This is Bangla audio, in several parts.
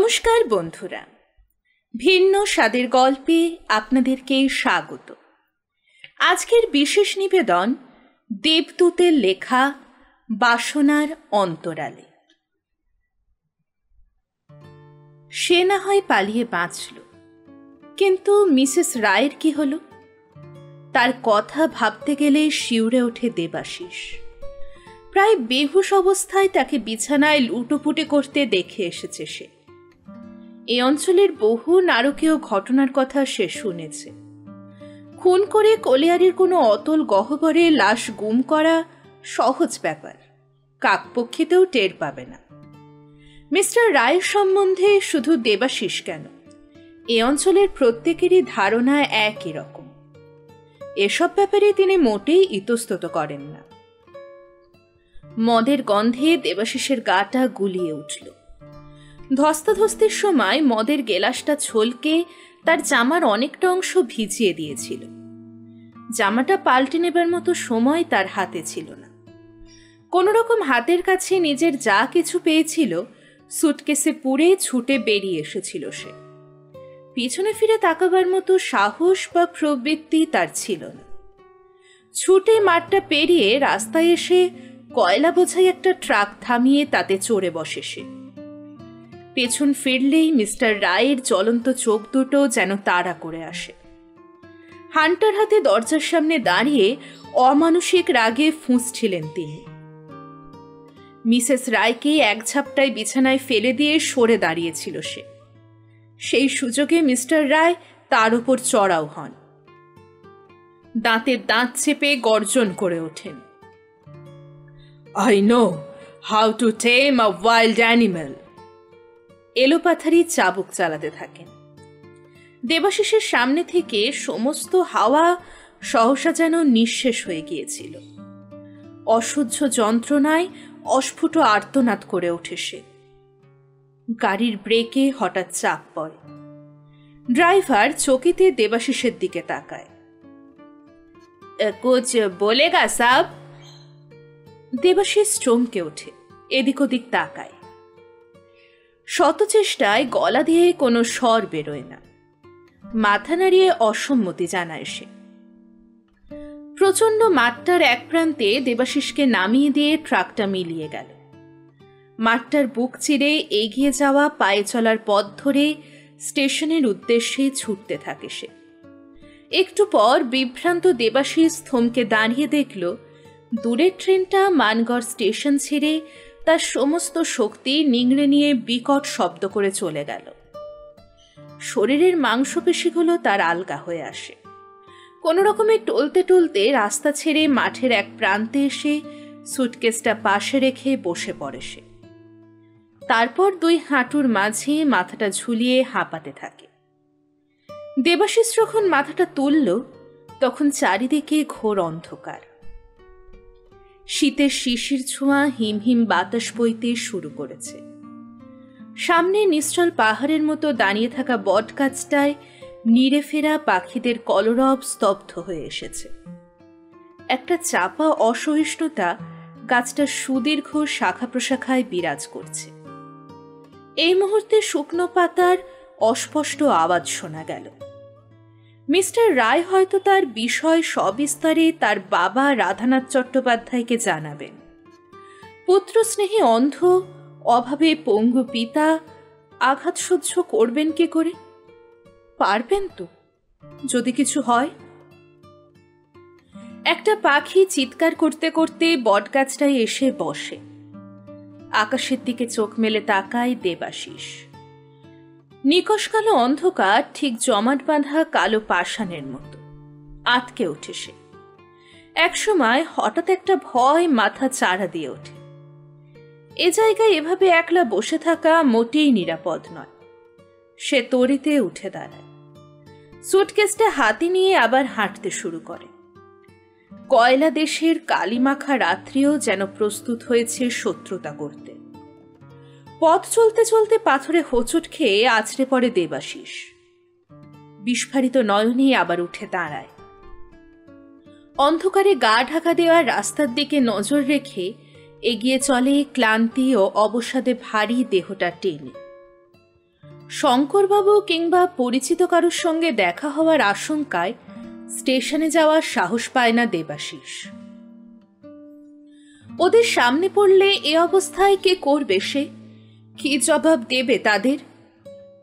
নমস্কার বন্ধুরা, ভিন্ন স্বাদের গল্পে আপনাদেরকে স্বাগত। আজকের বিশেষ নিবেদন দেবদূতের লেখা বাসনার অন্তরালে। সে না হয় পালিয়ে বাঁচল, কিন্তু মিসেস রায়ের কি হলো? তার কথা ভাবতে গেলে শিউরে ওঠে দেবাশিস। প্রায় বেহুশ অবস্থায় তাকে বিছানায় লুটোপুটি করতে দেখে এসেছে সে। এই অঞ্চলের বহু নারকীয় ঘটনার কথা সে শুনেছে। খুন করে কলিয়ারির কোনো অতল গহ্বরে লাশ গুম করা সহজ ব্যাপার, কাকপক্ষীতেও টের পাবে না। মিস্টার রায়ের সম্বন্ধে শুধু দেবাশিস কেন, এ অঞ্চলের প্রত্যেকেরই ধারণা একই রকম। এসব ব্যাপারে তিনি মোটেই ইতস্তত করেন না। মদের গন্ধে দেবাশিসের গাটা গুলিয়ে উঠল। ধস্তাধস্তির সময় মদের গেলাসটা ছলকে তার জামার অনেকটা অংশ ভিজিয়ে দিয়েছিল। জামাটা পাল্টে নেবার মতো সময় তার হাতে ছিল না। কোনো রকম হাতের কাছে নিজের যা কিছু পেয়েছিল সুটকেসে পুরে ছুটে বেরিয়ে এসেছিল সে। পিছনে ফিরে তাকাবার মতো সাহস বা প্রবৃত্তি তার ছিল না। ছুটে মাঠটা পেরিয়ে রাস্তায় এসে কয়লা বোঝাই একটা ট্রাক থামিয়ে তাতে চড়ে বসে সে। পেছন ফিরলেই মিস্টার রায়ের জ্বলন্ত চোখ দুটো যেন তাড়া করে আসে। হান্টার হাতে দরজার সামনে দাঁড়িয়ে অমানুষিক রাগে ফুঁসছিলেন তিনি। মিসেস রায়কে এক ঝাপটায় বিছানায় ফেলে দিয়ে সরে দাঁড়িয়েছিল সে। সেই সুযোগে মিস্টার রায় তার উপর চড়াও হন। দাঁতের দাঁত চেপে গর্জন করে ওঠেন, I know how to tame a wild animal. এলোপাথারি চাবুক চালাতে থাকেন। দেবাশিসের সামনে থেকে সমস্ত হাওয়া সহসা যেন নিঃশেষ হয়ে গিয়েছিল। অসহ্য যন্ত্রণায় অস্ফুট আর্তনাদ করে ওঠে সে। গাড়ির ব্রেকে হঠাৎ চাপ পড়ে। ড্রাইভার চকিতে দেবাশিসের দিকে তাকায়। কুছ বলেগা সাব? দেবাশিস চমকে ওঠে, এদিক ওদিক তাকায়। শত চেষ্টায় গলা দিয়ে কোনো স্বর বেরোয় না। মাথা নাড়িয়ে অসম্মতি জানায় সে। প্রচণ্ড মাঠটার এক প্রান্তে দেবাশিসকে নামিয়ে দিয়ে ট্রাকটা মিলিয়ে গেল। মাঠটার বুক চিরে এগিয়ে যাওয়া পায়ে চলার পথ ধরে স্টেশনের উদ্দেশ্যে ছুটতে থাকে সে। একটু পর বিভ্রান্ত দেবাশিস থমকে দাঁড়িয়ে দেখল দূরের ট্রেনটা মানগড় স্টেশন ছেড়ে তার সমস্ত শক্তি নিংড়ে নিয়ে বিকট শব্দ করে চলে গেল। শরীরের মাংসপেশিগুলো তার আলগা হয়ে আসে। কোনো রকমে টলতে টলতে রাস্তা ছেড়ে মাঠের এক প্রান্তে এসে সুটকেসটা পাশে রেখে বসে পড়ে সে। তারপর দুই হাঁটুর মাঝে মাথাটা ঝুলিয়ে হাঁপাতে থাকে। দেবাশিস যখন মাথাটা তুলল তখন চারিদিকে ঘোর অন্ধকার। শীতের শিশির ছোঁয়া হিমহিম বাতাস বইতে শুরু করেছে। সামনে নিশ্চল পাহাড়ের মতো দাঁড়িয়ে থাকা বট গাছটায় নিড়ে ফেরা পাখিদের কলরব স্তব্ধ হয়ে এসেছে। একটা চাপা অসহিষ্ণুতা গাছটার সুদীর্ঘ শাখা প্রশাখায় বিরাজ করছে। এই মুহূর্তে শুকনো পাতার অস্পষ্ট আওয়াজ শোনা গেল। মিস্টার রায় হয়তো তার বিষয় সবিস্তারে তার বাবা রাধানাথ চট্টোপাধ্যায়কে জানাবেন। পুত্রস্নেহী অন্ধ, অভাবে পঙ্গু পিতা আঘাত সহ্য করবেন কি করে? পারবেন তো, যদি কিছু হয়। একটা পাখি চিৎকার করতে করতে বটগাছটায় এসে বসে। আকাশের দিকে চোখ মেলে তাকায় দেবাশিস। নিকষ কালো অন্ধকার ঠিক জমাট বাঁধা কালো পাষাণের মতো আটকে ওঠে সে। একসময় হঠাৎ একটা ভয় মাথা চাড়া দিয়ে ওঠে। এ জায়গায় এভাবে একলা বসে থাকা মোটেই নিরাপদ নয়। সে তড়িতে উঠে দাঁড়ায়। সুটকেসটা হাতে নিয়ে আবার হাঁটতে শুরু করে। কয়লা দেশের কালিমাখা রাত্রিও যেন প্রস্তুত হয়েছে শত্রুতা করতে। পথ চলতে চলতে পাথরে হোঁচট খেয়ে আছড়ে পড়ে দেবাশিস। বিস্ফারিত নয়নে আবার উঠে দাঁড়ায়। অন্ধকারে গা ঢাকা দেওয়ার রাস্তার দিকে নজর রেখে এগিয়ে চলে ক্লান্তি ও অবসাদে ভারী দেহটা টেনে। শঙ্করবাবু কিংবা পরিচিত কারোর সঙ্গে দেখা হওয়ার আশঙ্কায় স্টেশনে যাওয়ার সাহস পায় না দেবাশিস। ওদের সামনে পড়লে এ অবস্থায় কে করবে সে? কি জবাব দেবে তাদের?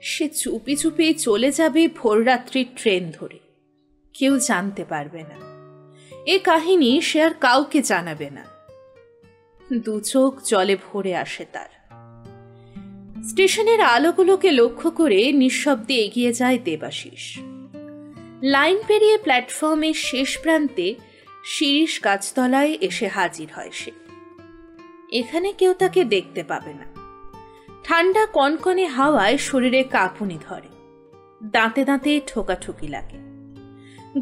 সে চুপি চুপি চলে যাবে ভোররাত্রির ট্রেন ধরে, কেউ জানতে পারবে না। এ কাহিনী সে আর কাউকে জানাবে না। দু চোখ জলে ভরে আসে তার। স্টেশনের আলোগুলোকে লক্ষ্য করে নিঃশব্দে এগিয়ে যায় দেবাশিস। লাইন পেরিয়ে প্ল্যাটফর্মের শেষ প্রান্তে শিরীষ গাছতলায় এসে হাজির হয় সে। এখানে কেউ তাকে দেখতে পাবে না। ঠান্ডা কনকনে হাওয়ায় শরীরে কাঁপুনি ধরে, দাঁতে দাঁতে ঠোকাঠুকি লাগে।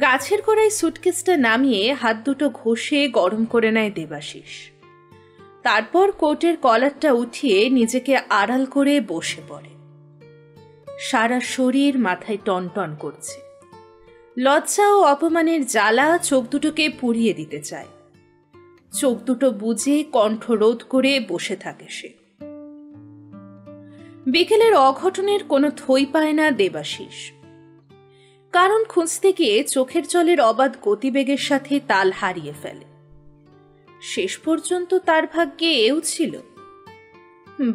গাছের গোড়ায় সুটকেসটা নামিয়ে হাত দুটো ঘষে গরম করে নেয় দেবাশিস। তারপর কোটের কলারটা উঠিয়ে নিজেকে আড়াল করে বসে পড়ে। সারা শরীর মাথায় টনটন করছে। লজ্জা ও অপমানের জ্বালা চোখ দুটোকে পুড়িয়ে দিতে চায়। চোখ দুটো বুজে কণ্ঠ রোধ করে বসে থাকে সে। বিকেলের অঘটনের কোনো থই পায় না দেবাশিস। কারণ খুঁজতে গিয়ে চোখের জলের অবাধ গতিবেগের সাথে তাল হারিয়ে ফেলে। শেষ পর্যন্ত তার ভাগ্যে এও ছিল।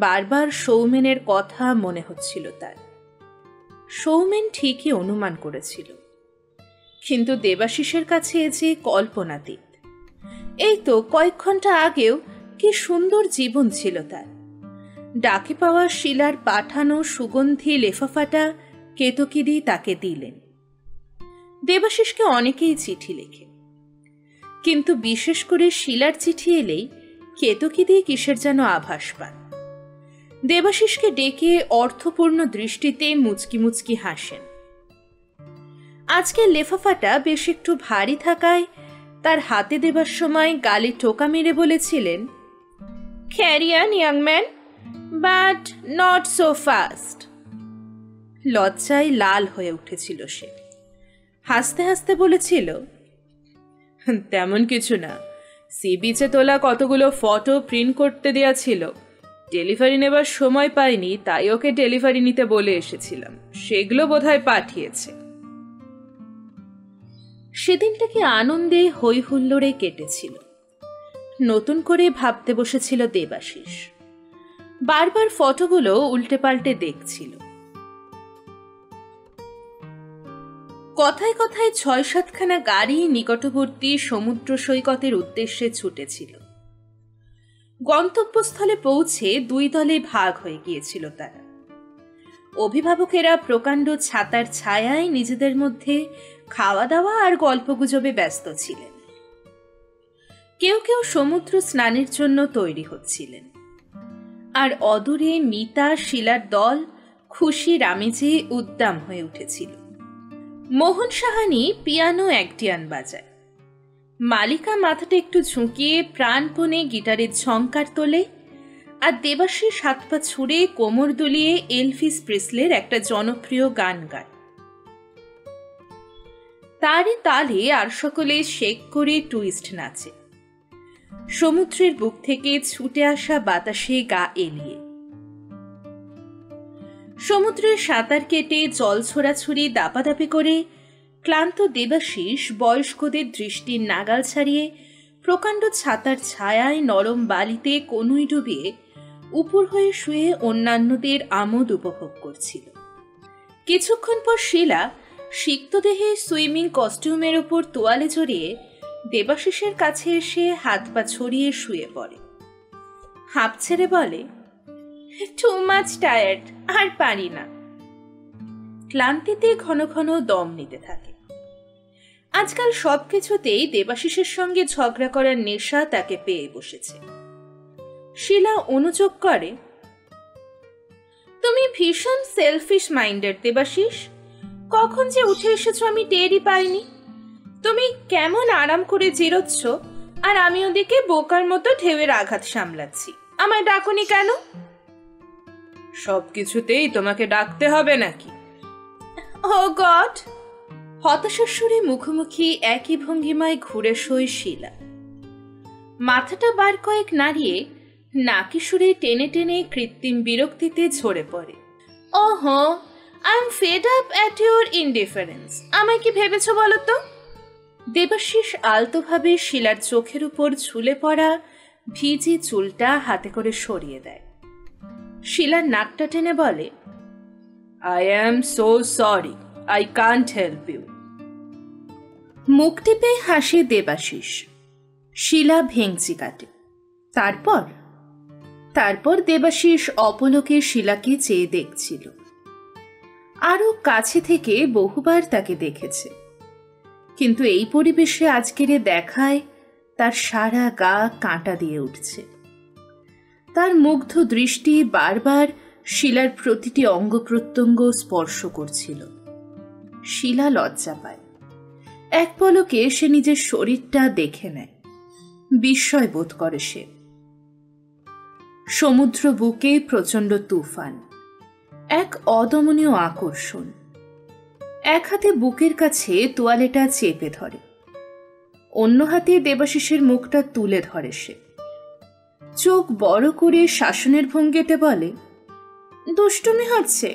বারবার সৌমেনের কথা মনে হচ্ছিল তার। সৌমেন ঠিকই অনুমান করেছিল, কিন্তু দেবাশিসের কাছে এ যে কল্পনাতীত। এই তো কয়েক ঘন্টা আগেও কি সুন্দর জীবন ছিল তার। ডাকে পাওয়া শিলার পাঠানো সুগন্ধি লেফাফাটা কেতকীদি তাকে দিলেন। দেবাশিসকে অনেকেই চিঠি লেখে, কিন্তু বিশেষ করে শিলার চিঠি এলেই কেতকীদি কিসের যেন আভাস পান। দেবাশিসকে ডেকে অর্থপূর্ণ দৃষ্টিতে মুচকি মুচকি হাসেন। আজকে লেফাফাটা বেশ একটু ভারী থাকায় তার হাতে দেবার সময় গালে টোকা মেরে বলেছিলেন, carry on young man, but not so fast. লজ্জায় লাল হয়ে উঠেছিল সে। হাসতে হাসতে বলেছিল, তেমন কিছু না, সি বিচে তোলা কতগুলো ফটো প্রিন্ট করতে দেয়া ছিল, ডেলিভারি নেবার সময় পাইনি, তাই ওকে ডেলিভারি নিতে বলে এসেছিলাম, সেগুলো বোধহয় পাঠিয়েছে। সেদিনটাকে আনন্দে হই হুল্লোড়ে কেটেছিল। নতুন করে ভাবতে বসেছিল দেবাশিস। বারবার ফটোগুলো উল্টে পাল্টে দেখছিল। কথায় কথায় ৬-৭খানা গাড়ি নিকটবর্তী সমুদ্র সৈকতের উদ্দেশ্যে ছুটেছিল। গন্তব্যস্থলে পৌঁছে দুই দলে ভাগ হয়ে গিয়েছিল তারা। অভিভাবকেরা প্রকাণ্ড ছাতার ছায়ায় নিজেদের মধ্যে খাওয়া দাওয়া আর গল্পগুজবে ব্যস্ত ছিলেন। কেউ কেউ সমুদ্র স্নানের জন্য তৈরি হচ্ছিলেন। আর অদূরে মিতা শিলার দল খুশির আমেজে উদ্দাম হয়ে উঠেছিল। মোহন সাহানি পিয়ানো একটিয়ান বাজায়। মালিকা মাথাটা একটু ঝুঁকিয়ে প্রাণপণে গিটারের ঝংকার তোলে, আর দেবাশিস হাত পা ছুড়ে কোমর দুলিয়ে এলভিস প্রেসলের একটা জনপ্রিয় গান গায়। তারই তালে আর সকলে শেক করে টুইস্ট নাচে, সমুদ্রের বুক থেকে ছুটে আসা বাতাসে গা এলিয়ে। সমুদ্রে সাঁতার কেটে জল ছোড়াছুড়ি দাপাদাপি করে ক্লান্ত দেবাশিস বয়স্কদের দৃষ্টির নাগাল ছাড়িয়ে প্রকাণ্ড ছাতার ছায়ায় নরম বালিতে কনুই ডুবিয়ে উপর হয়ে শুয়ে অন্যান্যদের আমোদ উপভোগ করছিল। কিছুক্ষণ পর শিলা সিক্ত দেহে সুইমিং কস্টিউমের উপর তোয়ালে জড়িয়ে দেবাশিসের কাছে এসে হাত পা ছড়িয়ে শুয়ে পড়ে। হাঁপ ছেড়ে বলে, টু মাচ টায়ার্ড, আর পারি না। ক্লান্তিতে ঘন ঘন দম নিতে থাকে। আজকাল সবকিছুতেই দেবাশিসের সঙ্গে ঝগড়া করার নেশা তাকে পেয়ে বসেছে। শিলা অনুযোগ করে, তুমি ভীষণ সেলফিশ মাইন্ডেড দেবাশিস। কখন যে উঠে এসেছো আমি টেরই পাইনি। তুমি কেমন আরাম করে জিরোচ্ছ, আর আমি ওদিকে বোকার মতো ঢেউয়ের আঘাত সামলাচ্ছি। আমায় ডাকনি কেন? সবকিছুতেই তোমাকে ডাকতে হবে নাকি? ও গড! হতাশার সুরে মুখোমুখি একই ভঙ্গিমায় ঘুরে শোয় শিলা। মাথাটা বার কয়েক নাড়িয়ে নাকি সুরে টেনে টেনে কৃত্রিম বিরক্তিতে ঝরে পড়ে। ওহো, I am fed up at your indifference. আমায় কি ভেবেছো বলো তো? দেবাশিস আলতোভাবে শিলার চোখের উপর ঝুলে পড়া ভিজে চুলটা হাতে করে সরিয়ে দেয়। শিলার নাকটা টেনে বলে, I am so sorry, I can't help you. মুখ টিপে হাসে দেবাশিস। শিলা ভেঙচি কাটে। তারপর দেবাশিস অপলকে শিলাকে চেয়ে দেখছিল। আরো কাছে থেকে বহুবার তাকে দেখেছে, কিন্তু এই পরিবেশে আজকের দেখায় তার সারা গা কাঁটা দিয়ে উঠছে। তার মুগ্ধ দৃষ্টি বারবার শিলার প্রতিটি অঙ্গ প্রত্যঙ্গ স্পর্শ করছিল। শিলা লজ্জা পায়। এক পলকে সে নিজের শরীরটা দেখে নেয়। বিস্ময় বোধ করে সে। সমুদ্র বুকে প্রচণ্ড তুফান, এক অদমনীয় আকর্ষণ। এক হাতে বুকের কাছে তোয়ালেটা চেপে ধরে, অন্য হাতে দেবাশিসের মুখটা তুলে ধরে সে। চোখ বড় করে শাসনের ভঙ্গিতে বলে, দুষ্টুমি হচ্ছে?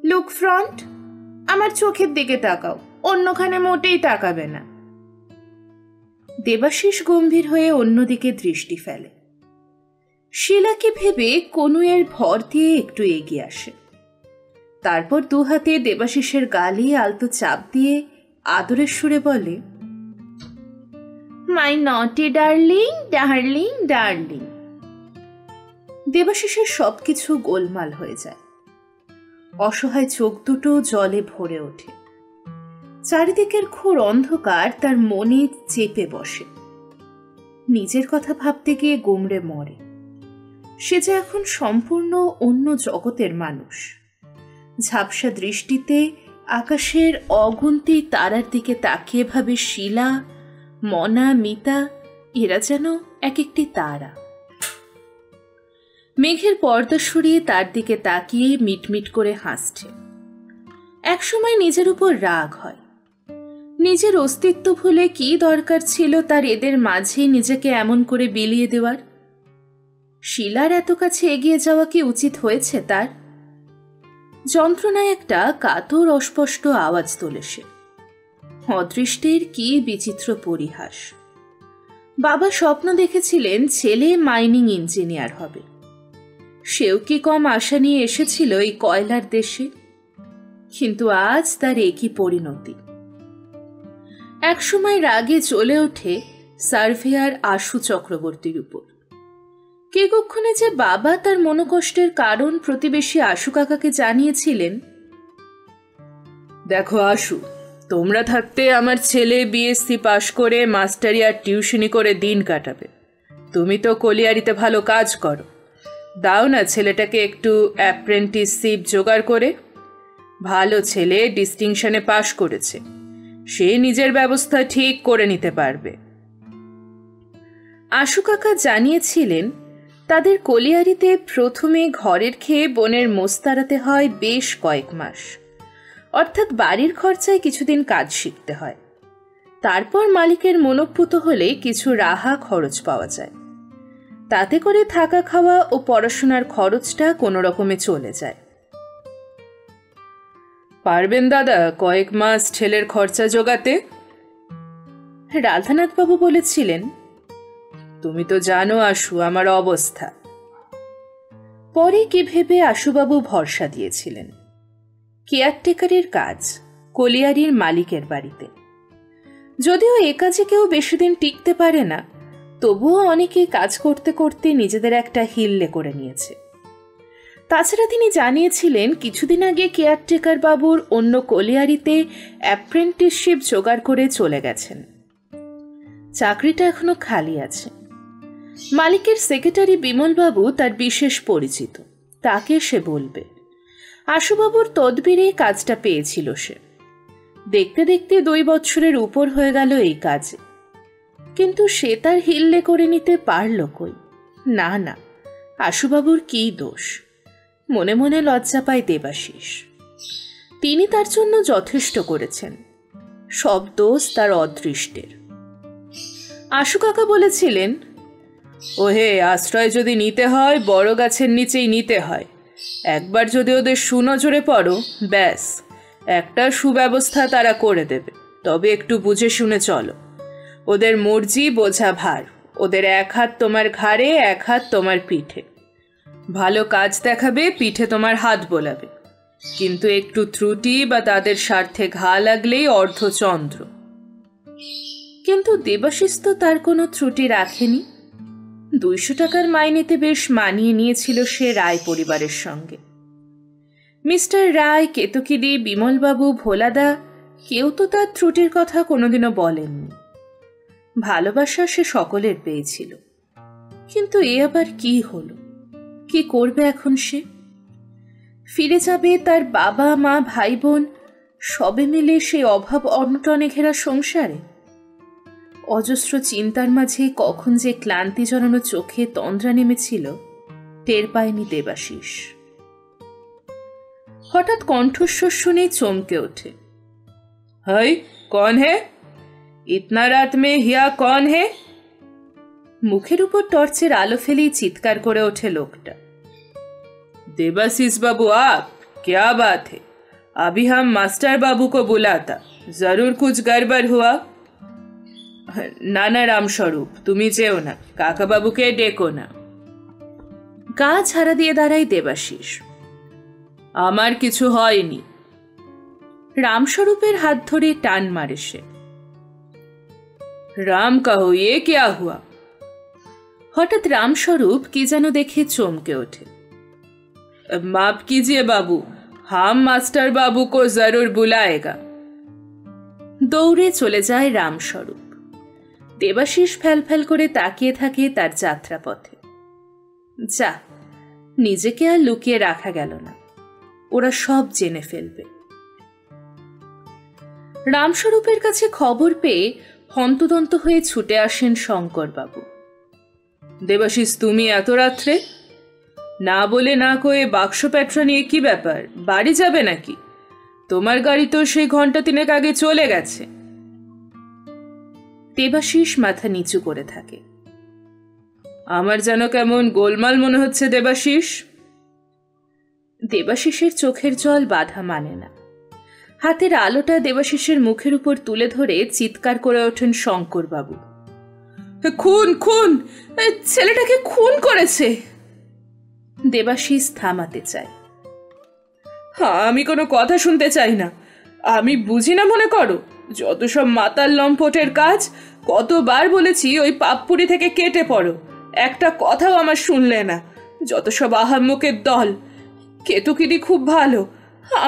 লুক ফ্রন্ট, আমার চোখের দিকে তাকাও, অন্যখানে মোটেই তাকাবে না। দেবাশিস গম্ভীর হয়ে অন্যদিকে দৃষ্টি ফেলে। শিলাকে ভেবে কনুয়ের ভর দিয়ে একটু এগিয়ে আসে। তারপর দুহাতে দেবাশিসের গালে আলতো চাপ দিয়ে আদরের সুরে বলে, মাই নটি ডার্লিং, ডার্লিং, ডার্লিং। দেবাশিসের সবকিছু গোলমাল হয়ে যায়। অসহায় চোখ দুটো জলে ভরে ওঠে। চারিদিকের ঘোর অন্ধকার তার মনে চেপে বসে। নিজের কথা ভাবতে গিয়ে গুমড়ে মরে। সে যে এখন সম্পূর্ণ অন্য জগতের মানুষ। ঝাপসা দৃষ্টিতে আকাশের অগুন্তি তারার দিকে তাকিয়ে ভাবে শিলা, মনা, মিতা, এরা যেন এক একটি তারা। মেঘের পর্দা সরিয়ে তার দিকে তাকিয়ে মিটমিট করে হাসছে। একসময় নিজের উপর রাগ হয়। নিজের অস্তিত্ব ভুলে কি দরকার ছিল তার এদের মাঝে নিজেকে এমন করে বিলিয়ে দেওয়ার? শিলার এত কাছে এগিয়ে যাওয়া কি উচিত হয়েছে তার? যন্ত্রণায় একটা কাতর অস্পষ্ট আওয়াজ তোলে সে। অদৃষ্টের কি বিচিত্র পরিহাস! বাবা স্বপ্ন দেখেছিলেন ছেলে মাইনিং ইঞ্জিনিয়ার হবে। সেও কি কম আশা নিয়ে এসেছিল এই কয়লার দেশে? কিন্তু আজ তার একই পরিণতি। একসময় রাগে জ্বলে ওঠে সার্ভেয়ার আশু চক্রবর্তীর উপর। কে কক্ষণে যে বাবা তার মনোকষ্টের কারণ প্রতিবেশী আশু কাকাকে জানিয়েছিলেন, দেখো আশু, তোমরা থাকতে আমার ছেলে বিএসসি পাশ করে মাস্টারি আর টিউশনি করে দিন কাটাবে। তুমি তো কলিয়ারিতে ভালো কাজ করো, দাও না ছেলেটাকে একটু অ্যাপ্রেন্টিসশিপ জোগাড় করে। ভালো ছেলে, ডিস্টিংশনে পাশ করেছে, সে নিজের ব্যবস্থা ঠিক করে নিতে পারবে। আশু কাকা জানিয়েছিলেন তাদের কলিয়ারিতে প্রথমে ঘরের খেয়ে বোনের মোস্তারাতে হয় বেশ কয়েক মাস, অর্থাৎ বাড়ির খরচায় কিছুদিন কাজ শিখতে হয়। তারপর মালিকের মনোপুত হলে কিছু রাহা খরচ পাওয়া যায়। তাতে করে থাকা খাওয়া ও পড়াশোনার খরচটা কোনো রকমে চলে যায়। পারবেন দাদা কয়েক মাস ছেলের খরচা জোগাতে? রাধানাথবাবু বলেছিলেন, তুমি তো জানো আশু আমার অবস্থা। পরে কি ভেবে আশুবাবু ভরসা দিয়েছিলেন। কেয়ারটেকারের কাজ, কলিয়ারির মালিকের বাড়িতে। যদিও এ কাজে কেউ বেশি দিন টিকতে পারে না, তবুও অনেকে কাজ করতে করতে নিজেদের একটা হিল্লে করে নিয়েছে। তাছাড়া তিনি জানিয়েছিলেন কিছুদিন আগে কেয়ারটেকার বাবুর অন্য কলিয়ারিতে অ্যাপ্রেন্টিসশিপ জোগাড় করে চলে গেছেন। চাকরিটা এখনো খালি আছে। মালিকের সেক্রেটারি বিমলবাবু তার বিশেষ পরিচিত, তাকে সে বলবে। আশুবাবুর তদবিরে কাজটা পেয়েছিল সে। দেখতে দেখতে 2 বছরের উপর হয়ে গেল এই কাজে, কিন্তু সে তার হিল্লে করে নিতে পারল কই? না না, আশুবাবুর কি দোষ? মনে মনে লজ্জা পায় দেবাশিস। তিনি তার জন্য যথেষ্ট করেছেন, সব দোষ তার অদৃষ্টের। আশু কাকা বলেছিলেন, ওহে, আশ্রয় যদি নিতে হয় বড় গাছের নিচেই নিতে হয়, একবার যদি ওদের সুনজরে পড়ো, ব্যাস একটা সুব্যবস্থা তারা করে দেবে। তবে একটু বুঝে শুনে চলো। ওদের মর্জি বোঝা ভার। ওদের এক হাত তোমার ঘাড়ে, এক হাত তোমার পিঠে। ভালো কাজ দেখাবে, পিঠে তোমার হাত বোলাবে, কিন্তু একটু ত্রুটি বা তাদের স্বার্থে ঘা লাগলেই অর্ধচন্দ্র। কিন্তু দেবাশিস তো তার কোনো ত্রুটি রাখেনি। 200 টাকার মাইনেতে বেশ মানিয়ে নিয়েছিল সে রায় পরিবারের সঙ্গে। মিস্টার রায়, কেতকীদি, বিমলবাবু, ভোলাদা কেউ তো তার ত্রুটির কথা কোনোদিনও বলেননি। ভালোবাসা সে সকলের পেয়েছিল। কিন্তু এ আবার কি হলো? কি করবে এখন সে? ফিরে যাবে তার বাবা মা ভাই বোন সবে মিলে সেই অভাব অনটনে ঘেরা সংসারে? অজস্র চিন্তার মাঝে কখন যে ক্লান্তি জড়ানো চোখে তন্দ্রা নেমেছিল টের পায়নি দেবাশিস। হঠাৎ কণ্ঠস্বর শুনে চমকে ওঠে। হাই, কন হে? ইতনা রাত মে হিয়া কন হে? মুখের উপর টর্চের আলো ফেলেই চিৎকার করে ওঠে লোকটা। देवाशीष बाबू, आप? क्या बात है? अभी हम मास्टर बाबू को बुला था, जरूर कुछ गड़बड़ हुआ। ना ना रामस्वरूप, তুমি যেও না, কাকা বাবুকে ডেকো না। গা ঝাড়া দিয়ে দাঁড়াই দেবাশিস। আমার কিছু হয়নি। রামস্বরূপের হাত ধরে টান মারে সে। রাম কাহো, ये क्या हुआ? হঠাৎ রামস্বরূপ কি যেন দেখে চমকে ওঠে। माफ कीजिए बाबू, हम मास्टर बाबू को जरूर बुलाएगा। দৌড়ে চলে যায় রামস্বরূপ। দেবাশিস ফ্যালফ্যাল করে তাকিয়ে থাকে তার যাত্রাপথে। যা, নিজেকে আর লুকিয়ে রাখা গেল না, ওরা সব জেনে ফেলবে। রামস্বরূপের কাছে খবর পেয়ে হন্তদন্ত হয়ে ছুটে আসেন শঙ্করবাবু। দেবাশিস, তুমি এত রাত্রে? না বলে না কয়ে বাক্স প্যাটরা নিয়ে কি ব্যাপার? বাড়ি যাবে নাকি? তোমার গাড়ি তো সেই ঘন্টা 3 আগে চলে গেছে। দেবাশিস মাথা নিচু করে থাকে। আমার যেন কেমন গোলমাল মনে হচ্ছে দেবাশিস। দেবাশিসের চোখের জল বাধা মানে না। হাতের আলোটা দেবাশিসের মুখের উপর তুলে ধরে চিৎকার করে ওঠেন শঙ্করবাবু। খুন, খুন! ছেলেটাকে খুন করেছে! দেবাশিস থামাতে চায়। আমি কোনো কথা শুনতে চাই না। আমি বুঝি না মনে করো? যত সব মাতাল লম্পটের কাজ। কতবার বলেছি ওই পাপপুরি থেকে কেটে পড়ো, একটা কথাও আমার শুনলে না। যত সব আহাম্মকের দল। কেতকীদি খুব ভালো,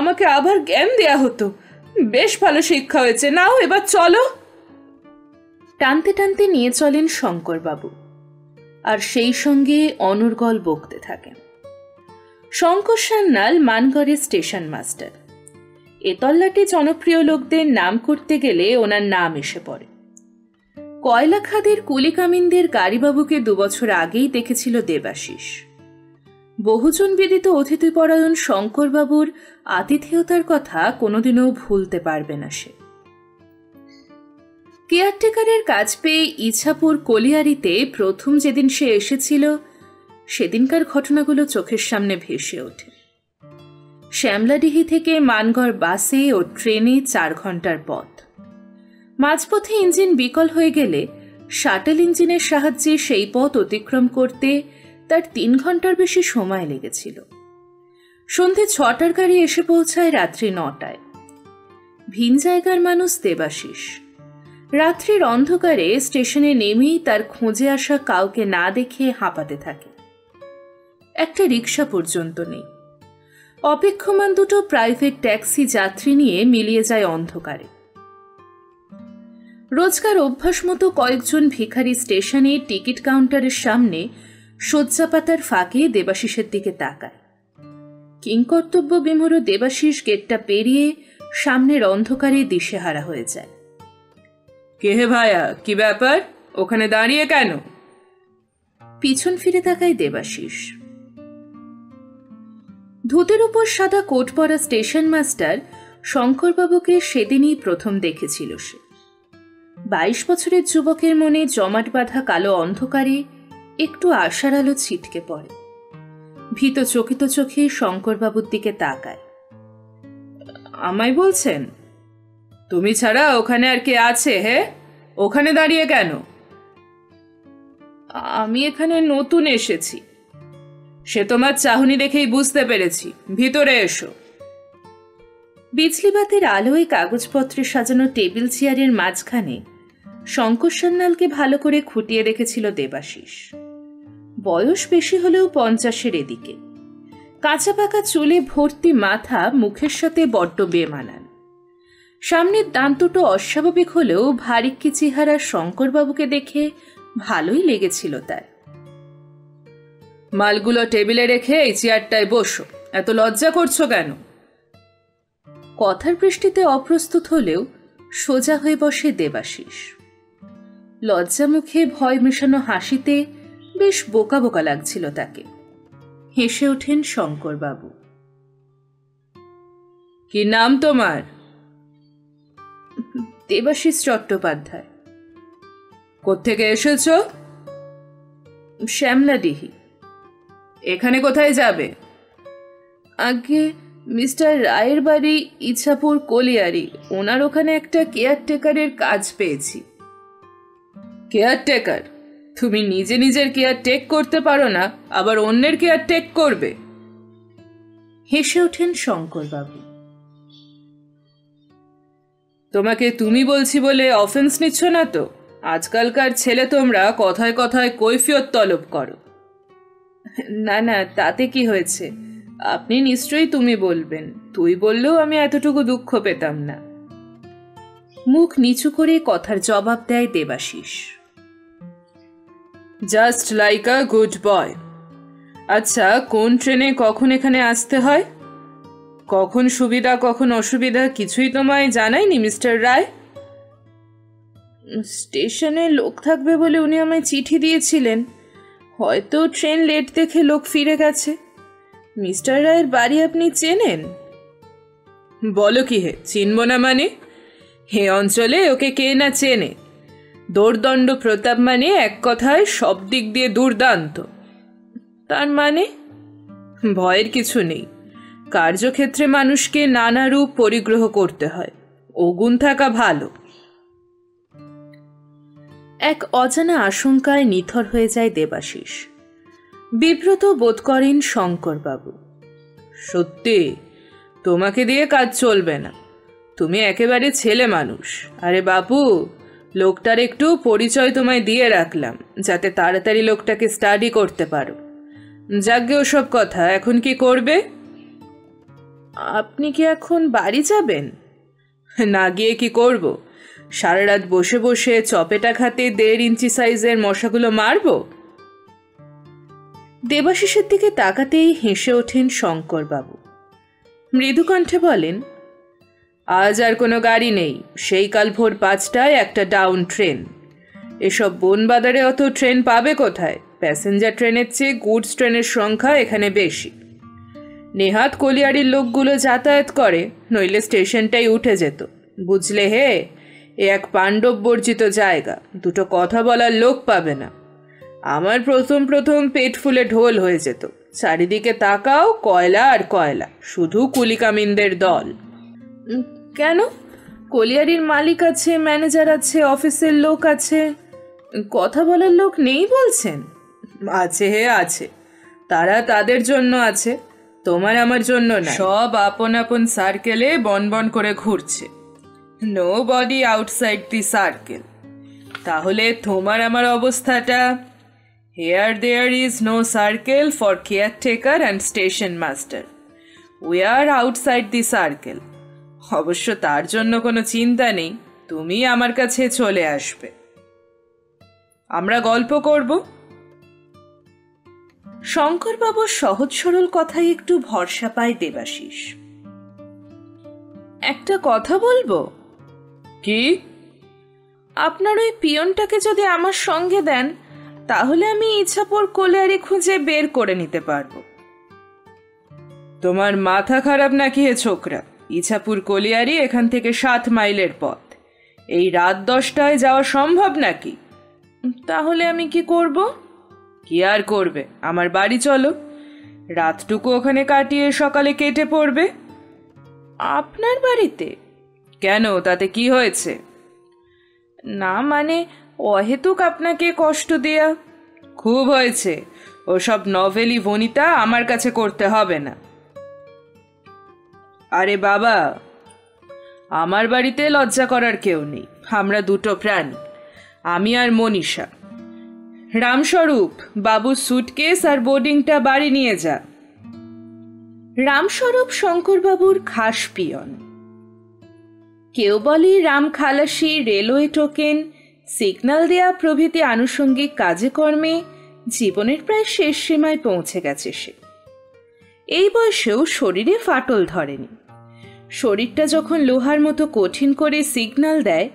আমাকে আবার জ্ঞান দেয়া হতো। বেশ ভালো শিক্ষা হয়েছে। নাও এবার চলো। টানতে টানতে নিয়ে চলেন শঙ্করবাবু, আর সেই সঙ্গে অনর্গল বকতে থাকেন। শঙ্কর সান্যাল মানগড়ের স্টেশন মাস্টার। এ তল্লাটে জনপ্রিয় লোকদের নাম করতে গেলে ওনার নাম এসে পড়ে। কয়লা খাদের কুলিকামিনদের গাড়িবাবুকে 2 বছর আগেই দেখেছিল দেবাশিস। বহুজন বিদিত অতিথিপরায়ণ শঙ্করবাবুর আতিথেয়তার কথা কোনোদিনও ভুলতে পারবে না সে। কেয়ারটেকারের কাজ পেয়ে ইছাপুর কলিয়ারিতে প্রথম যেদিন সে এসেছিল, সেদিনকার ঘটনাগুলো চোখের সামনে ভেসে ওঠে। শ্যামলাডিহি থেকে মানগড় বাসে ও ট্রেনে 4 ঘন্টার পথ। মাঝপথে ইঞ্জিন বিকল হয়ে গেলে শাটল ইঞ্জিনের সাহায্যে সেই পথ অতিক্রম করতে তার 3 ঘন্টার বেশি সময় লেগেছিল। সন্ধে 6টার গাড়ি এসে পৌঁছায় রাত্রি 9টায়। ভিন জায়গার মানুষ দেবাশিস। রাত্রির অন্ধকারে স্টেশনে নেমেই তার খোঁজে আসা কাউকে না দেখে হাঁপাতে থাকে। একটা রিক্সা পর্যন্ত নেই। অপেক্ষমান দুটো প্রাইভেট ট্যাক্সি যাত্রী নিয়ে মিলিয়ে যায় অন্ধকারে। রোজকার অভ্যাস মতো কয়েকজন ভিখারি স্টেশনে টিকিট কাউন্টারের সামনে শয্যাপাতার ফাঁকে দেবাশিসের দিকে তাকায়। কিংকর্তব্য বিমূঢ় দেবাশিস গেটটা পেরিয়ে সামনের অন্ধকারে দিশেহারা হয়ে যায়। কে হে ভাইয়া, কি ব্যাপার? ওখানে দাঁড়িয়ে কেন? পিছন ফিরে তাকায় দেবাশিস। ধুতের উপর সাদা কোট পরা স্টেশন মাস্টার শঙ্করবাবুকে সেদিনই প্রথম দেখেছিল সে। 22 বছরের যুবকের মনে জমাট বাঁধা কালো অন্ধকারে একটু আশার আলো ছিটকে পড়ে। ভীত চকিত চোখে শঙ্করবাবুর দিকে তাকায়। আমায় বলছেন? তুমি ছাড়া ওখানে আর কে আছে? হে, ওখানে দাঁড়িয়ে কেন? আমি এখানে নতুন এসেছি। সে তোমার চাহনি দেখেই বুঝতে পেরেছি। ভিতরে এসো। বিজলিবাতির আলোয় কাগজপত্রে সাজানো টেবিল চেয়ারের মাঝখানে শঙ্কর সান্যালকে ভালো করে খুঁটিয়ে রেখেছিল দেবাশিস। বয়স বেশি হলেও 50-এর এদিকে। কাঁচা পাকা চুলে ভর্তি মাথা মুখের সাথে বড্ড বেমানান। সামনের দাঁত দুটো অস্বাভাবিক হলেও ভারিক্কি চেহারা শঙ্করবাবুকে দেখে ভালোই লেগেছিল তার। মালগুলো টেবিলে রেখে এই চেয়ারটায় বসো। এত লজ্জা করছো কেন? কথার পৃষ্টিতে অপ্রস্তুত হলেও সোজা হয়ে বসে দেবাশিস। লজ্জা মুখে ভয় মেশানো হাসিতে বেশ বোকা বোকা লাগছিল তাকে। হেসে ওঠেন শঙ্করবাবু। কি নাম তোমার? দেবাশিস চট্টোপাধ্যায়। কোত্থেকে এসেছ? শ্যামলাডিহি। এখানে কোথায় যাবে? আগে মিস্টার রায়ের বাড়ি ইছাপুর কলিয়ারি, ওনার ওখানে একটা কেয়ারটেকারের কাজ পেয়েছি। কেয়ারটেকার? তুমি নিজে নিজের কেয়ার টেক করতে পারো না, আবার অন্যের কেয়ার টেক করবে? হেসে ওঠেন শঙ্করবাবু। তোমাকে তুমি বলছি বলে অফেন্স নিচ্ছ না তো? আজকালকার ছেলে তোমরা কথায় কথায় কৈফিয়ত তলব করো। না না, তাতে কি হয়েছে? আপনি নিশ্চয়ই তুমি বলবেন। তুই বললেও আমি এতটুকু দুঃখ পেতাম না। মুখ নিচু করে কথার জবাব দেয় Debashis. Just like a good boy. আচ্ছা, কোন ট্রেনে কখন এখানে আসতে হয়? কখন সুবিধা কখন অসুবিধা কিছুই তোমায় জানায়নি মিস্টার রায়? স্টেশনে লোক থাকবে বলে উনি আমায় চিঠি দিয়েছিলেন। হয়তো ট্রেন লেট দেখে লোক ফিরে গেছে। মিস্টার রায়ের বাড়ি আপনি চেনেন? বলো কি হে, চিনব না মানে? হে অঞ্চলে ওকে কে না চেনে? দোর্দণ্ড প্রতাপ মানে এক কথায় সব দিক দিয়ে দুর্দান্ত। তার মানে? ভয়ের কিছু নেই। কার্যক্ষেত্রে মানুষকে নানা রূপ পরিগ্রহ করতে হয়। অগুণ থাকা ভালো। এক অজানা আশঙ্কায় নিথর হয়ে যায় দেবাশিস। বিব্রত বোধ করেন শঙ্করবাবু। সত্যি তোমাকে দিয়ে কাজ চলবে না। তুমি একেবারে ছেলে মানুষ। আরে বাপু, লোকটার একটু পরিচয় তোমায় দিয়ে রাখলাম যাতে তাড়াতাড়ি লোকটাকে স্টাডি করতে পারো। যাজ্ঞে ওসব কথা, এখন কি করবে? আপনি কি এখন বাড়ি যাবেন? না গিয়ে কি করব? সারা রাত বসে বসে চপেটা খাতে 1.5 ইঞ্চি সাইজের মশাগুলো মারব? দেবাশিসের দিকে তাকাতেই হেসে ওঠেন শঙ্করবাবু। মৃদুকণ্ঠে বলেন, আজ আর কোনো গাড়ি নেই। সেই কাল ভোর 5টায় একটা ডাউন ট্রেন। এসব বনবাদারে অত ট্রেন পাবে কোথায়? প্যাসেঞ্জার ট্রেনের চেয়ে গুডস ট্রেনের সংখ্যা এখানে বেশি। নেহাত কলিয়ারির লোকগুলো যাতায়াত করে, নইলে স্টেশনটাই উঠে যেত। বুঝলে হে, এ এক পাণ্ডব বর্জিত জায়গা। দুটো কথা বলার লোক পাবে না। আমার প্রথম প্রথম পেট ফুলে ঢোল হয়ে যেত। চারিদিকে তাকাও, কয়লা আর কয়লা, শুধু কুলিকামিনদের দল। কেন? কলিয়ারির মালিক আছে, ম্যানেজার আছে, অফিসের লোক আছে, কথা বলার লোক নেই বলছেন? আছে হে আছে। তারা তাদের জন্য আছে, তোমার আমার জন্য না। সব আপন আপন সার্কেলে বনবন করে ঘুরছে। Nobody outside the circle. তাহলে তোমার আমার অবস্থাটা, here there is no circle for caretaker and station master. We are outside the circle. অবশ্য তার জন্য কোনো চিন্তা নেই, তুমি আমার কাছে চলে আসবে, আমরা গল্প করব। শঙ্করবাবুর সহজ সরল কথায় একটু ভরসা পায় দেবাশিস। একটা কথা বলবো? কি? আপনার ওই পিয়নটাকে যদি আমার সঙ্গে দেন, তাহলে আমি ইছাপুর কলিয়ারি খুঁজে বের করে নিতে পারবো। তোমার মাথা খারাপ নাকি হে ছোকরা? ইছাপুর কলিয়ারি এখান থেকে 7 মাইলের পথ। এই রাত 10টায় যাওয়া সম্ভব নাকি? তাহলে আমি কি করব? কি আর করবে, আমার বাড়ি চলো। রাতটুকু ওখানে কাটিয়ে সকালে কেটে পড়বে। আপনার বাড়িতে? কেন, তাতে কি হয়েছে? না মানে অহেতুক আপনাকে কষ্ট দেয়া। খুব হয়েছে, ওসব নভেলি বনিতা আমার কাছে করতে হবে না। আরে বাবা, আমার বাড়িতে লজ্জা করার কেউ নেই, আমরা দুটো প্রাণী, আমি আর মনীষা। রামস্বরূপ, বাবুর সুটকেস আর বোর্ডিংটা বাড়ি নিয়ে যা। রামস্বরূপ শঙ্করবাবুর খাস পিয়ন। কেউ বলে রাম খালাসি রেলওয়ে টোকেন, সিগন্যাল দেয়া প্রভৃতি আনুষঙ্গিক কাজে কর্মে জীবনের প্রায় শেষ সীমায় পৌঁছে গেছে সে। এই বয়সেও শরীরে ফাটল ধরেনি। শরীরটা যখন লোহার মতো কঠিন করে সিগন্যাল দেয়,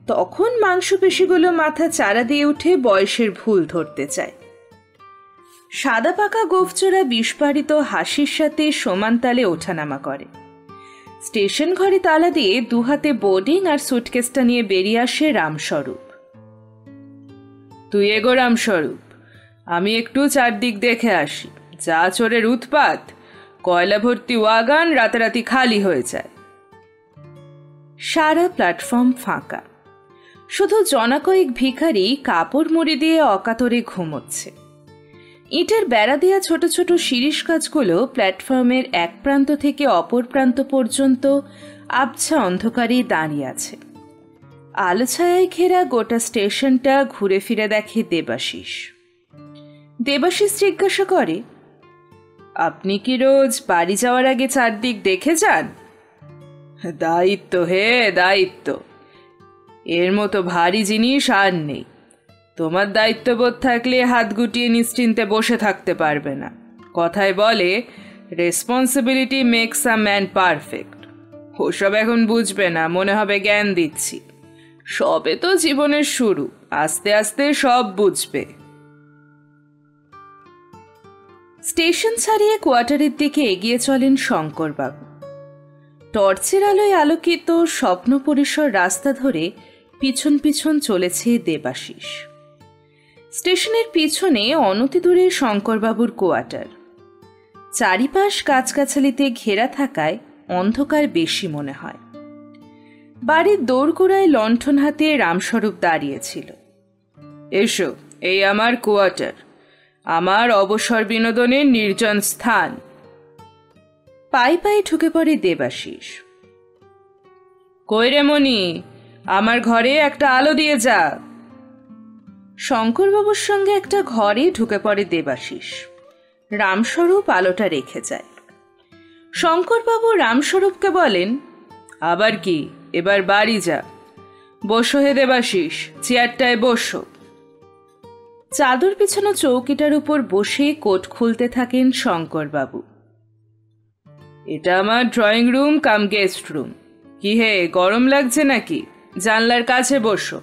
তখন মাংসপেশিগুলো মাথা চারা দিয়ে উঠে বয়সের ভুল ধরতে চায়। সাদা পাকা গোফচোরা বিস্ফারিত হাসির সাথে সমান তালে ওঠানামা করে। স্টেশন ঘরে তালা দিয়ে দুহাতে বোর্ডিং আর সুটকেসটা নিয়ে বেরিয়ে আসে রামস্বরূপ। তুই এগো রামস্বরূপ, আমি একটু চারদিক দেখে আসি। যা চোরের উৎপাত, কয়লা ভর্তি ওয়াগান রাতারাতি খালি হয়ে যায়। সারা প্ল্যাটফর্ম ফাঁকা, শুধু জনাকয়েক ভিখারি কাপড় মুড়ি দিয়ে অকাতরে ঘুমোচ্ছে। ইটের বেড়া দেওয়া ছোট ছোট শিরিষ গাছগুলো প্ল্যাটফর্মের এক প্রান্ত থেকে অপর প্রান্ত পর্যন্ত আবছা অন্ধকারে দাঁড়িয়ে আছে। আলো ছায়ায় ঘেরা গোটা স্টেশনটা ঘুরে ফিরে দেখে দেবাশিস। দেবাশিস জিজ্ঞাসা করে, আপনি কি রোজ বাড়ি যাওয়ার আগে চারদিক দেখে যান? দায়িত্ব হে দায়িত্ব, এর মতো ভারী জিনিস আর নেই। তোমার দায়িত্ববোধ থাকলে হাত গুটিয়ে নিশ্চিন্তে বসে থাকতে পারবে না। কথায় বলে, responsibility makes a man perfect. ওসব এখন বুঝবে না, মনে হবে জ্ঞান দিচ্ছি। সবে তো জীবনের শুরু, আস্তে আস্তে সব বুঝবে। স্টেশন ছাড়িয়ে কোয়ার্টারের দিকে এগিয়ে চলেন শঙ্করবাবু। টর্চের আলোয় আলোকিত স্বপ্ন পরিসর রাস্তা ধরে পিছন পিছন চলেছে দেবাশিস। স্টেশনের পিছনে অনতি দূরে শঙ্করবাবুর কোয়ার্টার। চারিপাশ গাছগাছালিতে ঘেরা থাকায় অন্ধকার বেশি মনে হয়। বাড়ির দোরগোড়ায় লণ্ঠন হাতে রামস্বরূপ দাঁড়িয়েছিল। এসো, এই আমার কোয়ার্টার, আমার অবসর বিনোদনের নির্জন স্থান। পায়ে পায়ে ঢুকে পড়ে দেবাশিস। কই রে মণি, আমার ঘরে একটা আলো দিয়ে যা। শঙ্করবাবুর সঙ্গে একটা ঘরে ঢুকে পড়ে দেবাশিস। রামস্বরূপ আলোটা রেখে যায়। শঙ্করবাবু রামস্বরূপকে বলেন, আবার কি, এবার বাড়ি যা। বসো হে দেবাশিস, চেয়ারটায় বসো। চাদর বিছানো চৌকিটার উপর বসে কোট খুলতে থাকেন শঙ্করবাবু। এটা আমার ড্রয়িং রুম কাম গেস্ট রুম। কি হে, গরম লাগছে নাকি? জানলার কাছে বসো।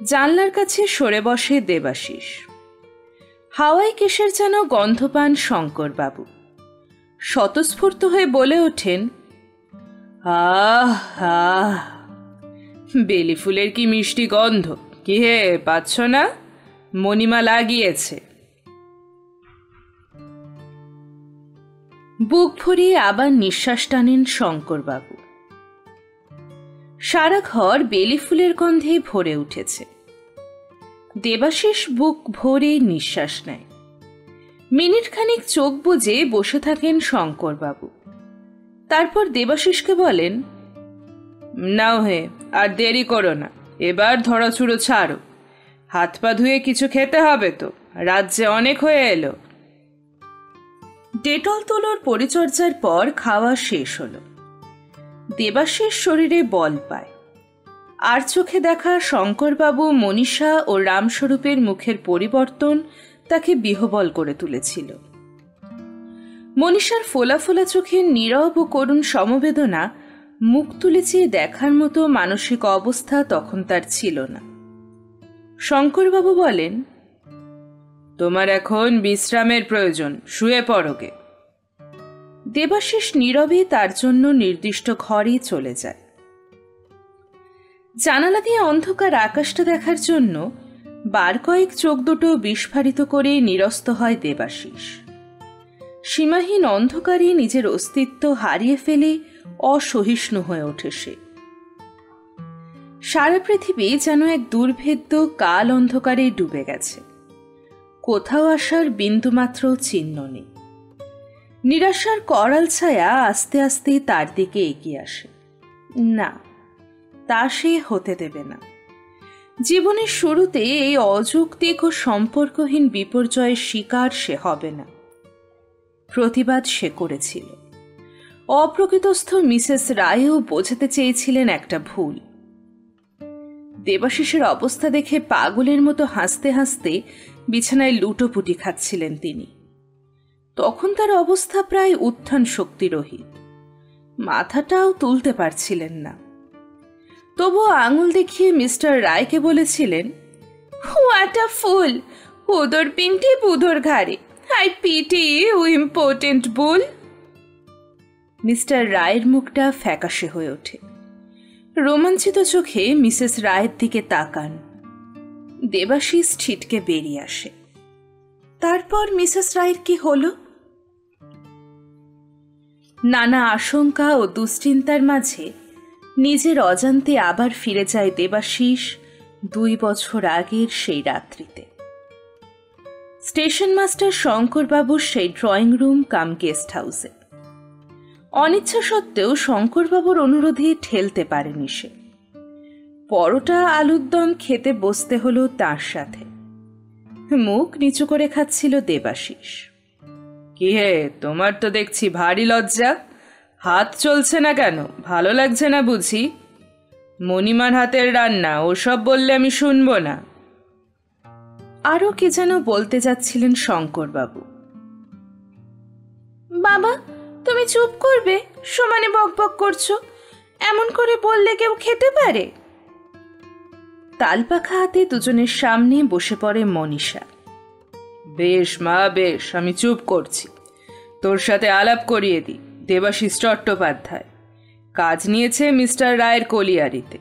জানলার কাছে সরে বসে দেবাশিস। হাওয়ায় কেশের যেন গন্ধ পান শঙ্করবাবু। স্বতঃস্ফূর্ত হয়ে বলে ওঠেন, আহ আহ, বেলি ফুলের কি মিষ্টি গন্ধ! কি হে, পাচ্ছ না? মণিমা লাগিয়েছে। বুক ভরিয়ে আবার নিঃশ্বাস টানেন শঙ্করবাবু। সারা ঘর বেলি ফুলের গন্ধে ভরে উঠেছে। দেবাশিস বুক ভরে নিঃশ্বাস নেয়। মিনিট খানিক চোখ বুজে বসে থাকেন শঙ্করবাবু। তারপর দেবাশিসকে বলেন, নাও হে, আর দেরি করো না, এবার ধরাচুড়ো ছাড়ো। হাত পা ধুয়ে কিছু খেতে হবে তো, রাত যে অনেক হয়ে এলো। ডেটল তোলার পরিচর্যার পর খাওয়া শেষ হলো। দেবাশিস শরীরে বল পায়। আর চোখে দেখা শঙ্করবাবু, মনীষা ও রামস্বরূপের মুখের পরিবর্তন তাকে বিহ্বল করে তুলেছিল। মনীষার ফোলা ফোলা চোখের নীরব ও করুণ সমবেদনা মুখ তুলে চেয়ে দেখার মতো মানসিক অবস্থা তখন তার ছিল না। শঙ্করবাবু বলেন, তোমার এখন বিশ্রামের প্রয়োজন, শুয়ে পড়োগে। দেবাশিস নীরবে তার জন্য নির্দিষ্ট ঘরে চলে যায়। জানালা দিয়ে অন্ধকার আকাশটা দেখার জন্য বার কয়েক চোখ দুটো বিস্ফারিত করে নিরস্ত হয় দেবাশিস। সীমাহীন অন্ধকারে নিজের অস্তিত্ব হারিয়ে ফেলে অসহিষ্ণু হয়ে ওঠে সে। সারা পৃথিবী যেন এক দুর্ভেদ্য কাল অন্ধকারে ডুবে গেছে। কোথাও আসার বিন্দুমাত্র চিহ্ন নেই। নিরাশার করাল ছায়া আস্তে আস্তে তার দিকে এগিয়ে আসে। না, তা সে হতে দেবে না। জীবনের শুরুতে এই অযৌক্তিক ও সম্পর্কহীন বিপর্যয়ের শিকার সে হবে না। প্রতিবাদ সে করেছিল। অপ্রকৃতস্থ মিসেস রায়ও বোঝাতে চেয়েছিলেন একটা ভুল। দেবাশিসের অবস্থা দেখে পাগলের মতো হাসতে হাসতে বিছানায় লুটোপুটি খাচ্ছিলেন তিনি। তখন তার অবস্থা প্রায় উত্থান শক্তিরহিত। মাথাটাও তুলতে পারছিলেন না। তবুও আঙুল দেখিয়ে মিস্টার রায়কে বলেছিলেন, হোয়াট আ ফুল, উদর পিন্টি বুধর ঘাড়ে, I pity you important bull. Mister রায়ের মুখটা ফ্যাকাশে হয়ে ওঠে। রোমাঞ্চিত চোখে মিসেস রায়ের দিকে তাকান। দেবাশিস ছিটকে বেরিয়ে আসে। তারপর মিসেস রায়ের কি হলো? নানা আশঙ্কা ও দুশ্চিন্তার মাঝে নিজের অজান্তে আবার ফিরে যায় দেবাশিস 2 বছর আগের সেই রাত্রিতে। স্টেশন মাস্টার শঙ্করবাবুর সেই ড্রয়িং রুম কাম গেস্ট হাউসে। অনিচ্ছা সত্ত্বেও শঙ্করবাবুর অনুরোধে ঠেলতে পারেনি সে। পরোটা আলুর দম খেতে বসতে হলো তার সাথে। মুখ নিচু করে খাচ্ছিল দেবাশিস। কি হে, তোমার তো দেখছি ভারী লজ্জা। হাত চলছে না কেন? ভালো লাগছে না বুঝি? মণিমার হাতের রান্না, ওসব বললে আমি শুনবো না। আরও কি যেন বলতে যাচ্ছিলেন শঙ্করবাবু। বাবা, তুমি চুপ করবে? সমানে বকবক করছো। এমন করে বললে কেউ খেতে পারে? তালপাখা হাতে দুজনের সামনে বসে পড়ে মনীষা। বেশ মা বেশ, আমি চুপ করছি। তোর সাথে আলাপ করিয়ে দিই। দেবাশিস চট্টোপাধ্যায় কাজ নিয়েছে মিস্টার রায়ের কলিয়ারিতে।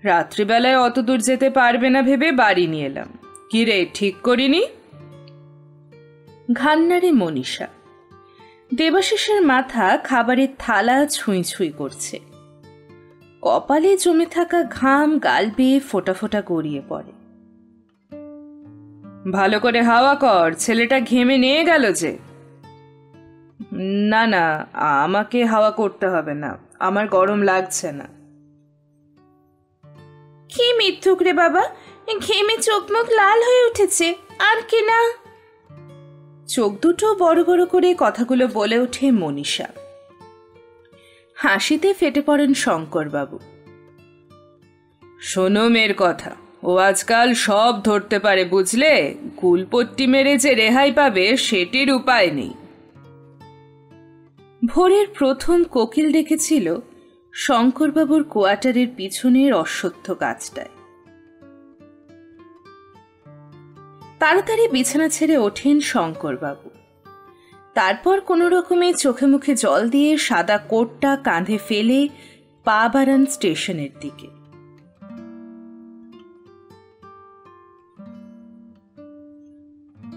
রাত্রিবেলায় অত দূর যেতে পারবে না ভেবে বাড়ি নিয়ে এলাম। কি রে, ঠিক করিনি? ঘান্নারে মনীষা। দেবাশিসের মাথা খাবারের থালা ছুঁই ছুঁই করছে। কপালে জমে থাকা ঘাম গাল বেয়ে ফোঁটা ফোঁটা গড়িয়ে পড়ে। ভালো করে হাওয়া কর, ছেলেটা ঘেমে নিয়ে গেল যে। না না, আমাকে হাওয়া করতে হবে না, আমার গরম লাগছে না। কি মিথ্যুক রে বাবা, ঘেমে চোখ মুখ লাল হয়ে উঠেছে। আর কি না? চোখ দুটো বড় বড় করে কথাগুলো বলে ওঠে মনীষা। হাসিতে ফেটে পড়েন শঙ্করবাবু। শোনো মেয়ের কথা, ও আজকাল সব ধরতে পারে বুঝলে। কুলপট্টি মেরে যে রেহাই পাবে সেটির উপায় নেই। ভোরের প্রথম কোকিল ডেকেছিল শঙ্করবাবুর কোয়ার্টারের পিছনের অশ্বত্থ গাছটায়। তাড়াতাড়ি বিছানা ছেড়ে ওঠেন শঙ্করবাবু। তারপর কোনো রকমে চোখে মুখে জল দিয়ে সাদা কোটটা কাঁধে ফেলে পা বাড়ান স্টেশনের দিকে।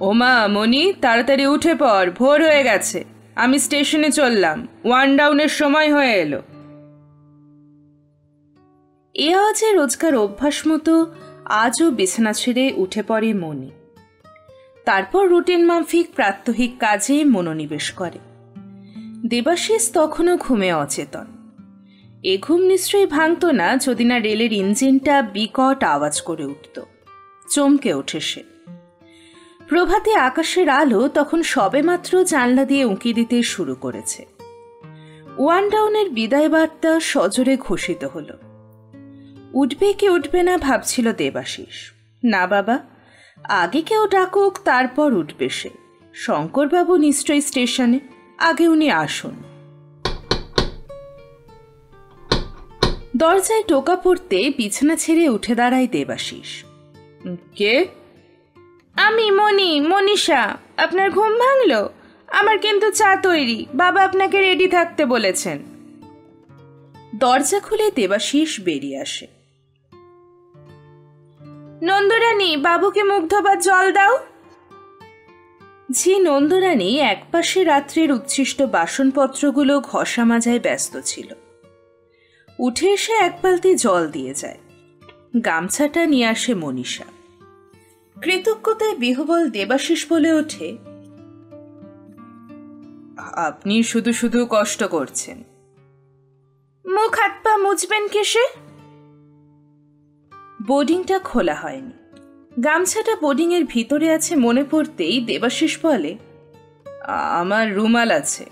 ওমা মণি, তাড়াতাড়ি উঠে পড়, ভোর হয়ে গেছে। আমি স্টেশনে চললাম, 1 ডাউনের সময় হয়ে এলো। এ আওয়াজে রোজকার অভ্যাস মতো আজও বিছানা ছেড়ে উঠে পড়ে মণি। তারপর রুটিন মাফিক প্রাত্যহিক কাজে মনোনিবেশ করে। দেবাশিস তখনও ঘুমে অচেতন। এ ঘুম নিশ্চয়ই ভাঙত না যদি না রেলের ইঞ্জিনটা বিকট আওয়াজ করে উঠত। চমকে ওঠে সে। প্রভাতে আকাশের আলো তখন সবেমাত্র জানলা দিয়ে উঁকি দিতে শুরু করেছে। 1 ডাউনের বিদায় বার্তা সজোরে ঘোষিত হলো। উঠবে কি উঠবে না ভাবছিল দেবাশিস। না বাবা, আগে কেউ ডাকুক, তারপর উঠবে সে। শঙ্করবাবু নিশ্চয়ই স্টেশনে, আগে উনি আসুন। দরজায় টোকা পড়তে বিছানা ছেড়ে উঠে দাঁড়ায় দেবাশিস। কে? আমি মনীষা। আপনার ঘুম ভাঙলো? আমার কিন্তু চা তৈরি, বাবা আপনাকে রেডি থাকতে বলেছেন। দরজা খুলে দেবাশিস বেরিয়ে আসে। নন্দরানী, বাবুকে মুখ ধোবার জল দাও। ঝি নন্দরানী একপাশে রাত্রের উচ্ছিষ্ট বাসনপত্রগুলো ঘষা মাজায় ব্যস্ত ছিল। উঠে এসে এক বালতি জল দিয়ে যায়। গামছাটা নিয়ে আসে মনীষা। কৃতজ্ঞতায় বিহবল দেবাশিস বলে ওঠে, আপনি শুধু শুধু কষ্ট করছেন। মুখ হাত পা মুছবেন কেসে? বোর্ডিংটা খোলা হয়নি। গামছাটা বোর্ডিংয়ের ভিতরে আছে মনে পড়তেই দেবাশিস বলে, আমার রুমাল আছে।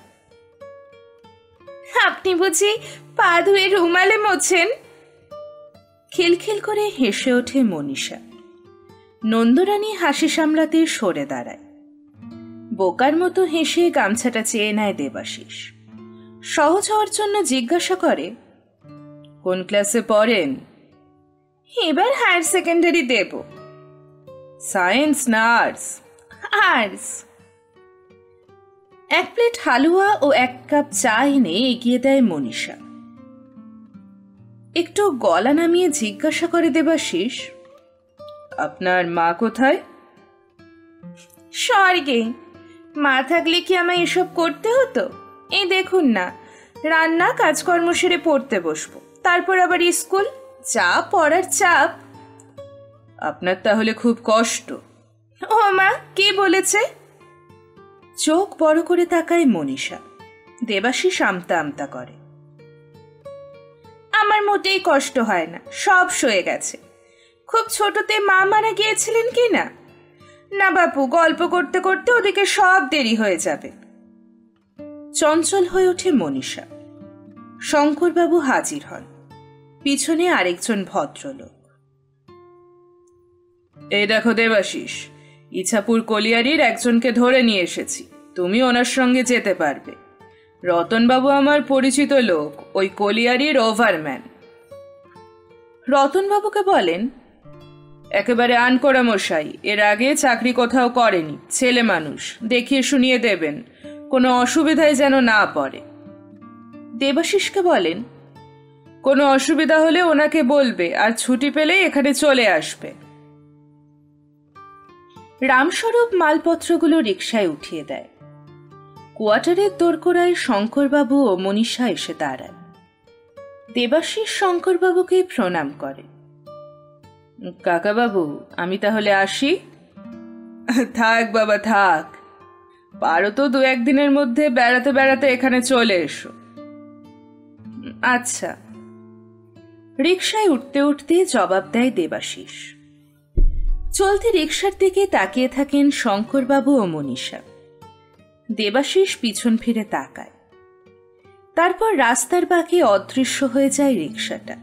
আপনি বুঝি পা ধুয়ে রুমালে মোছেন? খিলখিল করে হেসে ওঠে মনীষা। নন্দরানী হাসি সামলাতে সরে দাঁড়ায়। বোকার মতো হেসে গামছাটা চেয়ে নেয় দেবাশিস। সহজ হওয়ার জন্য জিজ্ঞাসা করে, কোন ক্লাসে পড়েন? এবার হায়ার সেকেন্ডারি দেব। সায়েন্স না আর্টস? আর্টস। এক প্লেট হালুয়া ও এক কাপ চা এনে এগিয়ে দেয় মনীষা। একটু গলা নামিয়ে জিজ্ঞাসা করে দেবাশিস, আপনার মা কোথায়? স্বর্গে। মা থাকলে কি আমায় এসব করতে হতো? এই দেখুন না, রান্না কাজকর্ম সেরে পড়তে বসবো, তারপর আবার স্কুল, যা পড়ার চাপ। আপনার তাহলে খুব কষ্ট। ও মা, কে বলেছে? চোখ বড় করে তাকায় মনীষা। দেবাশিস আমতা আমতা করে, আমার মোটেই কষ্ট হয় না, সব সয়ে গেছে। খুব ছোটতে মা মারা গিয়েছিলেন কি না? না বাপু, গল্প করতে করতে ওদিকে সব দেরি হয়ে যাবে। চঞ্চল হয়ে ওঠে মনীষা। শঙ্করবাবু হাজির হন। পিছনে আরেকজন ভদ্রলোক। এই দেখো দেবাশিস, ইছাপুর কলিয়ারির একজনকে ধরে নিয়ে এসেছি, তুমি ওনার সঙ্গে যেতে পারবে। রতনবাবু আমার পরিচিত লোক, ওই কলিয়ারির ওভারম্যান। রতনবাবুকে বলেন, একেবারে আনকোড়া মশাই, এর আগে চাকরি কোথাও করেনি, ছেলে মানুষ, দেখিয়ে শুনিয়ে দেবেন, কোনো অসুবিধায় যেন না পড়ে। দেবাশিসকে বলেন, কোনো অসুবিধা হলে ওনাকে বলবে, আর ছুটি পেলেই এখানে চলে আসবে। রামস্বরূপ মালপত্রগুলো রিকশায় উঠিয়ে দেয়। কোয়ার্টারের দোরগোড়ায় শঙ্করবাবু ও মনীষা এসে দাঁড়ায়। দেবাশিস শঙ্করবাবুকে প্রণাম করে। কাকাবাবু, আমি তাহলে আসি? থাক বাবা থাক, পারো তো 2-1 দিনের মধ্যে বেড়াতে বেড়াতে এখানে চলে এসো। আচ্ছা। রিকশায় উঠতে উঠতে জবাব দেয় দেবাশিস। চলতি রিকশার দিকে তাকিয়ে থাকেন শঙ্করবাবু ও মনীষা। দেবাশিস পিছন ফিরে তাকায়। তারপর রাস্তার বাঁকে অদৃশ্য হয়ে যায় রিকশাটা।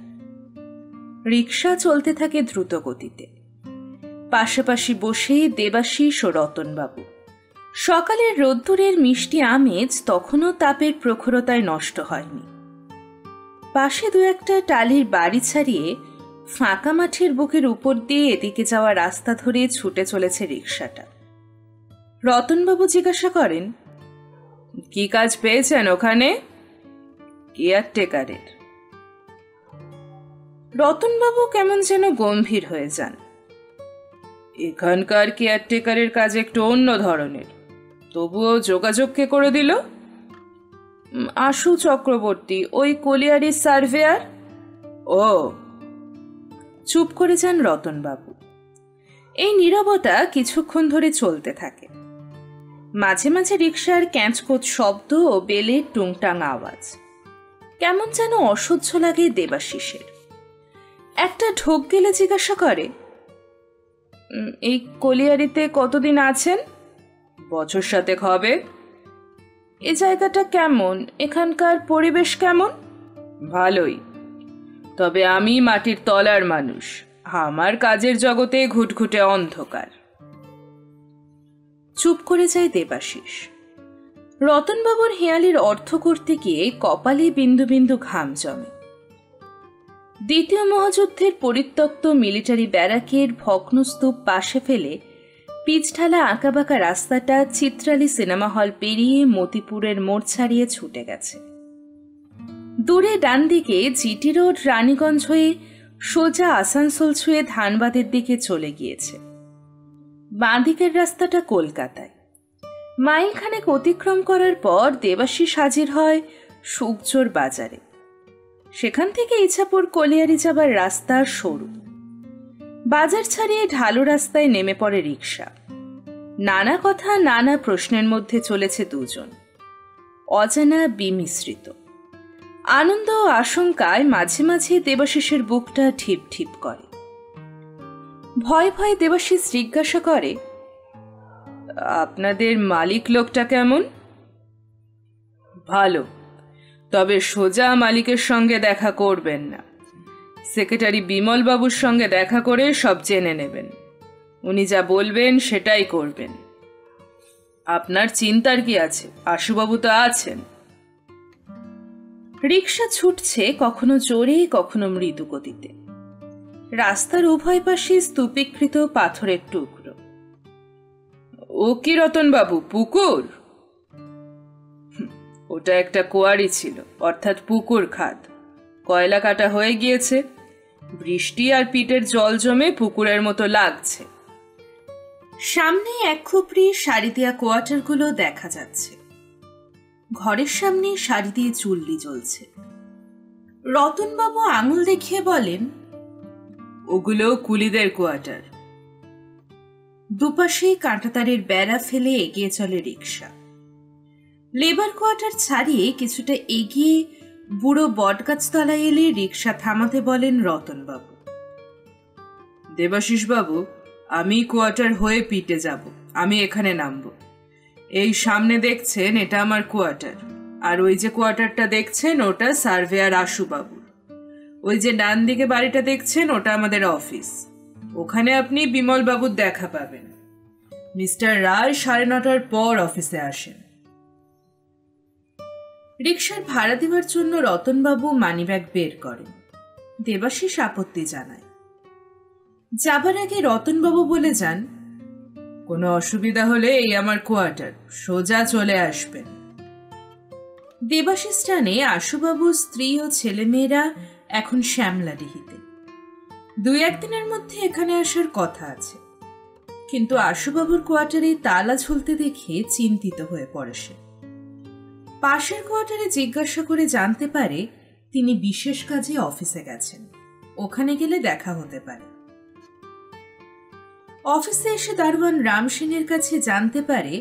রিকশা চলতে থাকে দ্রুত গতিতে। পাশাপাশি বসে দেবাশিস ও রতনবাবু। সকালের রোদ্দুরের মিষ্টি আমেজ তখনও তাপের প্রখরতায় নষ্ট হয়নি। পাশে 2-1টা টালির বাড়ি ছাড়িয়ে ফাঁকা মাঠের বুকের উপর দিয়ে এদিকে যাওয়া রাস্তা ধরে ছুটে চলেছে রিকশাটা। রতনবাবু জিজ্ঞাসা করেন, কি কাজ পেয়েছেন ওখানে? কেয়ারটেকারের। রতনবাবু কেমন যেন গম্ভীর হয়ে যান। এখানকার কেয়ারটেকারের কাজ একটু অন্য ধরনের, তবুও যোগাযোগ কে করে দিল? আশু চক্রবর্তী, ওই কলিয়ারির সার্ভেয়ার। ও। চুপ করে যান রতনবাবু। এই নীরবতা কিছুক্ষণ ধরে চলতে থাকে। মাঝে মাঝে রিকশার ক্যাঁচকোচ শব্দ ও বেলের টুংটাং আওয়াজ। কেমন যেন অসহ্য লাগে দেবাশিসের। একটা ঢোক গেলে জিজ্ঞাসা করে, এই কলিয়ারিতে কতদিন আছেন? বছর 7 হবে। এ জায়গাটা কেমন? এখানকার পরিবেশ কেমন? ভালোই, তবে আমি মাটির তলার মানুষ, আমার কাজের জগতে ঘুটঘুটে অন্ধকার। চুপ করে যায় দেবাশিস। রতনবাবুর হেয়ালির অর্থ করতে গিয়ে কপালে বিন্দু বিন্দু ঘাম জমে। দ্বিতীয় মহাযুদ্ধের পরিত্যক্ত মিলিটারি ব্যারাকের ভগ্নস্তূপ পাশে ফেলে পিচঢালা আঁকাবাঁকা রাস্তাটা চিত্রালী সিনেমা হল পেরিয়ে মতিপুরের মোড় ছাড়িয়ে ছুটে গেছে। দূরে ডান দিকে জিটি রোড রানীগঞ্জ হয়ে সোজা আসানসোল ছুঁয়ে ধানবাদের দিকে চলে গিয়েছে। বাঁ দিকের রাস্তাটা কলকাতায়। মাইলখানেক অতিক্রম করার পর দেবাশিস হাজির হয় সুকজোর বাজারে। সেখান থেকে ইছাপুর কলিয়ারি যাবার রাস্তা সরু। বাজার ছাড়িয়ে ঢালু রাস্তায় নেমে পড়ে রিকশা। নানা কথা নানা প্রশ্নের মধ্যে চলেছে দুজন, অজানা বিমিশ্রিত। আনন্দ ও আশঙ্কায় মাঝে মাঝে দেবাশিসের বুকটা ঠিপ ঠিপ করে। ভয়ে ভয়ে দেবাশিস জিজ্ঞাসা করে, আপনাদের মালিক লোকটা কেমন? ভালো, তবে সোজা মালিকের সঙ্গে দেখা করবেন না। সেক্রেটারি বিমল বাবুর সঙ্গে দেখা করে সব জেনে নেবেন। উনি যা বলবেন সেটাই করবেন। আপনার চিন্তার কি আছে? আশুবাবু তো আছেন। রিকশা ছুটছে কখনো জোরে কখনো মৃদু গতিতে। রাস্তার উভয় পাশে স্তূপীকৃত পাথরের টুকরো। ও কি রতনবাবু, পুকুর? ওটা একটা কোয়ারি ছিল, অর্থাৎ পুকুর খাদ। কয়লা কাটা হয়ে গিয়েছে, বৃষ্টি আর পিটের জল জমে পুকুরের মতো লাগছে। সামনে এক খুপড়ি সারি দেওয়া কোয়ার্টারগুলো দেখা যাচ্ছে। ঘরের সামনে সারি দিয়ে চুল্লি জ্বলছে। রতনবাবু আঙুল দেখিয়ে বলেন, ওগুলো কুলিদের কোয়ার্টার। দুপাশে কাঁটাতারের বেড়া ফেলে এগিয়ে চলে রিকশা। লেবার কোয়ার্টার ছাড়িয়ে কিছুটা এগিয়ে বুড়ো বটগাছতলায় এলে রিকশা থামাতে বলেন রতনবাবু। দেবাশিস বাবু, আমি কোয়ার্টার হয়ে পিটে যাব, আমি এখানে নামবো। এই সামনে দেখছেন এটা আমার কোয়ার্টার, আর ওই যে কোয়ার্টারটা দেখছেন ওটা সার্ভেয়ার আশুবাবুর। ওই যে ডান দিকে বাড়িটা দেখছেন ওটা আমাদের অফিস। ওখানে আপনি বিমল বাবুর দেখা পাবেন। মিস্টার রায় 9:30টার পর অফিসে আসেন। রিকশার ভাড়া দেওয়ার জন্য রতনবাবু মানিব্যাগ বের করেন। দেবাশিস আপত্তি জানায়। যাবার আগে রতনবাবু বলে যান, কোনো অসুবিধা হলে এই আমার কোয়ার্টার, সোজা চলে আসবেন। দেবাশিস জানে আশুবাবুর স্ত্রী ও ছেলেমেয়েরা এখন শ্যামলাডিহিতে। 2-1 দিনের মধ্যে এখানে আসার কথা আছে, কিন্তু আশুবাবুর কোয়ার্টারে তালা ঝুলতে দেখে চিন্তিত হয়ে পড়ে সে। পাশের কোয়ার্টারে জিজ্ঞাসা করে জানতে পারে তিনি বিশেষ কাজে অফিসে গেছেন, ওখানে গেলে দেখা হতে পারে। অফিসে এসে দারোয়ান রাম সেনের কাছে জানতে পারে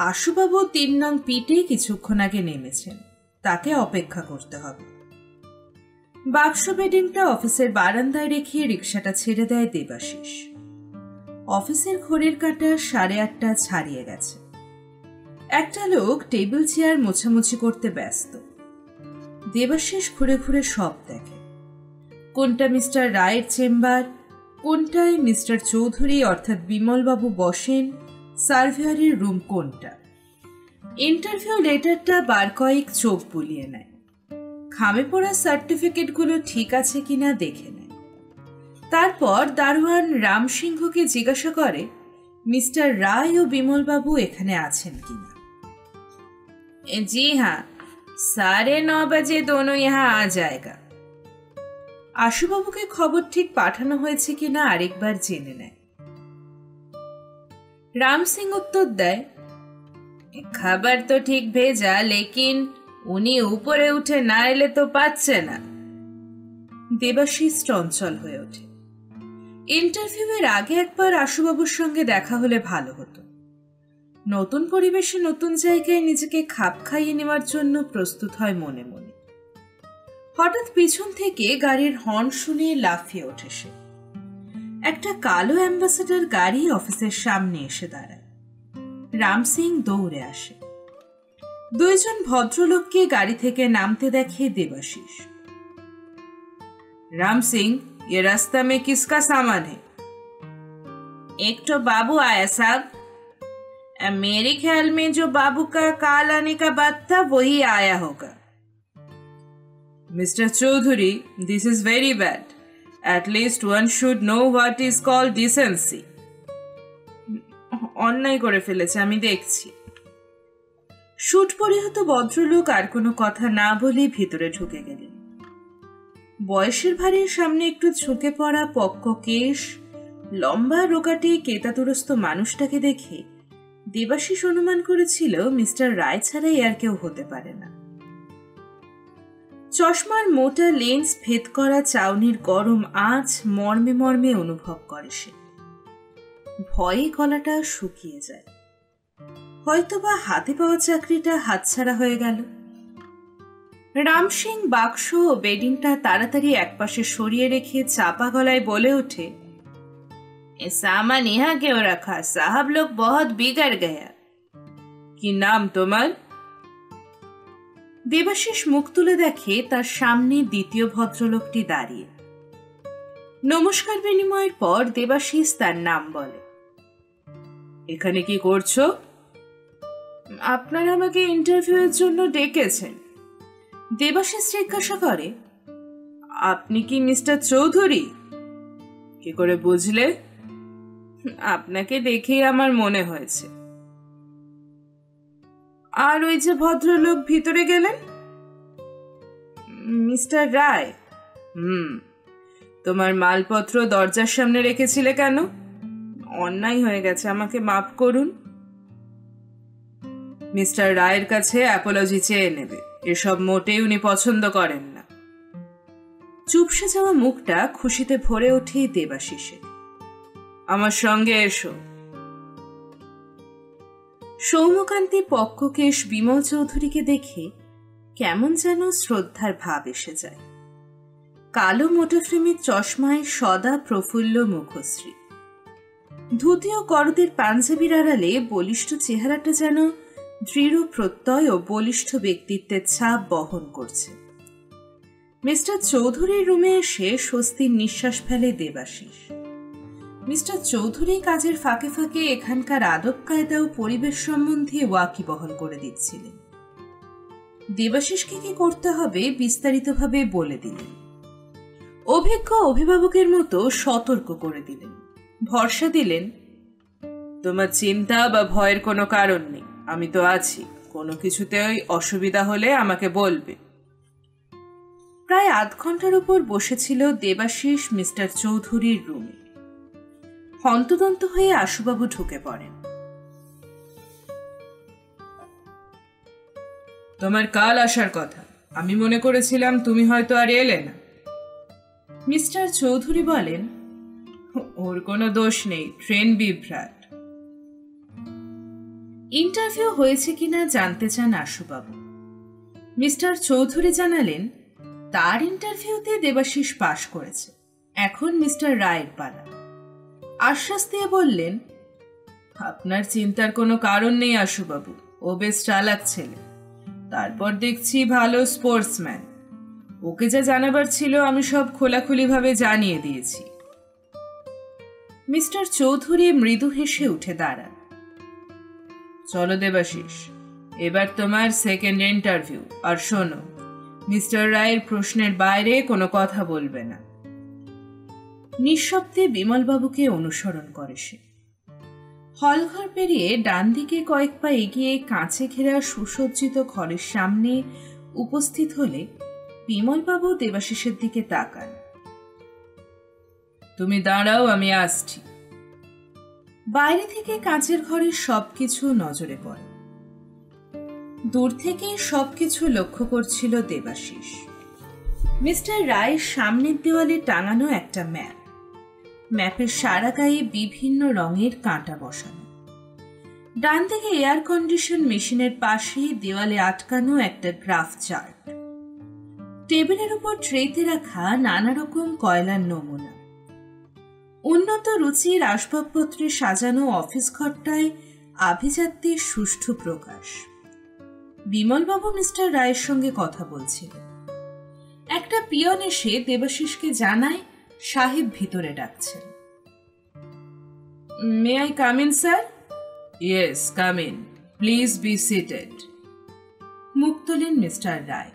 আশুবাবু 3 নং পিটে কিছুক্ষণ আগে নেমেছেন, তাকে অপেক্ষা করতে হবে। বাক্স বেডিংটা অফিসের বারান্দায় রেখে রিকশাটা ছেড়ে দেয় দেবাশিস। অফিসের ঘড়ির কাঁটা 8:30 ছাড়িয়ে গেছে। একটা লোক টেবিল চেয়ার মোছামুছি করতে ব্যস্ত। দেবাশিস ঘুরে ঘুরে সব দেখে, কোনটা মিস্টার রায়ের চেম্বার, কোনটায় মিস্টার চৌধুরী অর্থাৎ বিমলবাবু বসেন, সার্ভেয়ারের রুম কোনটা। ইন্টারভিউ লেটারটা বার কয়েক চোখ বুলিয়ে নেয়, খামে পড়া সার্টিফিকেটগুলো ঠিক আছে কিনা দেখে নেয়। তারপর দারোয়ান রামসিংহকে জিজ্ঞাসা করে মিস্টার রায় ও বিমলবাবু এখানে আছেন কিনা। জি হ্যাঁ, 9:30 বাজে দোনো ইহা আ যায়গা। আশুবাবুকে খবর ঠিক পাঠানো হয়েছে কিনা আরেকবার জেনে নেয়। রাম সিং উত্তর দেয়, খবর তো ঠিক ভেজা, লেকিন উনি উপরে উঠে না এলে তো পাচ্ছে না। দেবাশিস চঞ্চল হয়ে ওঠে। ইন্টারভিউয়ের আগে একবার আশুবাবুর সঙ্গে দেখা হলে ভালো হতো। নতুন পরিবেশে নতুন জায়গায় নিজেকে খাপ খাইয়ে নেওয়ার জন্য প্রস্তুত হয় মনে মনে। হঠাৎ পিছন থেকে গাড়ির হর্ন শুনে লাফিয়ে ওঠে সে। একটা কালো অ্যাম্বাসেডর গাড়ি অফিসের সামনে এসে দাঁড়ায়। রাম সিং দৌড়ে আসে। 2 জন ভদ্রলোককে গাড়ি থেকে নামতে দেখে দেবাশিস। राम सिंह, ये रास्ता में किसका सामान है? एक तो बाबू आया साहब। मेरे ख्याल में जो बाबू का काल आने का बात था वही आया होगा। Mister Chowdhury, this is very bad. At least one should know what is called decency. অন্যায় করে ফেলেছে, আমি দেখছি। শুট পরিহিত ভদ্রলোক আর কোনো কথা না বলে ভিতরে ঢুকে গেলেন। বয়সের ভারের সামনে একটু ঝুঁকে পড়া পক্ক কেশ, লম্বা রোগাটে কেতাতুরস্ত মানুষটাকে দেখে দেবাশিস অনুমান করেছিল মিস্টার রায় ছাড়াই আর কেউ হতে পারে না। চশমার মোটা লেন্স ভেদ করা চাউনির গরম আঁচ মর্মে মর্মে অনুভব করে সে। ভয়ে গলাটা শুকিয়ে যায়। হয়তোবা হাতে পাওয়া চাকরিটা হাতছাড়া হয়ে গেল। রাম সিং বাক্স ও বেডিংটা তাড়াতাড়ি একপাশে সরিয়ে রেখে চাপা গলায় বলে ওঠে, এ সামান ইহা কেউ রাখা, সাহাব লোক বহুত বিগড় গয়া। কি নাম তোমার? দেবাশিস মুখ তুলে দেখে তার সামনে দ্বিতীয় ভদ্রলোকটি দাঁড়িয়ে। নমস্কার বিনিময়ের পর দেবাশিস তার নাম বলে। এখানে কি করছো? আপনারা আমাকে ইন্টারভিউয়ের জন্য ডেকেছেন। দেবাশিস জিজ্ঞাসা করে, আপনি কি মিস্টার চৌধুরী? কি করে বুঝলে? আপনাকে দেখেই আমার মনে হয়েছে। আর ওই যে ভদ্রলোক ভিতরে গেলেন, মিস্টার রায়। তোমার মালপত্র দরজার সামনে রেখেছিলে কেন? অন্যায় হয়ে গেছে, আমাকে মাফ করুন। মিস্টার রায়ের কাছে অ্যাপোলজি চেয়ে নেবে, এসব মোটেই উনি পছন্দ করেন না। চুপসে যাওয়া মুখটা খুশিতে ভরে ওঠে দেবাশিসে। আমার সঙ্গে এসো। সৌম্যকান্তি পক্ককেশ বিমল চৌধুরীকে দেখে কেমন যেন শ্রদ্ধার ভাব এসে যায়। কালো মোটা ফ্রেমের চশমায় সদা প্রফুল্ল মুখশ্রী, ধুতি ও করদের পাঞ্জাবির আড়ালে বলিষ্ঠ চেহারাটা যেন দৃঢ় প্রত্যয় ও বলিষ্ঠ ব্যক্তিত্বের ছাপ বহন করছে। মিস্টার চৌধুরীর রুমে এসে স্বস্তির নিঃশ্বাস ফেলে দেবাশিস। মিস্টার চৌধুরী কাজের ফাঁকে ফাঁকে এখানকার আদব কায়দা ও পরিবেশ সম্বন্ধে ওয়াকিবহাল করে দিচ্ছিলেন। দেবাশিসকে কি করতে হবে বিস্তারিতভাবে বলে দিলেন। অভিজ্ঞ অভিভাবকের মতো সতর্ক করে দিলেন, ভরসা দিলেন, তোমার চিন্তা বা ভয়ের কোনো কারণ নেই, আমি তো আছি, কোনো কিছুতেই অসুবিধা হলে আমাকে বলবে। প্রায় আধ ঘন্টার উপর বসেছিল দেবাশিস মিস্টার চৌধুরীর রুমে। হন্তদন্ত হয়ে আশুবাবু ঢুকে পড়েন। তোমার কাল আসার কথা, আমি মনে করেছিলাম তুমি হয়তো আর এলে না। মিস্টার চৌধুরী বলেন, ওর কোনো দোষ নেই, ট্রেন বিভ্রাট। ইন্টারভিউ হয়েছে কিনা জানতে চান আশুবাবু। মিস্টার চৌধুরী জানালেন, তার ইন্টারভিউতে দেবাশিস পাশ করেছে, এখন মিস্টার রায়ের পালা। আশ্বাস দিয়ে বললেন, আপনার চিন্তার কোনো কারণ নেই আশুবাবু, ও বেশ চালাক ছেলে, তারপর দেখছি ভালো স্পোর্টসম্যান। ওকে যা জানাবার ছিল আমি সব খোলাখুলিভাবে জানিয়ে দিয়েছি। মিস্টার চৌধুরী মৃদু হেসে উঠে দাঁড়ান। চলো দেবাশিস, এবার তোমার সেকেন্ড ইন্টারভিউ। আর শোনো, মিস্টার রায়ের প্রশ্নের বাইরে কোনো কথা বলবে না। নিঃশব্দে বিমলবাবুকে অনুসরণ করে সে। হলঘর পেরিয়ে ডান দিকে কয়েক পা এগিয়ে কাঁচে ঘেরা সুসজ্জিত ঘরের সামনে উপস্থিত হলে বিমলবাবু দেবাশিসের দিকে তাকান। তুমি দাঁড়াও, আমি আসছি। বাইরে থেকে কাঁচের ঘরের সবকিছু নজরে পড়ে। দূর থেকে সবকিছু লক্ষ্য করছিল দেবাশিস। মিস্টার রায়ের সামনের দেওয়ালে টাঙানো একটা ম্যাপ, ম্যাপের সারা গায়ে বিভিন্ন রঙের কাঁটা বসানো। ডান দিকে এয়ার কন্ডিশন মেশিনের পাশে দেওয়ালে আটকানো একটা গ্রাফ চার্ট। টেবিলের উপর ট্রেতে রাখা নানা রকম কয়লার নমুনা। উন্নত রুচির আসবাবপত্রে সাজানো অফিস ঘরটায় আভিজাত্যের সুষ্ঠু প্রকাশ। বিমলবাবু মিস্টার রায়ের সঙ্গে কথা বলছিলেন। একটা পিয়ন এসে দেবাশিসকে জানায় সাহেব ভিতরে ডাকছেন। May I come in sir? Yes, come in, please be seated. মুখ তোলেন মিস্টার রায়।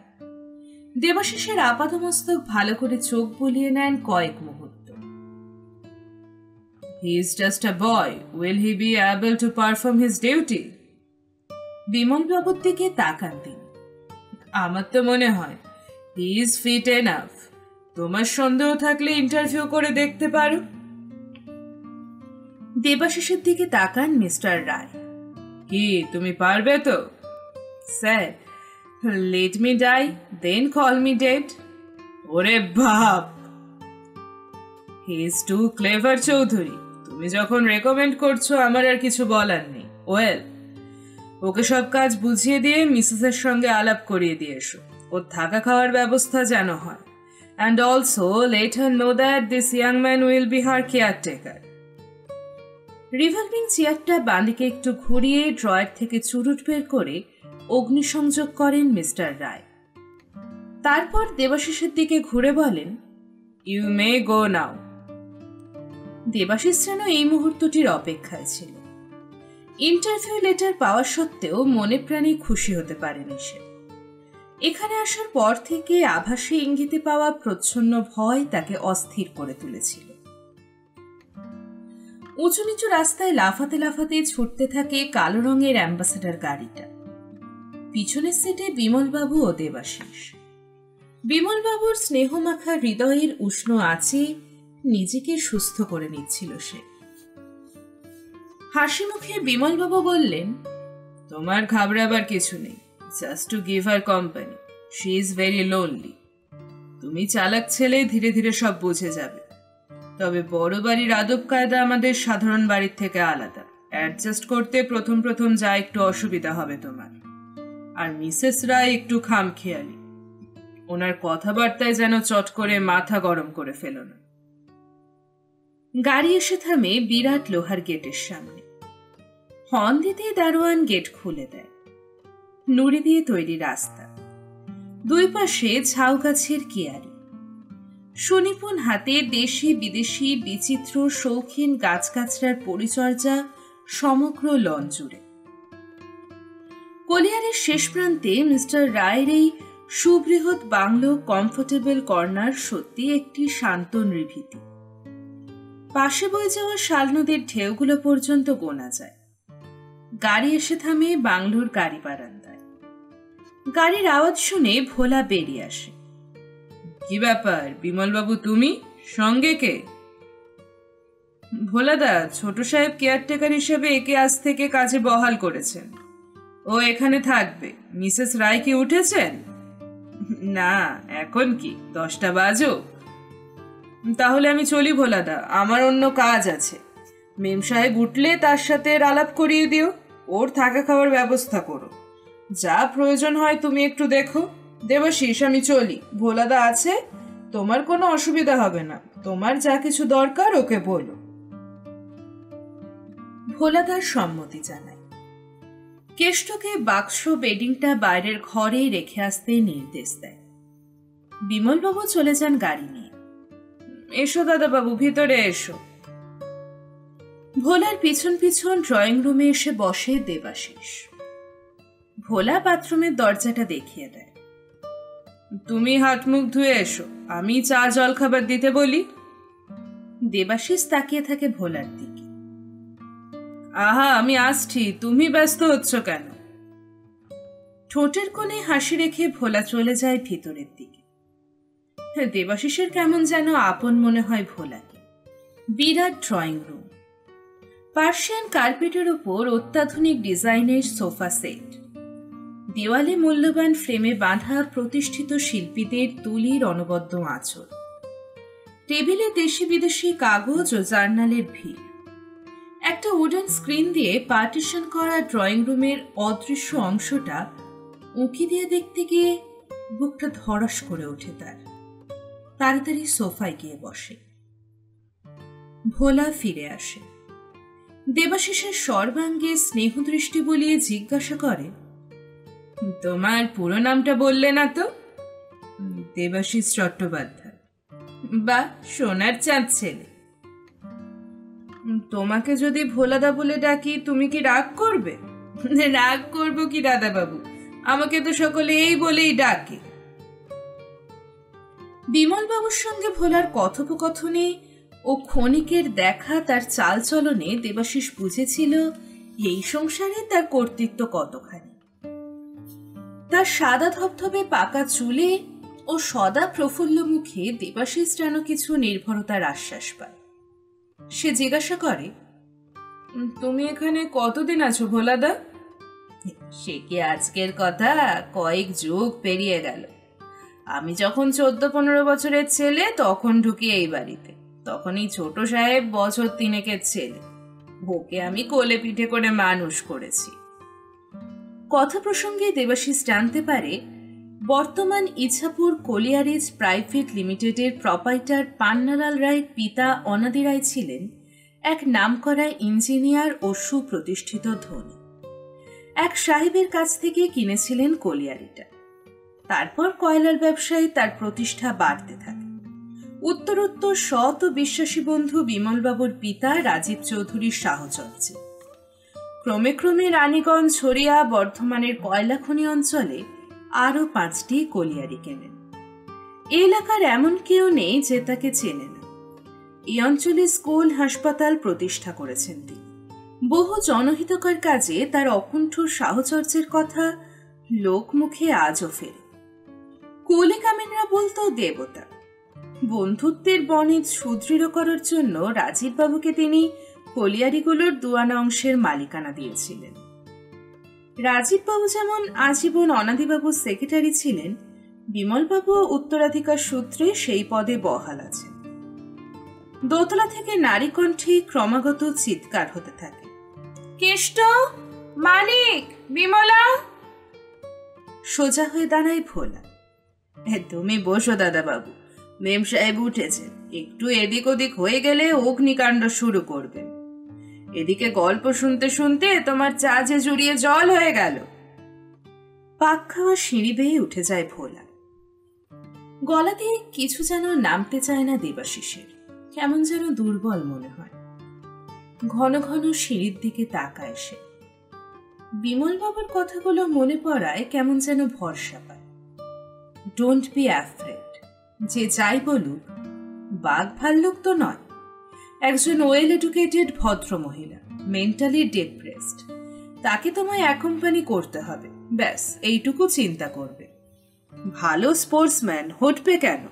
দেবাশিসের আপাদমস্তক ভালো করে চোখ বুলিয়ে নেন কয়েক মুহূর্ত। He is just a boy. Will he be able to perform his duty? বিমলবাবুর দিকে তাকান তিনি। আমার তো মনে হয় he is fit enough. তোমার সন্দেহ থাকলে ইন্টারভিউ করে দেখতে পারো। দেবাশিসের দিকে তাকান মিস্টার রায়। কি তুমি পারবে তো? স্যার, লেট মি ডাই দেন কল মি ডেড। ওরে বাপ, he is too clever Chowdhury. তুমি যখন রেকমেন্ড করছো আমার আর কিছু বলার নেই। ওয়েল, ওকে সব কাজ বুঝিয়ে দিয়ে মিসেসের সঙ্গে আলাপ করিয়ে দিয়ে এসো। ওর থাকা খাওয়ার ব্যবস্থা যেন হয়। And also let her know that this young man will be her caretaker. Revolving চেয়ারটা বাঁদিকে একটু ঘুরিয়ে ড্রয়ার থেকে চুরুট বের করে অগ্নিসংযোগ করেন মিস্টার রায়। তারপর দেবাশিসের দিকে ঘুরে বলেন, ইউ মে গো নাও। দেবাশিস যেন এই মুহূর্তটির অপেক্ষায় ছিল। ইন্টারভিউ লেটার পাওয়া সত্ত্বেও মনে প্রাণে খুশি হতে পারেনি সে। এখানে আসার পর থেকে আভাসে ইঙ্গিতে পাওয়া প্রচ্ছন্ন ভয় তাকে অস্থির করে তুলেছিল। উঁচু নিচু রাস্তায় লাফাতে লাফাতে ছুটতে থাকে কালো রঙের অ্যাম্বাসেডর গাড়িটা। পিছনের সিটে বিমলবাবু ও দেবাশিস। বিমলবাবুর স্নেহমাখা হৃদয়ের উষ্ণ আঁচে নিজেকে সুস্থ করে নিচ্ছিল সে। হাসি মুখে বিমলবাবু বললেন, তোমার ঘাবড়াবার কিছু নেই। Just to give her company. She is very lonely. তুমি চালাক ছেলে, ধীরে ধীরে সব বুঝে যাবে। তবে বড় বাড়ির আদব কায়দা আমাদের সাধারণ বাড়ির থেকে আলাদা। অ্যাডজাস্ট করতে প্রথম প্রথম যা একটু অসুবিধা হবে তোমার। আর মিসেস রায় একটু খামখেয়ালি। ওনার কথাবার্তায় যেন চট করে মাথা গরম করে ফেলো না। গাড়ি এসে থামে বিরাট লোহার গেটের সামনে। হর্ন দিতেই দারোয়ান গেট খুলে দেয়। নুড়ি দিয়ে তৈরি রাস্তা, দুই পাশে ঝাউ গাছের কিয়ারি। সুনিপুণ হাতে দেশি বিদেশি বিচিত্র শৌখিন গাছগাছড়ার পরিচর্যা সমগ্র লন জুড়ে। কলিয়ারের শেষ প্রান্তে মিস্টার রায়ের এই সুবৃহৎ বাংলো কমফোর্টেবল কর্নার সত্যি একটি শান্ত নিভৃতি। পাশে বয়ে যাওয়া শাল নদীর ঢেউগুলো পর্যন্ত গোনা যায়। গাড়ি এসে থামে বাংলোর গাড়ি বারান্দায়। গাড়ির আওয়াজ শুনে ভোলা বেরিয়ে আসে। কি ব্যাপার বিমলবাবু, তুমি সঙ্গে কে? ভোলাদা, ছোট সাহেব কেয়ারটেকার হিসেবে একে আজ থেকে কাজে বহাল করেছেন। ও এখানে থাকবে। মিসেস রায় কি উঠেছেন? না, এখন কি 10টা বাজুক। তাহলে আমি চলি ভোলাদা, আমার অন্য কাজ আছে। মেম সাহেব উঠলে তার সাথে আলাপ করিয়ে দিও। ওর থাকা খাওয়ার ব্যবস্থা করো। যা প্রয়োজন হয় তুমি একটু দেখো। দেবাশিস, আমি চলি। ভোলাদা আছে, তোমার কোনো অসুবিধা হবে না। তোমার যা কিছু দরকার ওকে বলো। ভোলাদার সম্মতি জানায়। কেষ্টকে বাক্স বেডিংটা বাইরের ঘরেই রেখে আসতে নির্দেশ দেয়। বিমলবাবু চলে যান গাড়ি নিয়ে। এসো দাদাবাবু, ভিতরে এসো। ভোলার পিছন পিছন ড্রয়িং রুমে এসে বসে দেবাশিস। ভোলা বাথরুমের দরজাটা দেখিয়ে দেয়। তুমি হাত মুখ ধুয়ে এসো, আমি চা জল খাবার দিতে বলি। দেবাশিস তাকিয়ে থাকে ভোলার দিকে। আহা, আমি আসছি, তুমি ব্যস্ত হচ্ছ কেন? ঠোঁটের কোণে হাসি রেখে ভোলা চলে যায় ভিতরের দিকে। দেবাশিসের কেমন যেন আপন মনে হয় ভোলাকে। বিরাট ড্রয়িং রুম, পার্সিয়ান কার্পেটের ওপর অত্যাধুনিক ডিজাইনের সোফা সেট, দেওয়ালে মূল্যবান ফ্রেমে বাঁধা প্রতিষ্ঠিত শিল্পীদের তুলির অনবদ্য আঁচল, টেবিলে দেশি বিদেশি কাগজ ও জার্নালের ভিড়। একটা উডেন স্ক্রিন দিয়ে পার্টিশন করা ড্রয়িং রুমের অদৃশ্য অংশটা উঁকি দিয়ে দেখতে গিয়ে বুকটা ধড়াস করে ওঠে তার। তাড়াতাড়ি সোফায় গিয়ে বসে। ভোলা ফিরে আসে। দেবাশিসের সর্বাঙ্গে স্নেহদৃষ্টি বলিয়ে জিজ্ঞাসা করে, তোমার পুরো নামটা বললে না তো? দেবাশিস চট্টোপাধ্যায়। বা, সোনার চাঁদ ছেলে। তোমাকে যদি ভোলাদা বলে ডাকি তুমি কি রাগ করবে? রাগ করবো কি দাদাবাবু, আমাকে তো সকলে এই বলেই ডাকে। বিমলবাবুর সঙ্গে ভোলার কথোপকথনে ও ক্ষণিকের দেখা তার চালচলনে দেবাশিস বুঝেছিল এই সংসারে তার কর্তৃত্ব কতখানি। তার সাদা ধবধবে পাকা চুলে ও সদা প্রফুল্ল মুখে দেবাশিস যেন কিছু নির্ভরতার আশ্বাস পায়। সে জিজ্ঞাসা করে, তুমি এখানে কতদিন আছো ভোলাদা? সে কি আজকের কথা, কয়েক যুগ পেরিয়ে গেল। আমি যখন 14-15 বছরের ছেলে তখন ঢুকি এই বাড়িতে। তখনই ছোট সাহেব বছর 3-এর ছেলে। ওকে আমি কোলে পিঠে করে মানুষ করেছি। কথা প্রসঙ্গে দেবাশিস জানতে পারে বর্তমান ইছাপুর কোলিয়ারিজ প্রাইভেট লিমিটেডের প্রপাইটার পান্নালাল রায়ের পিতা অনাদি রায় ছিলেন এক নামকরা ইঞ্জিনিয়ার ও সুপ্রতিষ্ঠিত ধনী। এক সাহেবের কাছ থেকে কিনেছিলেন কোলিয়ারিটা। তারপর কয়লার ব্যবসায় তার প্রতিষ্ঠা বাড়তে থাকে। উত্তরোত্তর সৎ ও বিশ্বাসী বন্ধু বিমলবাবুর পিতা রাজীব চৌধুরীর সাহচর্যে ক্রমে ক্রমে রানীগঞ্জ, ছড়িয়া, বর্ধমানের কয়লা খনি অঞ্চলে আরও 5টি কোলিয়ারি কেনেন। এই এলাকার এমন কেউ নেই যে তাকে চেনে না। এই অঞ্চলে স্কুল, হাসপাতাল প্রতিষ্ঠা করেছেন তিনি। বহু জনহিতকর কাজে তার অকুণ্ঠ সাহচর্যের কথা লোকমুখে আজও ফেরে। কুলি কামিনরা বলতো দেবতা। বন্ধুত্বের বনিজ সুদৃঢ় করার জন্য রাজীববাবুকে তিনি কলিয়ারিগুলোর 2 আনা অংশের মালিকানা দিয়েছিলেন। রাজীববাবু যেমন আজীবন অনাদিবাবুর সেক্রেটারি ছিলেন, বিমলবাবু উত্তরাধিকার সূত্রে সেই পদে বহাল আছেন। দোতলা থেকে নারী কণ্ঠে ক্রমাগত চিৎকার হতে থাকে, কেষ্ট, মানিক, বিমলা। সোজা হয়ে দাঁড়ায় ভোলা। তুমি বসো দাদাবাবু, মেম সাহেব উঠেছেন। একটু এদিক ওদিক হয়ে গেলে অগ্নিকাণ্ড শুরু করবেন। এদিকে গল্প শুনতে শুনতে তোমার চা যে জুড়িয়ে জল হয়ে গেল। পাক খাওয়া সিঁড়ি বেয়ে উঠে যায় ভোলা। গলা দিয়ে কিছু যেন নামতে চায় না দেবাশিসের, কেমন যেন দুর্বল মনে হয়। ঘন ঘন সিঁড়ির দিকে তাকায় সে। বিমলবাবুর কথাগুলো মনে পড়ায় কেমন যেন ভরসা পায়। Don't be afraid. যে যাই বলুক, বাঘ ভাল্লুক তো নয়। একজন ওয়েল এডুকেটেড ভদ্র মহিলা, মেন্টালি ডিপ্রেসড। তাকে তোমায় অ্যাকম্পানি করতে হবে, ব্যাস এইটুকু চিন্তা করবে। ভালো স্পোর্টসম্যান হটবে কেন?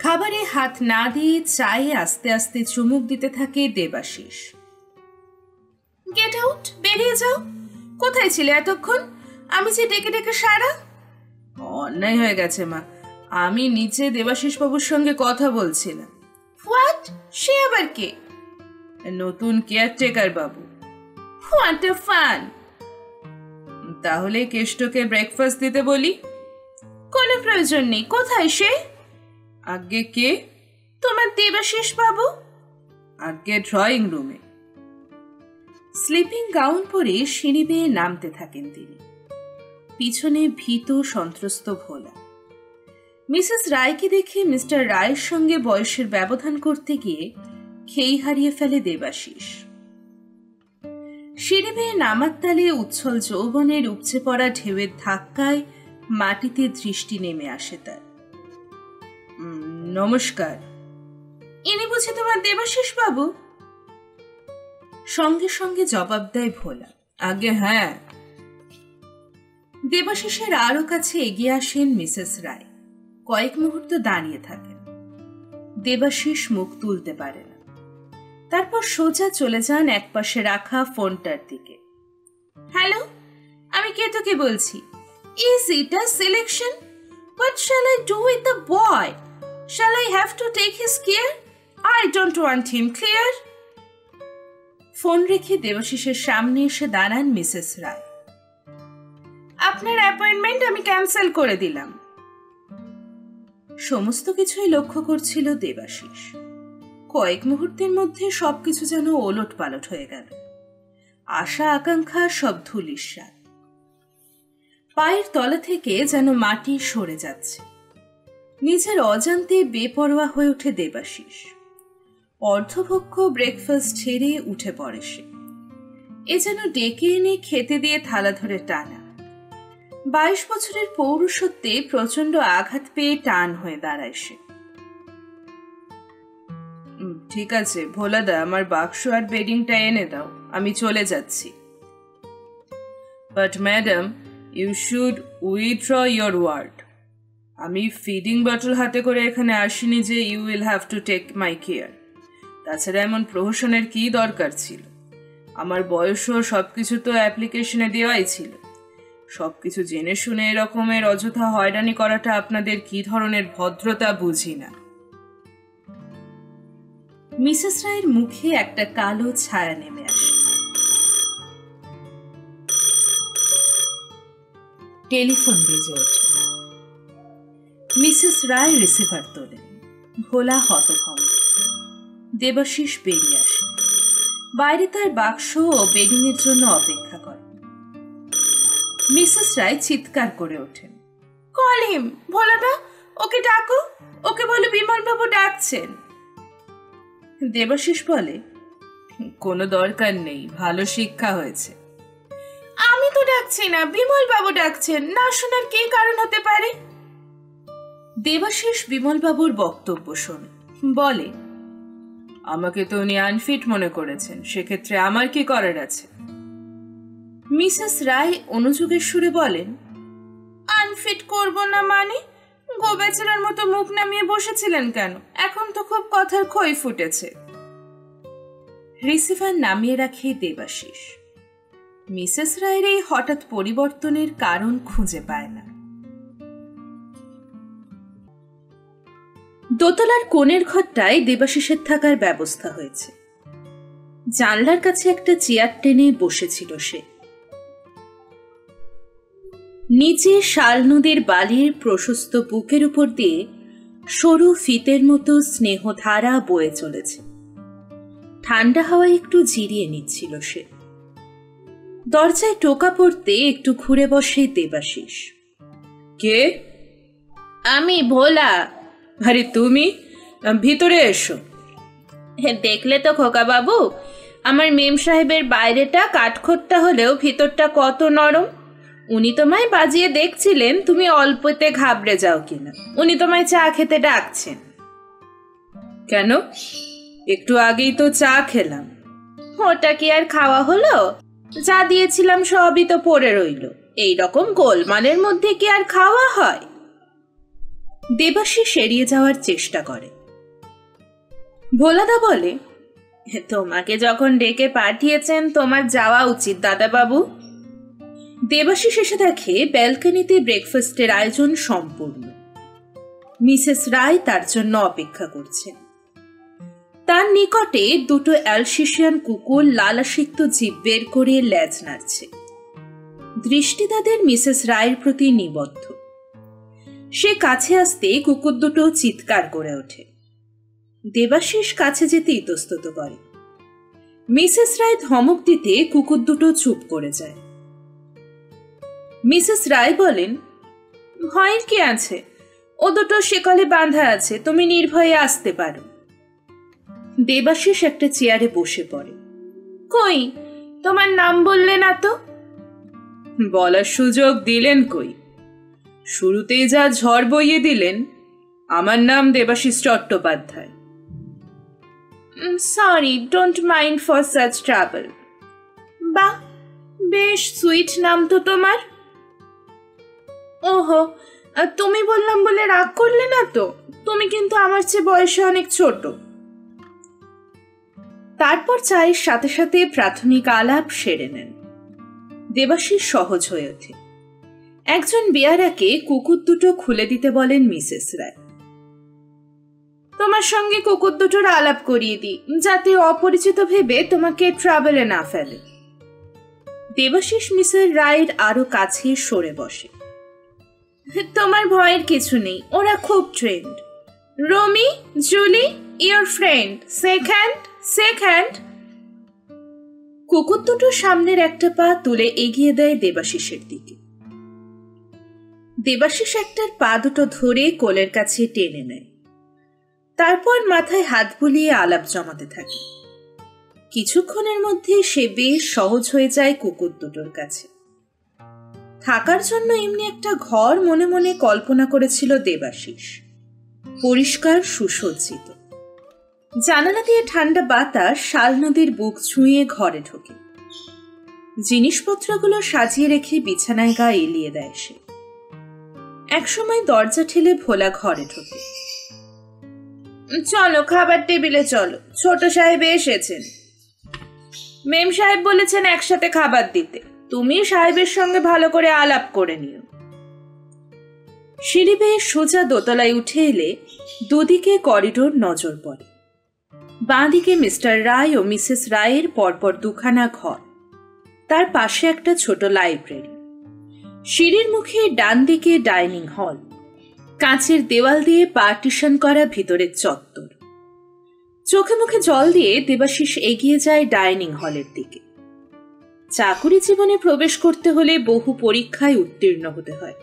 খাবারে হাত না দিয়ে চায়ে আস্তে আস্তে চুমুক দিতে থাকে দেবাশিস। গেট আউট, বেরিয়ে যাও। কোথায় ছিলে এতক্ষণ? আমি যে ডেকে ডেকে সারা। অন্যায় হয়ে গেছে মা, আমি নিচে দেবাশিস বাবুর সঙ্গে কথা বলছিলাম। হোয়াট? সে আবার কে? নতুন caretaker Babu. What a fun! তাহলে কেষ্টকে ব্রেকফাস্ট দিতে বলি। কোনো প্রয়োজন নেই। কোথায় সে? আগে কে? তোমার দেবাশিস বাবু। আগে ড্রয়িং রুমে। স্লিপিং গাউন পরে সিঁড়ি বেয়ে নামতে থাকেন তিনি। পিছনে ভীত সন্ত্রস্ত ভোলা। মিসেস রায়কে দেখে মিস্টার রায়ের সঙ্গে বয়সের ব্যবধান করতে গিয়ে খেই হারিয়ে ফেলে দেবাশিস। সিঁড়ি বেয়ে নামার তালে উচ্ছল যৌবনের উপচে পড়া ঢেউয়ের ধাক্কায় মাটিতে দৃষ্টি নেমে আসে তার। নমস্কার। ইনি বুঝি তোমার দেবাশিস বাবু? সঙ্গে সঙ্গে জবাব দেয় ভোলা, আগে হ্যাঁ। দেবাশিসের আরো কাছে এগিয়ে আসেন মিসেস রায়। কয়েক মুহূর্ত দাঁড়িয়ে থাকেন। দেবাশিস মুখ তুলতে পারে না। তারপর সোজা চলে যান একপাশে রাখা ফোনটার দিকে। হ্যালো, আমি কেতকে বলছি। Is it a selection? What shall I do with the boy? Shall I have to take his care? I don't want him, clear? Phone রেখে দেবাশিসের সামনে এসে দাঁড়ান মিসেস রায়। আপনার অ্যাপয়েন্টমেন্ট আমি ক্যান্সেল করে দিলাম। সমস্ত কিছুই লক্ষ্য করছিল দেবাশিস। কয়েক মুহূর্তের মধ্যে সবকিছু যেন ওলট পালট হয়ে গেল। আশা আকাঙ্ক্ষা সব ধূলিসাৎ। পায়ের তলা থেকে যেন মাটি সরে যাচ্ছে। নিজের অজান্তে বেপরোয়া হয়ে ওঠে দেবাশিস। অর্ধভক্ষ ব্রেকফাস্ট ছেড়ে উঠে পড়ে সে। এ যেন ডেকে এনে খেতে দিয়ে থালা ধরে টানা। 22 বছরের পৌরুষত্বে প্রচন্ড আঘাত পেয়ে টান হয়ে দাঁড়ায় সে। ঠিক আছে ভোলাদা, আমার বাক্স আর বেডিংটা এনে দাও, আমি চলে যাচ্ছি। But madam, you should withdraw your word. আমি ফিডিং বটল হাতে করে এখানে আসিনি যে you will have to take my care. তাছাড়া এমন প্রহসনের কি দরকার ছিল? আমার বয়সও সবকিছু তো অ্যাপ্লিকেশনে দেওয়াই ছিল। সবকিছু জেনে শুনে এরকমের অযথা হয়রানি করাটা আপনাদের কি ধরনের ভদ্রতা বুঝি না। মিসেস রায়ের মুখে একটা কালো ছায়া নেমে আসে। টেলিফোন বেজে ওঠে। মিসেস রায় রিসিভার তোলেন। ভোলা হতভম্ব। দেবাশিস বেরিয়ে আসে। বাইরে তার বাক্স ও বেডিংয়ের জন্য অপেক্ষা করে। মিসেস রায় চিৎকার করে ওঠেন, কল হিম, ভোলাদা, ওকে ডাকো, ওকে বলে বিমলবাবু ডাকছেন। দেবাশিস বলে, কোনো দরকার নেই, ভালো শিক্ষা হয়েছে। আমি তো ডাকছি না, বিমলবাবু ডাকছেন, না শোনার কি কারণ হতে পারে? দেবাশিস বিমলবাবুর বক্তব্য শোনে, বলে, আমাকে তো উনি আনফিট মনে করেছেন, সেক্ষেত্রে আমার কি করার আছে? মিসেস রায় অনুযোগের সুরে বলেন, আনফিট করব না মানে? গোবেচারার মতো মুখ নামিয়ে বসেছিলেন কেন? এখন তো খুব কথার খই ফুটেছে। রিসিভার নামিয়ে রাখে দেবাশিস। মিসেস রায়ের এই হঠাৎ পরিবর্তনের কারণ খুঁজে পায় না। দোতলার কোণের ঘরটায় দেবাশিসের থাকার ব্যবস্থা হয়েছে। জানলার কাছে একটা চেয়ার টেনে বসেছিল সে। নিচে শাল নদীর বালির প্রশস্ত বুকের উপর দিয়ে সরু ফিতের মতো স্নেহধারা বয়ে চলেছে। ঠান্ডা হাওয়ায় একটু জিরিয়ে নিচ্ছিল সে। দরজায় টোকা পড়তে একটু ঘুরে বসে দেবাশিস। কে? আমি ভোলা। আরে তুমি, ভিতরে এসো। দেখলে তো খোকা বাবু, আমার মেম সাহেবের বাইরেটা কাঠখোট্টা হলেও ভিতরটা কত নরম। উনি তোমায় বাজিয়ে দেখছিলেন তুমি অল্পতে ঘাবড়ে যাও কিনা। উনি তোমায় চা খেতে ডাকছেন। কেন? একটু আগেই তো চা খেলাম। ওটা কি আর খাওয়া হলো? যা দিয়েছিলাম সবই তো পড়ে রইল। এইরকম গোলমালের মধ্যে কি আর খাওয়া হয়? দেবাশিস এড়িয়ে যাওয়ার চেষ্টা করে। ভোলাদা বলে, তোমাকে যখন ডেকে পাঠিয়েছেন তোমার যাওয়া উচিত দাদাবাবু। দেবাশিস এসে দেখে ব্যালকনিতে ব্রেকফাস্টের আয়োজন সম্পূর্ণ। মিসেস রায় তার জন্য অপেক্ষা করছেন। তার নিকটে দুটো অ্যালসেশিয়ান কুকুর লালাসিক্ত জিভ বের করে লেজ নাড়ছে। দৃষ্টি তাদের মিসেস রায়ের প্রতি নিবদ্ধ। সে কাছে আসতে কুকুর দুটো চিৎকার করে ওঠে। দেবাশিস কাছে যেতে ইতস্তত করে। মিসেস রায় ধমক দিতে কুকুর দুটো চুপ করে যায়। মিসেস রায় বলেন, ভয়ের কি আছে? ও দুটো শেকলে বাঁধা আছে, তুমি নির্ভয়ে আসতে পারো। দেবাশিস একটা চেয়ারে বসে পড়ে। কই, তোমার নাম বললে না তো? বলার সুযোগ দিলেন কই? শুরুতেই যা ঝড় বইয়ে দিলেন। আমার নাম Debashis Chattopadhyay. Sorry, don't mind for such trouble. বাহ, বেশ সুইট নাম তো তোমার। ওহো, তুমি বললাম বলে রাগ করলে না তো? তুমি কিন্তু আমার চেয়ে বয়সে অনেক ছোট। তারপর চায়ের সাথে সাথে প্রাথমিক আলাপ সেরে নেন। দেবাশিস সহজ হয়ে ওঠে। একজন বেয়ারাকে কুকুর দুটো খুলে দিতে বলেন মিসেস রায়। তোমার সঙ্গে কুকুর দুটোর আলাপ করিয়ে দিই, যাতে অপরিচিত ভেবে তোমাকে ট্রাভেলে না ফেলে। দেবাশিস মিসেস রায়ের আরো কাছে সরে বসে। তোমার ভয়ের কিছু নেই, ওরা খুব trained. Rummy, Julie, your friend, shake hand, shake hand. কুকুর দুটো সামনের একটা পা তুলে এগিয়ে দেয় দেবাশিসের দিকে। দেবাশিস একটার পা দুটো ধরে কোলের কাছে টেনে নেয়। তারপর মাথায় হাত বুলিয়ে আলাপ জমাতে থাকে। কিছুক্ষণের মধ্যে সে বেশ সহজ হয়ে যায় কুকুর দুটোর কাছে। থাকার জন্য এমনি একটা ঘর মনে মনে কল্পনা করেছিল দেবাশিস। পরিষ্কার, সুসজ্জিত। জানালা দিয়ে ঠান্ডা বাতাস শাল নদীর বুক ছুঁয়ে ঘরে ঢোকে। জিনিসপত্রগুলো সাজিয়ে রেখে বিছানায় গা এলিয়ে দেয় সে। একসময় দরজা ঠেলে ভোলা ঘরে ঢোকে। চলো, খাবার টেবিলে চলো, ছোট সাহেব এসেছেন। মেম সাহেব বলেছেন একসাথে খাবার দিতে, তুমি সাহেবের সঙ্গে ভালো করে আলাপ করে নিও। সিঁড়ি বেয়ে সোজা দোতলায় উঠে এলে দুদিকে করিডোর নজর পড়ে। বাঁদিকে মিস্টার রায় ও মিসেস রায়ের পরপর দুখানা ঘর, তার পাশে একটা ছোট লাইব্রেরি। সিঁড়ির মুখে ডান দিকে ডাইনিং হল, কাঁচের দেওয়াল দিয়ে পার্টিশন করা ভিতরের চত্বর। চোখে মুখে জল দিয়ে দেবাশিস এগিয়ে যায় ডাইনিং হলের দিকে। চাকুরি জীবনে প্রবেশ করতে হলে বহু পরীক্ষায় উত্তীর্ণ হতে হয়।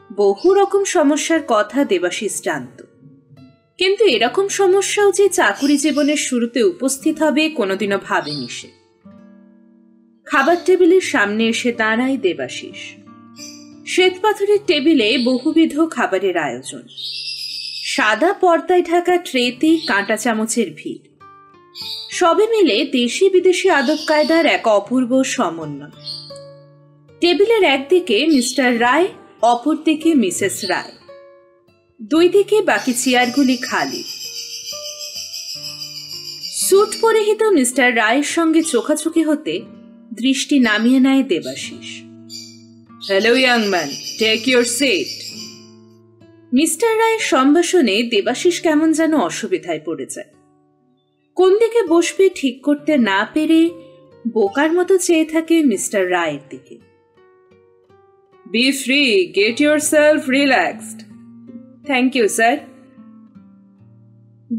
বহু রকম সমস্যার কথা দেবাশিস জানত, কিন্তু এরকম সমস্যাও যে চাকুরি জীবনের শুরুতে উপস্থিত হবে কোনোদিনও ভাবেনি সে। খাবার টেবিলের সামনে এসে দাঁড়ায় দেবাশিস। শ্বেতপাথরের টেবিলে বহুবিধ খাবারের আয়োজন। সাদা পর্দায় ঢাকা ট্রেতেই কাঁটা চামচের ভিড়। সবে মিলে দেশি বিদেশি আদব কায়দার এক অপূর্ব সমন্বয়। টেবিলের একদিকে মিস্টার রায়, অপরদিকে মিসেস রায়। দুই দিকে বাকি চেয়ারগুলি খালি। স্যুট পরিহিত মিস্টার রায়ের সঙ্গে চোখাচোখি হতে দৃষ্টি নামিয়ে নেয় Debashis. Hello young man, take your seat. Mister রায়ের সম্ভাষণে দেবাশিস কেমন যেন অসুবিধায় পড়ে যায়। কোন দিকে বসবে ঠিক করতে না পেরে বোকার মতো চেয়ে থাকে মিস্টার রায়ের দিকে। Be free, get yourself relaxed. Thank you sir.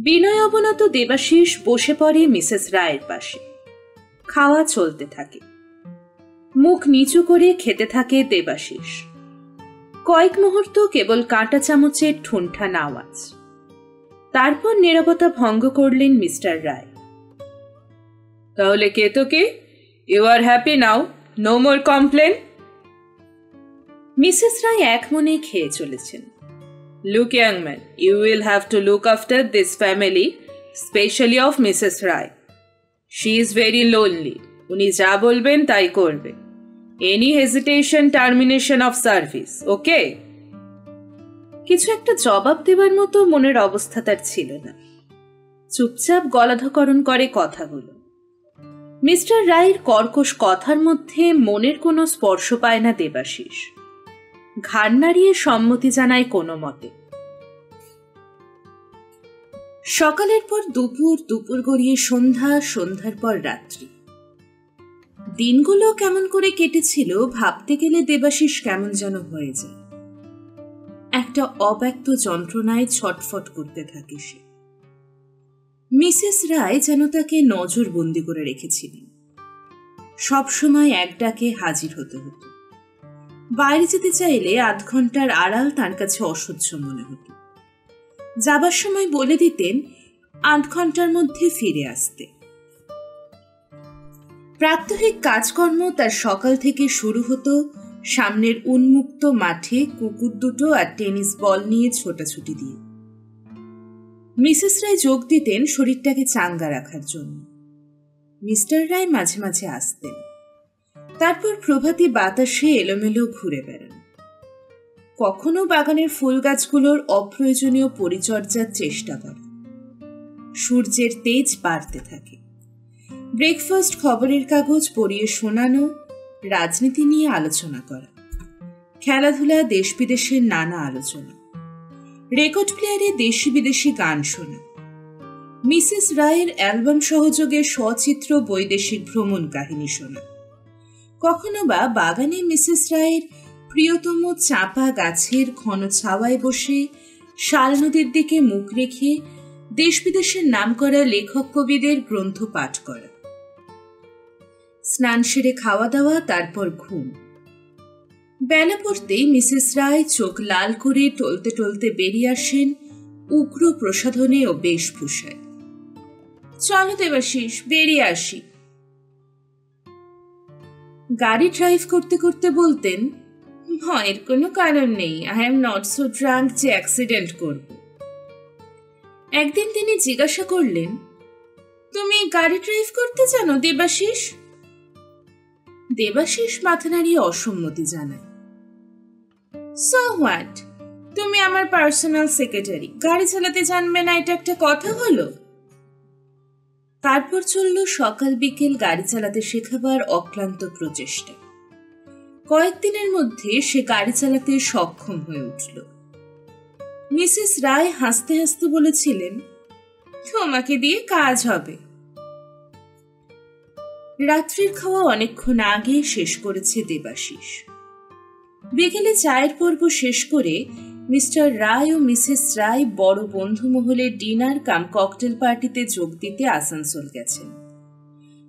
বিনয় অবনত দেবাশিস বসে পড়ে মিসেস রায়ের পাশে। খাওয়া চলতে থাকে। মুখ নিচু করে খেতে থাকে দেবাশিস। কয়েক মুহূর্ত কেবল কাঁটা চামচের ঠুনঠান আওয়াজ। তারপর নীরবতা ভঙ্গ করলেন মিস্টার রায়। তাহলে কে তো কে? You are happy now, no more complain? Mrs Roy এক মনে খেয়ে চলেছেন। Look, young man, you will have to look after this family, especially of Mrs. Rai. She is very lonely. উনি যা বলবেন তাই করবে। Any hesitation, termination of service, okay? কিছু একটা জবাব দেবার মতো মনের অবস্থা তার ছিল না। চুপচাপ গলাধকরণ করে কথাগুলো। মিস্টার রায়ের কর্কশ কথার মধ্যে মনের কোনো স্পর্শ পায় না দেবাশিস। ঘাড় নাড়িয়ে সম্মতি জানায় কোনো মতে। সকালের পর দুপুর, দুপুর গড়িয়ে সন্ধ্যা, সন্ধ্যার পর রাত্রি। দিনগুলো কেমন করে কেটেছিল ভাবতে গেলে দেবাশিস কেমন যেন হয়ে যায়। একটা অব্যক্ত যন্ত্রণায় ছটফট করতে থাকে সে। মিসেস রায় যেন তাকে নজরবন্দি করে রেখেছিলেন। সবসময় এক ডাকে হাজির হতে হতো। বাইরে যেতে চাইলে আধ ঘন্টার আড়াল তার কাছে অসহ্য মনে হতো। যাবার সময় বলে দিতেন ৮ ঘন্টার মধ্যে ফিরে আসতে। প্রাত্যহিক কাজকর্ম তার সকাল থেকে শুরু হতো সামনের উন্মুক্ত মাঠে কুকুর দুটো আর টেনিস বল নিয়ে ছোটাছুটি দিয়ে। মিসেস রায় যোগ দিতেন শরীরটাকে চাঙ্গা রাখার জন্য। মিস্টার রায় মাঝে মাঝে আসতেন। তারপর প্রভাতী বাতাসে এলোমেলো ঘুরে বেড়ান। কখনো বাগানের ফুল গাছগুলোর অপ্রয়োজনীয় পরিচর্যার চেষ্টা করেন। সূর্যের তেজ বাড়তে থাকে। ব্রেকফাস্ট, খবরের কাগজ পড়িয়ে শোনানো, রাজনীতি নিয়ে আলোচনা করা, খেলাধুলা, দেশ বিদেশের নানা আলোচনা, রেকর্ড প্লেয়ারে দেশি বিদেশি গান শোনা, মিসেস রায়ের অ্যালবাম সহযোগে সচিত্র বৈদেশিক ভ্রমণ কাহিনী শোনা। কখনো বা বাগানে মিসেস রায়ের প্রিয়তম চাঁপা গাছের ঘন ছাওয়ায় বসে শাল নদীর দিকে মুখ রেখে দেশ বিদেশের নামকরা লেখক কবিদের গ্রন্থ পাঠ করা। স্নান সেরে খাওয়া দাওয়া, তারপর ঘুম। বেলা পড়তেই মিসেস রায় চোখ লাল করে টলতে টলতে বেরিয়ে আসেন উগ্র প্রসাধনে ও বেশভূষায়। চলো দেবাশিস, বেরিয়ে আসি। গাড়ি ড্রাইভ করতে করতে বলতেন, ভয়ের কোনো কারণ নেই, I am not so drunk যে অ্যাক্সিডেন্ট করব। একদিন তিনি জিজ্ঞাসা করলেন, তুমি গাড়ি ড্রাইভ করতে জানো দেবাশিস? দেবাশিস মাথা নাড়িয়ে অসম্মতি জানায়। সো হোয়াট, তুমি আমার পার্সোনাল সেক্রেটারি, গাড়ি চালাতে জানবে না এটা একটা কথা হলো? তারপর চলল সকাল বিকেল গাড়ি চালাতে শেখাবার অক্লান্ত প্রচেষ্টা। কয়েকদিনের মধ্যে সে গাড়ি চালাতে সক্ষম হয়ে উঠল। মিসেস রায় হাসতে হাসতে বলেছিলেন, তোমাকে দিয়ে কাজ হবে। রাত্রির খাওয়া অনেকক্ষণ আগে শেষ করেছে দেবাশিস। বিকেলে চায়ের পর্ব শেষ করে মিস্টার রায় ও মিসেস রায় বড় বন্ধু মহলে ডিনার কাম ককটেল পার্টিতে যোগ দিতে আসানসোল গেছেন।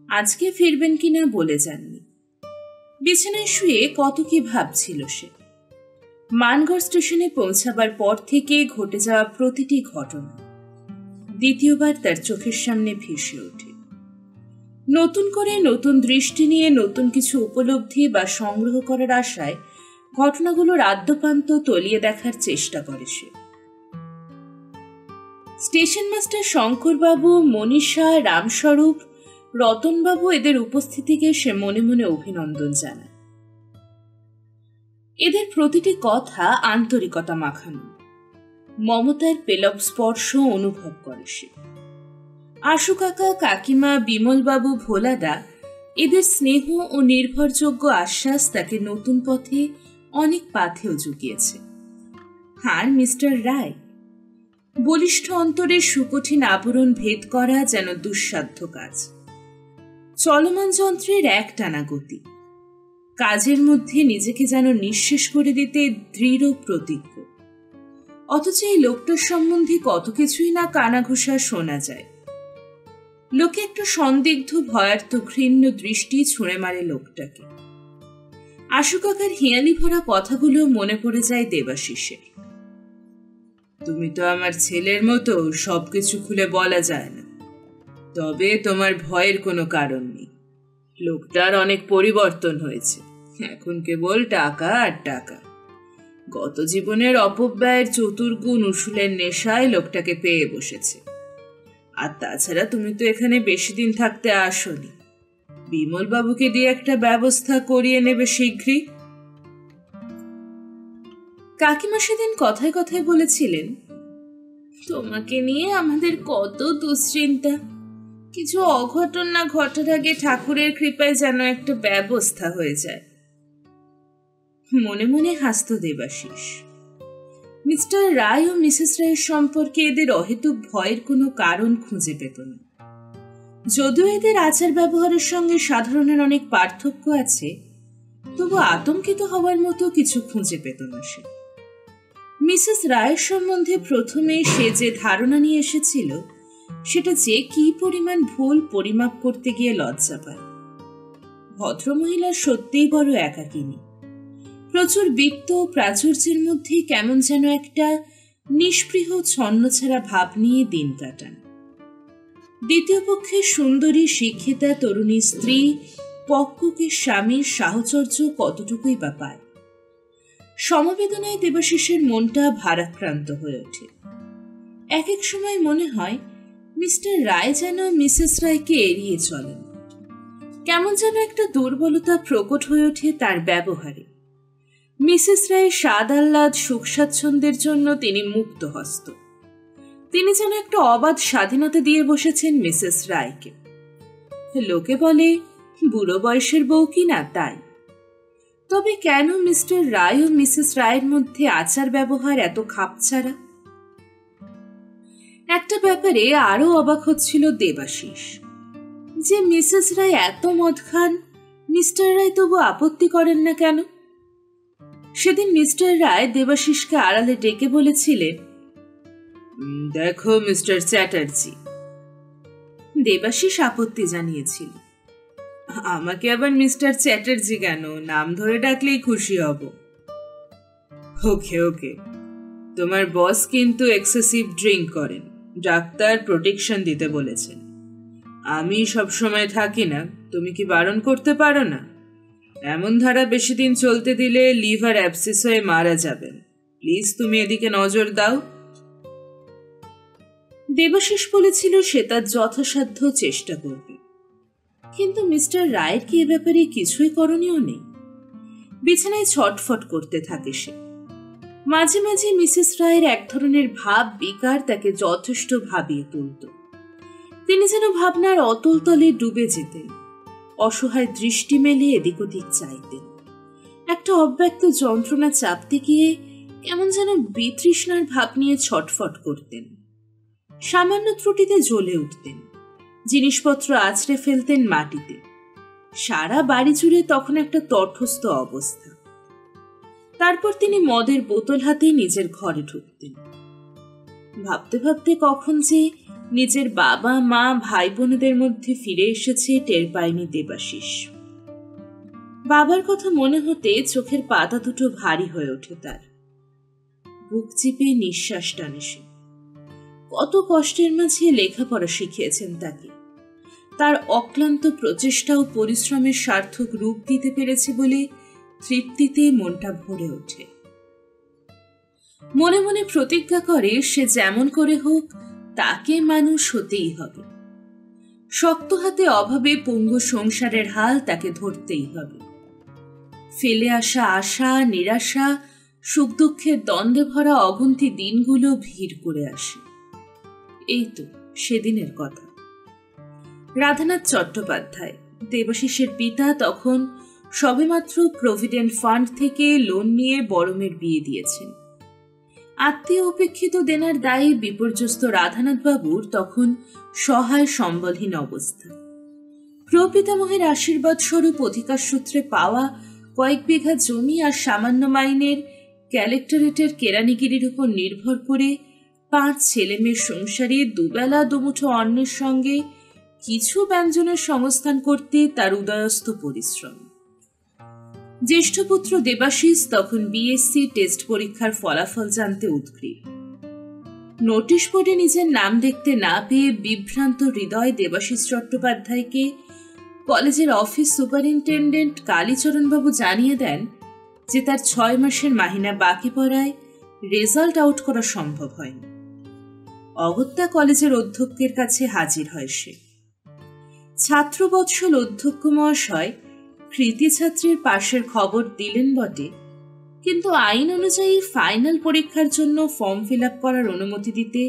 আজকে ফিরবেন কিনা বলে যাননি। বিছানায় শুয়ে কত কি ভাবছিল সে। মানগড় স্টেশনে পৌঁছাবার পর থেকে ঘটে যাওয়া প্রতিটি ঘটনা দ্বিতীয়বার তার চোখের সামনে ভেসে ওঠে। নতুন করে নতুন দৃষ্টি নিয়ে নতুন কিছু উপলব্ধি বা সংগ্রহ করার আশায় ঘটনাগুলোর আদ্যপান্ত তলিয়ে দেখার চেষ্টা করে সে। স্টেশন মাস্টার শঙ্করবাবু, মনীষা, রামস্বরূপ, রতনবাবু এদের উপস্থিতিকে সে মনে মনে অভিনন্দন জানায়। এদের প্রতিটি কথা আন্তরিকতা মাখানো, মমতার পেলব স্পর্শ অনুভব করে সে। আশু কাকা, কাকিমা, বিমলবাবু, ভোলাদা এদের স্নেহ ও নির্ভরযোগ্য আশ্বাস তাকে নতুন পথে অনেক পাথেও জুগিয়েছে। আর মিস্টার রায়, বলিষ্ঠ অন্তরের সুকঠিন আবরণ ভেদ করা যেন দুঃসাধ্য কাজ। চলমান যন্ত্রের একটানা গতি, কাজের মধ্যে নিজেকে যেন নিঃশেষ করে দিতে দৃঢ় প্রতিজ্ঞ। অথচ এই লোকটার সম্বন্ধে কত কিছুই না কানাঘুষা শোনা যায়। লোকে একটু সন্দিগ্ধ ভয়ার্থ ঘৃণ্য দৃষ্টি ছুঁড়ে মারে লোকটাকে। আশু কাকার হিয়ালি ভরা কথাগুলো মনে পড়ে যায় দেবাশিসের। তুমি তো আমার ছেলের মতো সবকিছু খুলে বলা যায় না, তবে তোমার ভয়ের কোনো কারণ নেই। লোকটার অনেক পরিবর্তন হয়েছে, এখন কেবল টাকা আর টাকা। গত জীবনের অপব্যয়ের চতুর্গুণ উসুলের নেশায় লোকটাকে পেয়ে বসেছে। আর তাছাড়া তুমি তো এখানে বেশি দিন থাকতে আসোনি। বিমল বাবুকে দিয়ে একটা ব্যবস্থা করিয়ে নেবে শীঘ্রই। কাকিমা সেদিন কথায় কথায় বলেছিলেন, তোমাকে নিয়ে আমাদের কত দুশ্চিন্তা, কিছু অঘটন না ঘটার আগে ঠাকুরের কৃপায় যেন একটা ব্যবস্থা হয়ে যায়। মনে মনে হাসত দেবাশিস। মিস্টার রায় ও মিসেস রায়ের সম্পর্কে এদের অহেতুক ভয়ের কোনো কারণ খুঁজে পেত না। যদিও এদের আচার ব্যবহারের সঙ্গে সাধারণের অনেক পার্থক্য আছে, তবু আতঙ্কিত হওয়ার মতো কিছু খুঁজে পেত না সে। মিসেস রায়ের সম্বন্ধে প্রথমে সে যে ধারণা নিয়ে এসেছিল, সেটা যে কি পরিমাণ ভুল পরিমাপ করতে গিয়ে লজ্জা পায়। ভদ্রমহিলা সত্যিই বড় একাকিনী। প্রচুর বিত্ত ও প্রাচুর্যের মধ্যে কেমন যেন একটা নিষ্পৃহ ছন্নছাড়া ভাব নিয়ে দিন কাটান। দ্বিতীয় পক্ষে সুন্দরী শিক্ষিতা তরুণী স্ত্রী পক্ককে স্বামীর সাহচর্য কতটুকুই বা পায়। সমবেদনায় দেবাশিসের মনটা ভারাক্রান্ত হয়ে ওঠে। এক এক সময় মনে হয় মিস্টার রায় যেন মিসেস রায়কে এড়িয়ে চলেন। কেমন যেন একটা দুর্বলতা প্রকট হয়ে ওঠে তার ব্যবহারে। মিসেস রায়ের স্বাদ আহ্লাদ সুখ স্বাচ্ছন্দ্যের জন্য তিনি মুক্ত হস্ত। তিনি যেন একটা অবাধ স্বাধীনতা দিয়ে বসেছেন মিসেস রায়কে। লোকে বলে বুড়ো বয়সের বউ কি না, তাই। তবে কেন মিস্টার রায় ও মিসেস রায়ের মধ্যে আচার ব্যবহার এত খাপছাড়া? একটা ব্যাপারে আরো অবাক হচ্ছিল দেবাশিস, যে মিসেস রায় এত মদ খান, মিস্টার রায় তবু আপত্তি করেন না কেন? সেদিন মিস্টার রায় দেবাশিসকে আড়ালে ডেকে বলেছিলেন, দেখো মিস্টার চ্যাটার্জি। দেবাশিস আপত্তি জানিয়েছিল, আমাকে আবার মিস্টার চ্যাটার্জি কেন, নাম ধরে ডাকলেই খুশি হব। ওকে ওকে, তোমার বস কিন্তু এক্সেসিভ ড্রিঙ্ক করেন, ডাক্তার প্রোটেকশন দিতে বলেছেন। আমি সব সময় থাকি না, তুমি কি বারণ করতে পারো না? এমন ধারা বেশি দিন চলতে দিলে লিভার অ্যাবসেস হয়ে মারা যাবেন। প্লিজ তুমি এদিকে নজর দাও। দেবাশিস বলেছিল সে তার যথাসাধ্য চেষ্টা করবে, কিন্তু মিস্টার রায়ের কি এ ব্যাপারে কিছুই করণীয় নেই। বিছানায় ছটফট করতে থাকে সে। মাঝে মাঝে মিসেস রায়ের এক ধরনের ভাব বিকার তাকে যথেষ্ট ভাবিয়ে তুলত। তিনি যেন ভাবনার অতল তলে ডুবে যেতেন, অসহায় দৃষ্টি মেলে এদিক ওদিক চাইতেন। একটা অব্যক্ত যন্ত্রণা চাপতে গিয়ে কেমন যেন বিতৃষ্ণার ভাব নিয়ে ছটফট করতেন। সামান্য ত্রুটিতে জ্বলে উঠতেন, জিনিসপত্র আছড়ে ফেলতেন মাটিতে। সারা বাড়ি জুড়ে তখন একটা তটস্থ অবস্থা। তারপর তিনি মদের বোতল হাতে নিজের ঘরে ঢুকতেন। ভাবতে ভাবতে কখন যে নিজের বাবা মা ভাই বোনেদের মধ্যে ফিরে এসেছে টের পায়নি দেবাশিস। বাবার কথা মনে হতে চোখের পাতা দুটো ভারী হয়ে ওঠে তার। বুক চিপে নিঃশ্বাস টানে সে। কত কষ্টের মাঝে লেখাপড়া শিখিয়েছেন তাকে। তার অক্লান্ত প্রচেষ্টা ও পরিশ্রমের সার্থক রূপ দিতে পেরেছে বলে তৃপ্তিতে মনটা ভরে ওঠে। মনে মনে প্রতিজ্ঞা করে সে যেমন করে হোক তাকে মানুষ হতেই হবে। শক্ত হাতে অভাবে পঙ্গু সংসারের হাল তাকে ধরতেই হবে। ফেলে আসা আশা, নিরাশা, সুখ দুঃখের দ্বন্দ্বে ভরা অগুন্তি দিনগুলো ভিড় করে আসে। এই তো সেদিনের কথা। রাধানাথ চট্টোপাধ্যায়, দেবাশিসের পিতা, তখন সবেমাত্র প্রভিডেন্ট ফান্ড থেকে লোন নিয়ে বড়মের বিয়ে দিয়েছেন। আত্মীয় উপেক্ষিত দেনার দায়ে বিপর্যস্ত রাধানাথ বাবুর তখন সহায় সম্বলহীন অবস্থা। প্রপিতামহের আশীর্বাদ স্বরূপ অধিকার সূত্রে পাওয়া কয়েক বিঘা জমি আর সামান্য মাইনের ক্যালেক্টরেটের কেরানিগিরির উপর নির্ভর করে 5 ছেলেমেয়ের সংসারে দুবেলা দুমুঠো অন্নের সঙ্গে কিছু ব্যঞ্জনের সংস্থান করতে তার উদয়স্থ পরিশ্রম। জ্যেষ্ঠ পুত্র দেবাশিস তখন বিএসসি টেস্ট পরীক্ষার ফলাফল জানতে উদগ্রীব। নোটিশ বোর্ডে নিজের নাম দেখতে না পেয়ে বিভ্রান্ত হৃদয় দেবাশিস চট্টোপাধ্যায়কে কলেজের অফিস সুপারিনটেন্ডেন্ট কালীচরণবাবু জানিয়ে দেন যে তার 6 মাসের মাহিনা বাকি পড়ায় রেজাল্ট আউট করা সম্ভব হয়নি। অগত্যা কলেজের অধ্যক্ষের কাছে হাজির হয় সে। ছাত্রবৎসল অধ্যক্ষ মহাশয় কৃতি ছাত্রীর পাশের খবর দিলেন বটে, কিন্তু আইন অনুযায়ী ফাইনাল পরীক্ষার জন্য ফর্ম ফিল আপ করার অনুমতি দিতে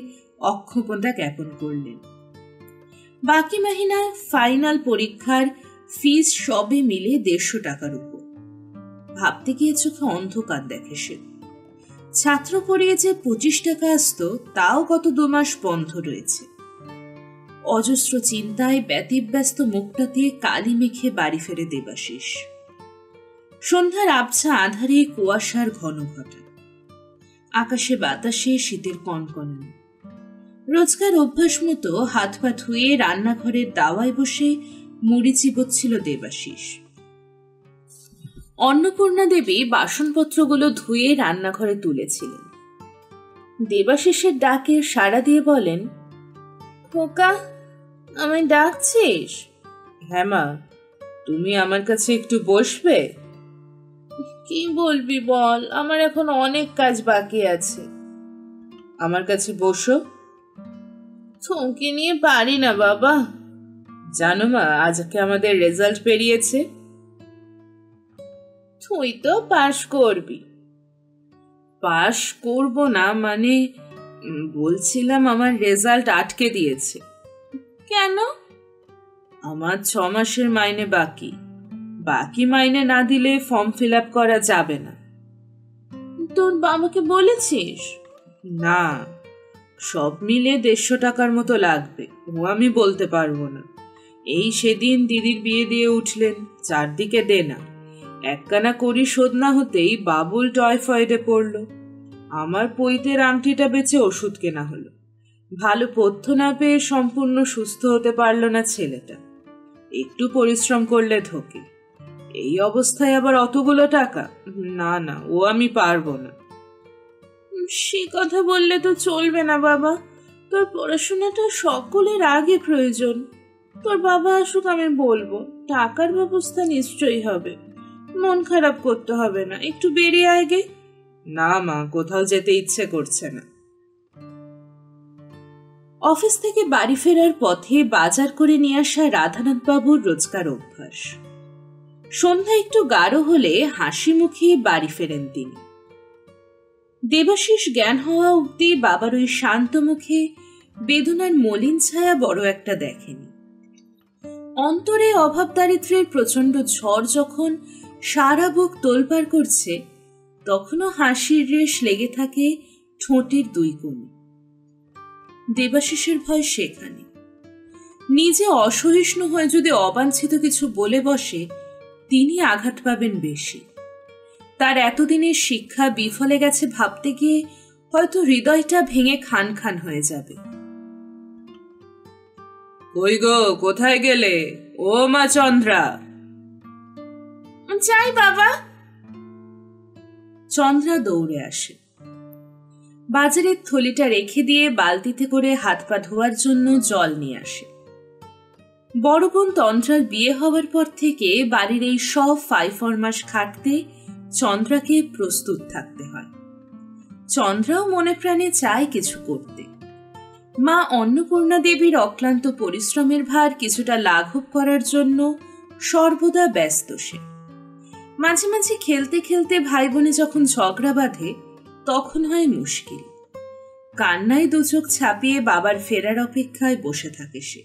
অক্ষমতা জ্ঞাপন করলেন। বাকি মাহিনা ফাইনাল পরীক্ষার ফিস সবে মিলে 150 টাকার উপর। ভাবতে গিয়ে চোখে অন্ধকার দেখে সে। ছাত্র পড়িয়ে যে 25 টাকা আসত তাও গত 2 মাস বন্ধ রয়েছে। অজস্র চিন্তায় ব্যতিব্যস্ত মুখটা দিয়ে কালি মেখে বাড়ি ফেরে দেবাশিস। সন্ধ্যার আবছা আধারে কুয়াশার ঘন ঘটা, আকাশে বাতাসে শীতের কনকনানি। রোজকার অভ্যাস মতো হাত পা ধুয়ে রান্নাঘরের দাওয়ায় বসে মুড়ি চিবোচ্ছিল দেবাশিস। অন্নপূর্ণা দেবী বাসনপত্রগুলো ধুয়ে রান্নাঘরে তুলেছিলেন। দেবাশিসের ডাকে সাড়া দিয়ে বলেন, খোকা, আমায় ডাকছিস? হ্যাঁ মা, তুমি আমার কাছে একটু বসবে? কি বলবি বল, আমার এখন অনেক কাজ বাকি আছে। আমার কাছে বসো। থমকে নিয়ে পারি না বাবা। জানো মা, আজকে আমাদের রেজাল্ট বেরিয়েছে। তুই তো পাশ করবি। পাশ করব না মানে, বলছিলাম আমার রেজাল্ট আটকে দিয়েছে। কেন? আমার 6 মাসের মাইনে বাকি। বাকি মাইনে না দিলে ফর্ম ফিল আপ করা যাবে না। তোর বাবাকে বলেছিস? না, সব মিলে 150 টাকার মতো লাগবে, ও আমি বলতে পারবো না। এই সেদিন দিদির বিয়ে দিয়ে উঠলেন, চারদিকে দেনা। একখানা করি শোধ না হতেই বাবুল টাইফয়েডে পড়ল। আমার পৈতের আংটিটা বেচে ওষুধ কেনা হলো। ভালো পথ্য না পেয়ে সম্পূর্ণ সুস্থ হতে পারল না ছেলেটা। একটু পরিশ্রম করলে ধোকে। এই অবস্থায় আবার অতগুলো টাকা? না না, ও আমি পারবো না। সে কথা বললে তো চলবে না বাবা। তোর পড়াশোনাটা সকলের আগে প্রয়োজন। তোর বাবা আসুক, আমি বলবো। টাকার ব্যবস্থা নিশ্চয়ই হবে। মন খারাপ করতে হবে না, একটু বেরিয়ে আগে। না মা, কোথাও যেতে ইচ্ছে করছে না। অফিস থেকে বাড়ি ফেরার পথে বাজার করে নিয়ে আসা রাধানাথ বাবুর রোজকার অভ্যাস। সন্ধ্যা একটু গাঢ় হলে হাসি মুখে বাড়ি ফেরেন তিনি। দেবাশিস জ্ঞান হওয়া অবধি বাবার ওই শান্ত মুখে বেদনার মলিন ছায়া বড় একটা দেখেনি। অন্তরে অভাব দারিদ্র্যের প্রচণ্ড ঝড় যখন সারা বুক তোলপাড় করছে, তখনও হাসির রেশ লেগে থাকে ঠোঁটের দুই কোণে। দেবাশিসের ভয় সেখানে। নিজে অসহিষ্ণু হয়ে যদি অবাঞ্ছিত কিছু বলে বসে, তিনি আঘাত পাবেন বেশি। তার এতদিনের শিক্ষা বিফলে গেছে ভাবতে গিয়ে হয়তো হৃদয়টা ভেঙে খান খান হয়ে যাবে। কই গো, কোথায় গেলে? ও মা চন্দ্রা। যাই বাবা। চন্দ্রা দৌড়ে আসে। বাজারের থলিটা রেখে দিয়ে বালতিতে করে হাত পা ধোয়ার জন্য জল নিয়ে আসে। বড় বোন তন্দ্রার বিয়ে হওয়ার পর থেকে বাড়ির এই সব ফাইফরমাস খাটতে চন্দ্রাকে প্রস্তুত থাকতে হয়। চন্দ্রাও মনে প্রাণে চায় কিছু করতে। মা অন্নপূর্ণা দেবীর অক্লান্ত পরিশ্রমের ভার কিছুটা লাঘব করার জন্য সর্বদা ব্যস্ত সে। মাঝে মাঝে খেলতে খেলতে ভাই বোনে যখন ঝগড়া বাঁধে, তখন হয় মুশকিল। কান্নায় দু চোখ ছাপিয়ে বাবার ফেরার অপেক্ষায় বসে থাকে সে।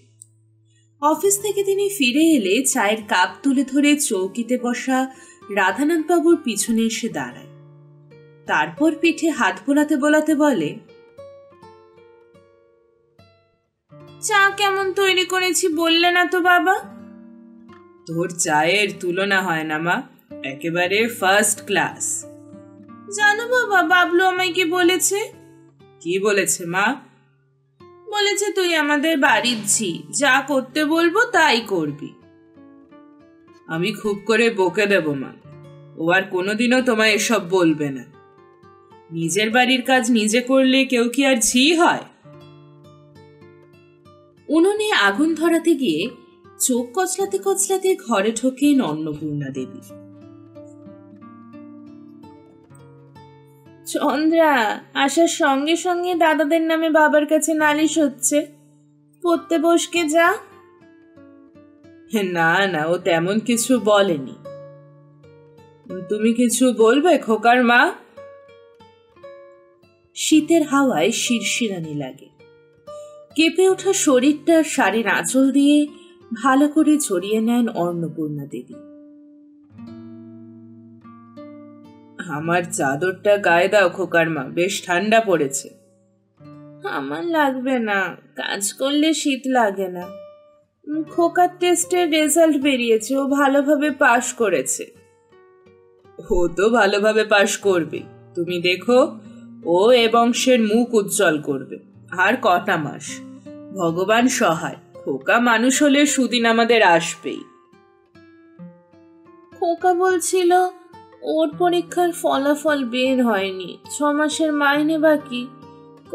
অফিস থেকে তিনি ফিরে এলে চায়ের কাপ তুলে ধরে চৌকিতে বসা রাধানাথ বাবুর পিছনে এসে দাঁড়ায়। তারপর পিঠে হাত বোলাতে বোলাতে বলে, চা কেমন তৈরি করেছি বললে না তো বাবা? তোর চায়ের তুলনা হয় না মা, একেবারে ফার্স্ট ক্লাস। জানো বাবা, বাবলু আমায় কি বলেছে? কি বলেছে মা? বলেছে তুই আমাদের বাড়ির ঝি, যা করতে বলবো তাই করবি। আমি খুব করে বকে দেব মা, ও আর কোনোদিনও তোমায় এসব বলবে না। নিজের বাড়ির কাজ নিজে করলে কেউ কি আর ঝি হয়? উনুনে আগুন ধরাতে গিয়ে চোখ কচলাতে কচলাতে ঘরে ঢোকেন অন্নপূর্ণা দেবী। চন্দ্রা, আসার সঙ্গে সঙ্গে দাদাদের নামে বাবার কাছে নালিশ হচ্ছে, পড়তে বসকে যা। না না, ও তেমন কিছু বলেনি। তুমি কিছু বলবে খোকার মা? শীতের হাওয়ায় শিরশিরানি লাগে। কেঁপে ওঠা শরীরটা শাড়ির আঁচল দিয়ে ভালো করে জড়িয়ে নেন অন্নপূর্ণা দেবী। আমার চাদরটা গায়ে দাও খোকার মা, বেশ ঠান্ডা পড়েছে। আমার লাগবে না, কাজ করলে শীত লাগে না। খোকার টেস্টের রেজাল্ট বেরিয়েছে, ও ভালোভাবে পাশ করেছে। ও তো ভালোভাবে পাশ করবে, তুমি দেখো, ও এ বংশের মুখ উজ্জ্বল করবে। আর কটা মাস, ভগবান সহায়, খোকা মানুষ হলে সুদিন আমাদের আসবেই। খোকা বলছিল ওর পরীক্ষার ফলাফল বের হয়নি, 6 মাসের মাইনে বাকি,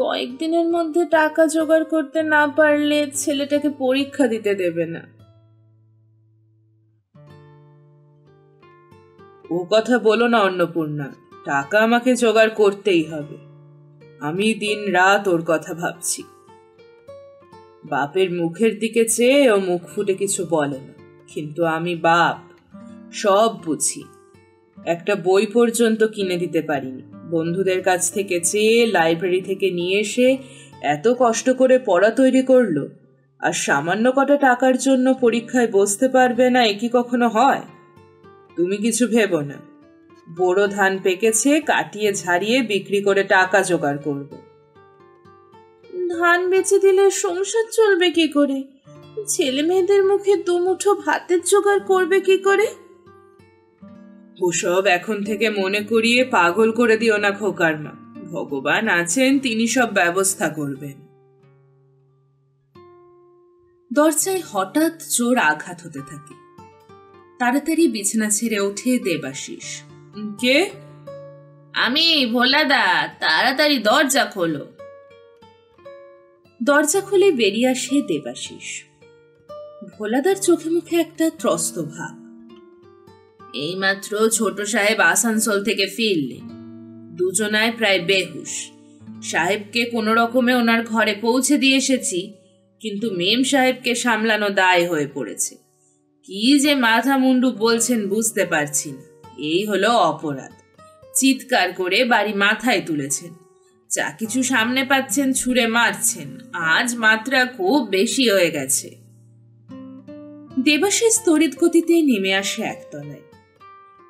কয়েকদিনের মধ্যে টাকা জোগাড় করতে না পারলে ছেলেটাকে পরীক্ষা দিতে দেবে না। ও কথা বলো না অন্নপূর্ণা, টাকা আমাকে জোগাড় করতেই হবে। আমি দিন রাত ওর কথা ভাবছি। বাপের মুখের দিকে চেয়ে ও মুখ ফুটে কিছু বলে না, কিন্তু আমি বাপ, সব বুঝি। একটা বই পর্যন্ত কিনে দিতে পারিনি, বন্ধুদের কাছ থেকে চেয়ে লাইব্রেরি থেকে নিয়ে এসে এত কষ্ট করে পড়া তৈরি করলো, আর সামান্য কটা টাকার জন্য পরীক্ষায় বসতে পারবে না, এ কি কখনো হয়? তুমি কিছু ভেবো না, বড় ধান পেকেছে, কাটিয়ে ঝাড়িয়ে বিক্রি করে টাকা জোগাড় করব। ধান বেচে দিলে সংসার চলবে কি করে? ছেলে মেয়েদের মুখে দুমুঠো ভাতের জোগাড় করবে কি করে? ওসব এখন থেকে মনে করিয়ে পাগল করে দিও না খোকার মা, ভগবান আছেন, তিনি সব ব্যবস্থা করবেন। দরজায় হঠাৎ জোর আঘাত হতে থাকে। তাড়াতাড়ি বিছানা ছেড়ে ওঠে দেবাশিস। কে? আমি, ভোলাদা, তাড়াতাড়ি দরজা খোলো। দরজা খুলে বেরিয়ে আসে দেবাশিস। ভোলাদার চোখে মুখে একটা ত্রস্ত ভাব। এইমাত্র ছোট সাহেব আসানসোল থেকে ফিরলেন, দুজনায় প্রায় বেহুশ। সাহেবকে কোনো রকমে ওনার ঘরে পৌঁছে দিয়ে এসেছি, কিন্তু মেম সাহেবকে সামলানো দায় হয়ে পড়েছে। কি যে মাথা মুন্ডু বলছেন বুঝতে পারছি না, এই হলো অপরাধ। চিৎকার করে বাড়ি মাথায় তুলেছেন। যা কিছু সামনে পাচ্ছেন ছুঁড়ে মারছেন। আজ মাত্রা খুব বেশি হয়ে গেছে। দেবাশিস তড়িৎ গতিতে নেমে আসে একতলায়।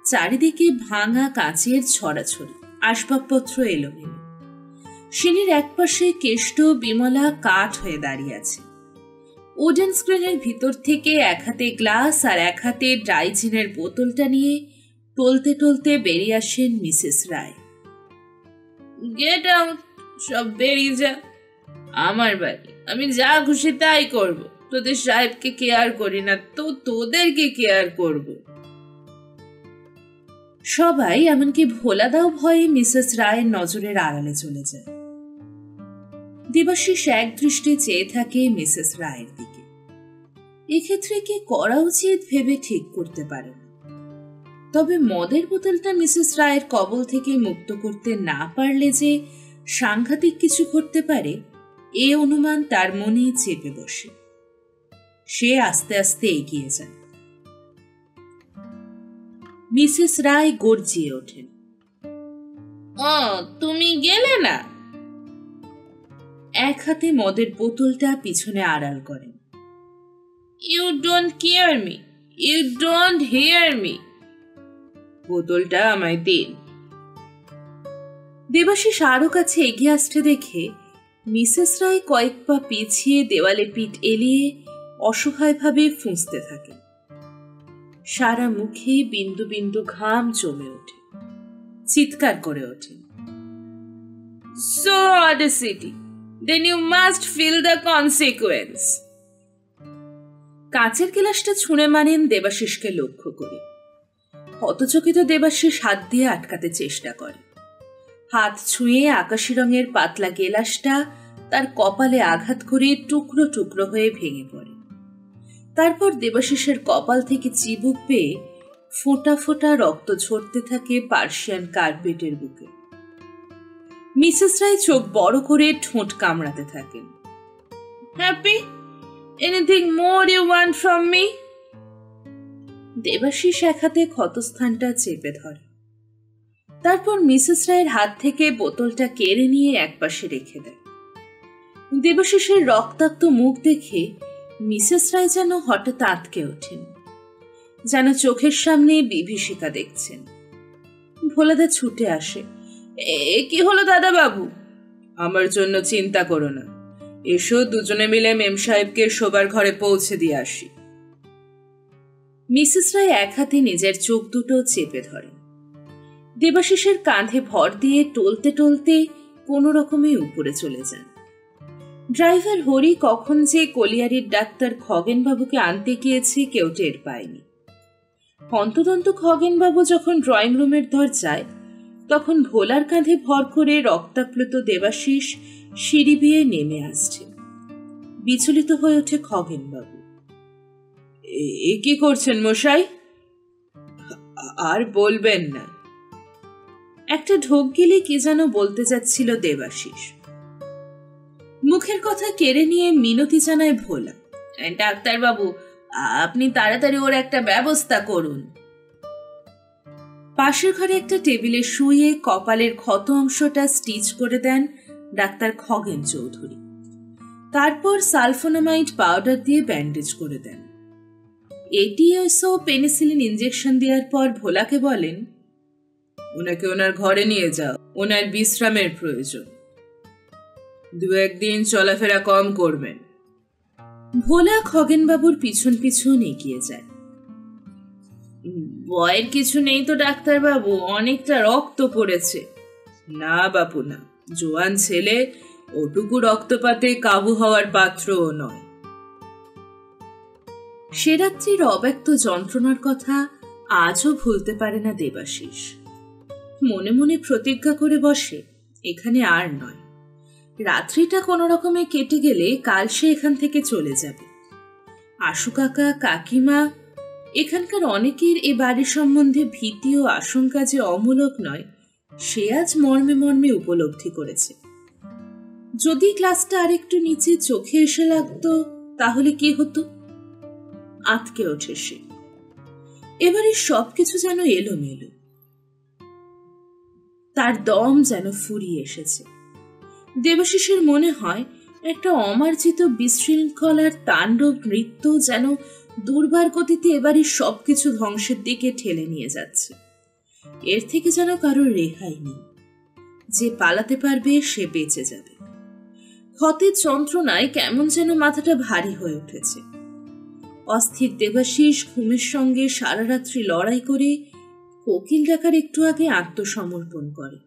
চারিদিকে ভাঙা কাঁচের ছড়াছড়ি, আসবাবপত্র এলোমেলো। সিঁড়ির একপাশে কেষ্ট বিমলা কাঠ হয়ে দাঁড়িয়ে আছে। উডেন স্ক্রিনের ভিতর থেকে এক হাতে গ্লাস আর এক হাতে ড্রাইজিনের বোতলটা নিয়ে টলতে টলতে বেরিয়ে আসেন মিসেস রায়। গেট আউট, সব বেরিয়ে যা। আমার বাড়ি, আমি যা খুশি তাই করব। তোদের সাহেবকে কেয়ার করি না তো তোদেরকে কেয়ার করব। সবাই, এমনকি ভোলাদাও ভয়ে মিসেস রায়ের নজরের আড়ালে চলে যায়। দেবাশিস এক দৃষ্টে চেয়ে থাকে মিসেস রায়ের দিকে। এক্ষেত্রে কি করা উচিত ভেবে ঠিক করতে পারে না। তবে মদের বোতলটা মিসেস রায়ের কবল থেকে মুক্ত করতে না পারলে যে সাংঘাতিক কিছু করতে পারে, এ অনুমান তার মনেই চেপে বসে। সে আস্তে আস্তে এগিয়ে যায়। মিসেস রায় গর্জিয়ে ওঠেন, ও তুমি গেলে না? এক হাতে মদের বোতলটা পিছনে আড়াল করেন। You don't care me, you don't hear me. বোতলটা আমায় দিন। দেবাশিস আরো কাছে এগিয়ে আসতে দেখে মিসেস রায় কয়েক পা পিছিয়ে দেওয়ালে পিঠ এলিয়ে অসহায়ভাবে ফুঁসতে থাকেন। সারা মুখে বিন্দু বিন্দু ঘাম জমে ওঠে। চিৎকার করে ওঠেন, So audacity, then you must feel the consequence. কাঁচের গ্লাসটা ছুঁড়ে মারেন দেবাশিসকে লক্ষ্য করে। হতচকিত দেবাশিস হাত দিয়ে আটকাতে চেষ্টা করে। হাত ছুঁয়ে আকাশি রঙের পাতলা গেলাসটা তার কপালে আঘাত করে টুকরো টুকরো হয়ে ভেঙে পড়ে। তারপর দেবাশিসের কপাল থেকে চিবুক পেয়ে ফোঁটা ফোঁটা রক্ত ঝরতে থাকে পার্সিয়ান কার্পেটের বুকে। মিসেস রায় চোখ বড় করে ঠোঁট কামড়াতে থাকেন। Happy? Anything more you want from me? Debashis এক হাতে ক্ষতস্থানটা চেপে ধরে। তারপর মিসেস রায়ের হাত থেকে বোতলটা কেড়ে নিয়ে একপাশে রেখে দেয়। দেবাশিসের রক্তাক্ত মুখ দেখে মিসেস রায় যেন হঠাৎ আঁতকে ওঠেন, যেন চোখের সামনে বিভীষিকা দেখছেন। ভোলাদা ছুটে আসে, এ কি হলো দাদা বাবু? আমার জন্য চিন্তা করো না, এসো দুজনে মিলে মেম সাহেবকে শোবার ঘরে পৌঁছে দিয়ে আসি। মিসেস রায় এক হাতে নিজের চোখ দুটো চেপে ধরেন। দেবাশিসের কাঁধে ভর দিয়ে টলতে টলতে কোনো রকমে উপরে চলে যান। ড্রাইভার হরি কখন যে কলিয়ারির ডাক্তার খগেনবাবুকে আনতে গিয়েছে কেউ টের পায়নি। হন্তদন্ত খগেনবাবু যখন ড্রয়িং রুমের দরজায়, তখন ভোলার কাঁধে ভর করে রক্তাপ্লুত দেবাশিস সিঁড়ি বেয়ে নেমে আসছে। বিচলিত হয়ে ওঠে খগেনবাবু। এ কি করছেন মশাই? আর বলবেন না। একটা ঢোক গেলে কি যেন বলতে যাচ্ছিল দেবাশিস। মুখের কথা কেড়ে নিয়ে মিনতি জানায় ভোলা, ডাক্তার বাবু আপনি তাড়াতাড়ি ওর একটা ব্যবস্থা করুন। পাশের ঘরে একটা টেবিলে শুয়ে কপালের ক্ষত অংশটা স্টিচ করে দেন ডাক্তার খগেন চৌধুরী। তারপর সালফোনামাইড পাউডার দিয়ে ব্যান্ডেজ করে দেন। এটিএসও পেনিসিলিন ইনজেকশন দেওয়ার পর ভোলাকে বলেন, ওনাকে ওনার ঘরে নিয়ে যাও, ওনার বিশ্রামের প্রয়োজন। 2-1 দিন চলাফেরা কম করবেন। ভোলা খগেনবাবুর পিছন পিছন এগিয়ে যায়। ভয়ের কিছু নেই তো ডাক্তার বাবু, অনেকটা রক্ত পড়েছে। না বাপু না, জোয়ান ছেলে, ওটুকু রক্তপাতে কাবু হওয়ার পাত্রও নয়। সে রাত্রির অব্যক্ত যন্ত্রণার কথা আজও ভুলতে পারে না দেবাশিস। মনে মনে প্রতিজ্ঞা করে বসে, এখানে আর নয়। রাত্রিটা কোনো রকমে কেটে গেলে কাল সে এখান থেকে চলে যাবে। আশু কাকা, কাকিমা, এখানকার অনেকের এ বাড়ির সম্বন্ধে ভীতি ও আশঙ্কা যে অমূলক নয়, সে আজ মর্মে মর্মে উপলব্ধি করেছে। যদি ক্লাসটা আরেকটু নিচে চোখে এসে লাগতো তাহলে কি হতো? আটকে ওঠে সে। এবারে সবকিছু যেন এলোমেলো। তার দম যেন ফুরিয়ে এসেছে। দেবাশিসের মনে হয় একটা অমার্জিত বিশৃঙ্খলার তাণ্ডব নৃত্য যেন দুর্বার গতিতে এবারই সবকিছু ধ্বংসের দিকে ঠেলে নিয়ে যাচ্ছে। এর থেকে যেন কারোর রেহাই নেই। যে পালাতে পারবে সে বেঁচে যাবে। ক্ষতের যন্ত্রণায় কেমন যেন মাথাটা ভারী হয়ে উঠেছে। অস্থির দেবাশিস ঘুমের সঙ্গে সারা রাত্রি লড়াই করে কোকিল ডাকার একটু আগে আত্মসমর্পণ করে।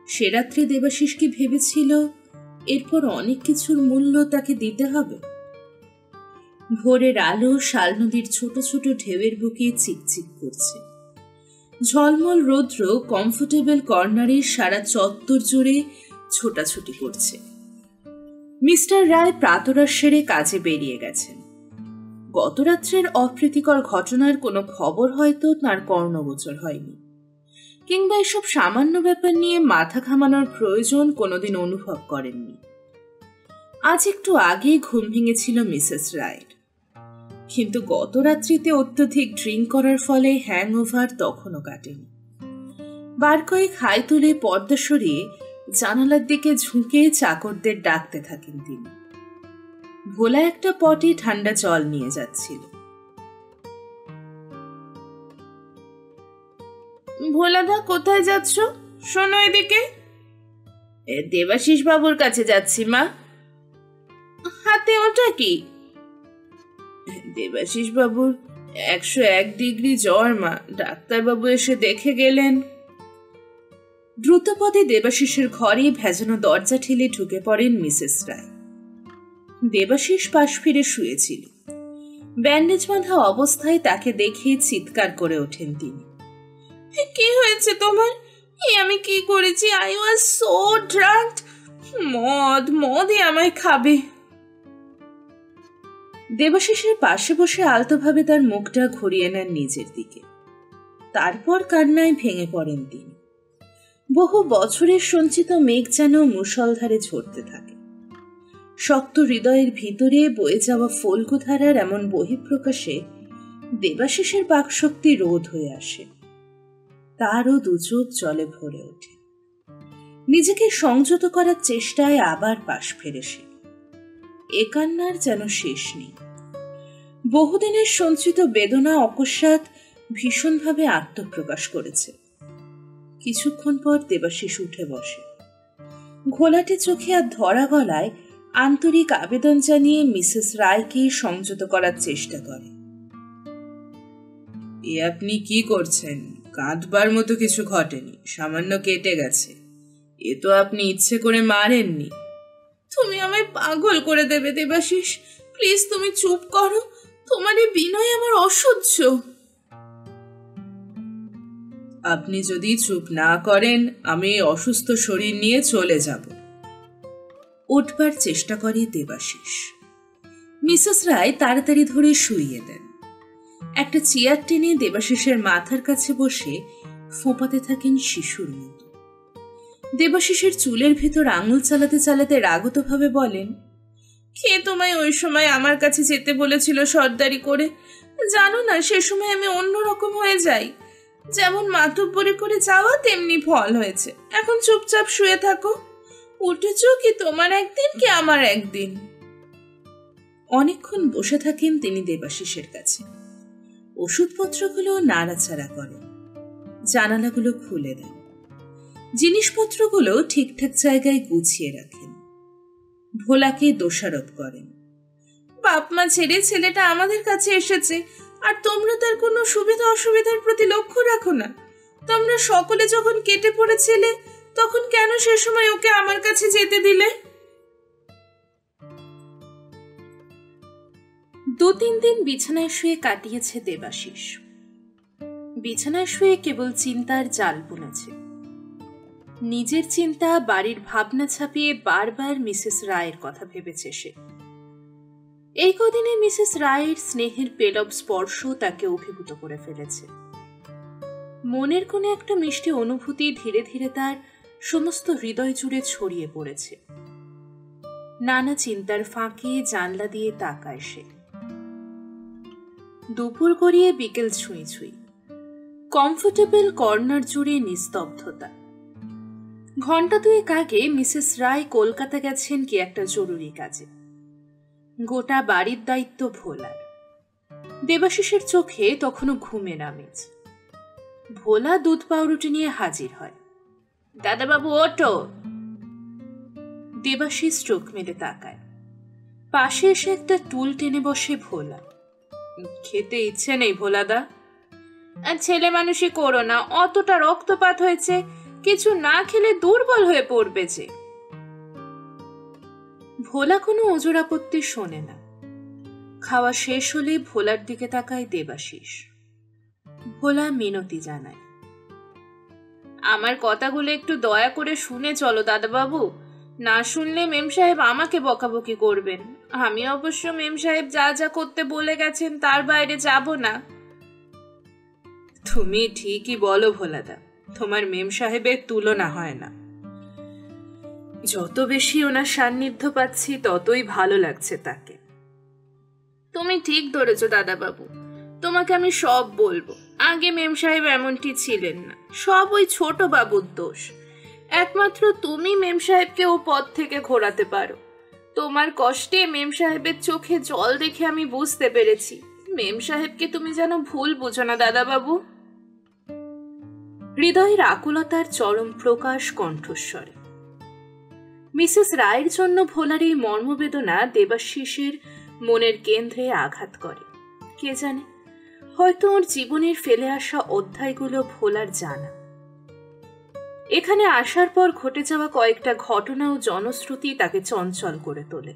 সে রাত্রে দেবাশিস কি ভেবেছিল এরপর অনেক কিছুর মূল্য তাকে দিতে হবে? ভোরের আলো শাল নদীর ছোট ছোট ঢেউয়ের বুকে চিকচিক করছে। ঝলমল রৌদ্র কমফোর্টেবল কর্নারে সারা চত্বর জুড়ে ছোটাছুটি করছে। মিস্টার রায় প্রাতরাশ সেরে কাজে বেরিয়ে গেছেন। গত রাত্রের অপ্রীতিকর ঘটনার কোনো খবর হয়তো তাঁর কর্ণগোচর হয়নি, কিংবা এসব সামান্য ব্যাপার নিয়ে মাথা ঘামানোর প্রয়োজন কোনোদিন অনুভব করেননি। আজ একটু আগেই ঘুম ভেঙেছিল মিসেস রায়ের, কিন্তু গত রাত্রিতে অত্যধিক ড্রিঙ্ক করার ফলে হ্যাংওভার তখনও কাটেনি। বার কয়েক হাই তুলে পর্দা সরিয়ে জানালার দিকে ঝুঁকে চাকরদের ডাকতে থাকেন তিনি। ভোলা একটা পটে ঠান্ডা জল নিয়ে যাচ্ছিল। ভোলাদা, কোথায় যাচ্ছ? শোনো এদিকে। দেবাশিস বাবুর কাছে যাচ্ছি মা। হাতে ওটা কি? দেবাশিস বাবুর 101 ডিগ্রি জ্বর মা, ডাক্তারবাবু এসে দেখে গেলেন। দ্রুতপদে দেবাশিসের ঘরে ভেজানো দরজা ঠেলে ঢুকে পড়েন মিসেস রায়। দেবাশিস পাশ ফিরে শুয়েছিল। ব্যান্ডেজ বাঁধা অবস্থায় তাকে দেখে চিৎকার করে ওঠেন তিনি। কি হয়েছে তোমার? আমি কি করেছি? I was so drunk. মদই আমায় খাবে। দেবাশিসের পাশে বসে আলতোভাবে তার মুখটা ঘুরিয়ে নেন নিজের দিকে। তারপর কান্নায় ভেঙে পড়েন তিনি। বহু বছরের সঞ্চিত মেঘ যেন মুষলধারে ঝরতে থাকে। শক্ত হৃদয়ের ভিতরে বয়ে যাওয়া ফল্গুধারার এমন বহিঃপ্রকাশে দেবাশিসের বাকশক্তি রোধ হয়ে আসে। তারও দুচোখ জলে ভরে ওঠে। নিজেকে সংযত করার চেষ্টায় আবার পাশ ফেরে সে। এ কান্নার যেন শেষ নেই। বহুদিনের সঞ্চিত বেদনা অকস্মাৎ ভীষণভাবে আত্মপ্রকাশ করেছে। কিছুক্ষণ পর দেবাশিস উঠে বসে। ঘোলাটে চোখে আর ধরা গলায় আন্তরিক আবেদন জানিয়ে মিসেস রায়কে সংযত করার চেষ্টা করে। এ আপনি কি করছেন? কাঁদবার মতো কিছু ঘটেনি, সামান্য কেটে গেছে। এ তো আপনি ইচ্ছে করে মারেননি। তুমি আমায় পাগল করে দেবে দেবাশিস, প্লিজ তুমি চুপ করো। তোমার এই বিনয় আমার অসহ্য। আপনি যদি চুপ না করেন আমি অসুস্থ শরীর নিয়ে চলে যাব। উঠবার চেষ্টা করে দেবাশিস। মিসেস রায় তাড়াতাড়ি ধরে শুইয়ে দেন। একটা চেয়ার টেনে দেবাশিসের মাথার কাছে বসে ফোঁপাতে থাকেন শিশুর মতো। দেবাশিসের চুলের ভেতর আঙুল চালাতে চালাতে রাগতভাবে বলেন, কে তোমায় ওই সময় আমার কাছে যেতে বলেছিল সর্দারি করে? জানো না সে সময় আমি অন্যরকম হয়ে যাই। যেমন মাতব্বরি করে যাওয়া তেমনি ফল হয়েছে। এখন চুপচাপ শুয়ে থাকো। উঠেছ কি তোমার একদিন কি আমার একদিন। অনেকক্ষণ বসে থাকেন তিনি দেবাশিসের কাছে। ওষুধপত্রগুলো নাড়াচাড়া করেন, জানালাগুলো খুলে দেন, জিনিসপত্রগুলো ঠিকঠাক জায়গায় গুছিয়ে রাখেন। ভোলাকে দোষারোপ করেন, বাপ মা ছেড়ে ছেলেটা আমাদের কাছে এসেছে, আর তোমরা তার কোনো সুবিধা অসুবিধার প্রতি লক্ষ্য রাখো না। তোমরা সকলে যখন কেটে পড়েছিলে তখন কেন সে সময় ওকে আমার কাছে যেতে দিলে? 2-3 দিন বিছানায় শুয়ে কাটিয়েছে দেবাশিস। বিছানায় শুয়ে কেবল চিন্তার জাল বুনেছে। নিজের চিন্তা, বাড়ির ভাবনা ছাপিয়ে বারবার মিসেস রায়ের কথা ভেবেছে সে। এই কদিনে মিসেস রায়ের স্নেহের পেলব স্পর্শ তাকে অভিভূত করে ফেলেছে। মনের কোণে একটা মিষ্টি অনুভূতি ধীরে ধীরে তার সমস্ত হৃদয় জুড়ে ছড়িয়ে পড়েছে। নানা চিন্তার ফাঁকে জানলা দিয়ে তাকায় সে। দুপুর গড়িয়ে বিকেল ছুঁই ছুঁই। কমফোর্টেবল কর্নার জুড়ে নিস্তব্ধতা। ঘণ্টা দুয়েক আগে মিসেস রায় কলকাতা গেছেন কি একটা জরুরি কাজে। গোটা বাড়ির দায়িত্ব ভোলার। দেবাশিসের চোখে তখনও ঘুমের আমেজ। ভোলা দুধ পাউরুটি নিয়ে হাজির হয়। দাদাবাবু ওঠো। দেবাশিস চোখ মেলে তাকায়। পাশে এসে একটা টুল টেনে বসে ভোলা। খেতে ইচ্ছে নেই ভোলাদা? ছেলে মানুষই করো না, অতটা রক্তপাত হয়েছে, কিছু না খেলে দুর্বল হয়ে পড়বে যে। ভোলা কোনো ওজর আপত্তি শোনে না। খাওয়া শেষ হলে ভোলার দিকে তাকায় দেবাশিস। ভোলা মিনতি জানায়, আমার কথাগুলো একটু দয়া করে শুনে চলো দাদাবাবু, না শুনলে মেম সাহেব আমাকে বকাবকি করবেন। আমি অবশ্য মেম সাহেব যা যা করতে বলে গেছেন তার বাইরে যাব না। তুমি ঠিকই বলো ভোলাদা, তোমার মেম সাহেবের তুলনা হয় না। যত বেশি ওনার সান্নিধ্য পাচ্ছি ততই ভালো লাগছে তাকে। তুমি ঠিক ধরেছ দাদাবাবু, তোমাকে আমি সব বলবো। আগে মেম সাহেব এমনটি ছিলেন না, সব ওই ছোট বাবুর দোষ। একমাত্র তুমি মেম সাহেবকে ও পথ থেকে ঘোরাতে পারো। তোমার কষ্টে মেম সাহেবের চোখে জল দেখে আমি বুঝতে পেরেছি মেম সাহেবকে তুমি যেন ভুল বুঝো না দাদাবাবু। হৃদয়ের আকুলতার চরম প্রকাশ কণ্ঠস্বরে। মিসেস রায়ের জন্য ভোলার এই মর্মবেদনা দেবাশিসের মনের কেন্দ্রে আঘাত করে। কে জানে, হয়তো ওর জীবনের ফেলে আসা অধ্যায়গুলো ভোলার জানা। এখানে আসার পর ঘটে যাওয়া কয়েকটা ঘটনা ও জনশ্রুতি তাকে চঞ্চল করে তোলে।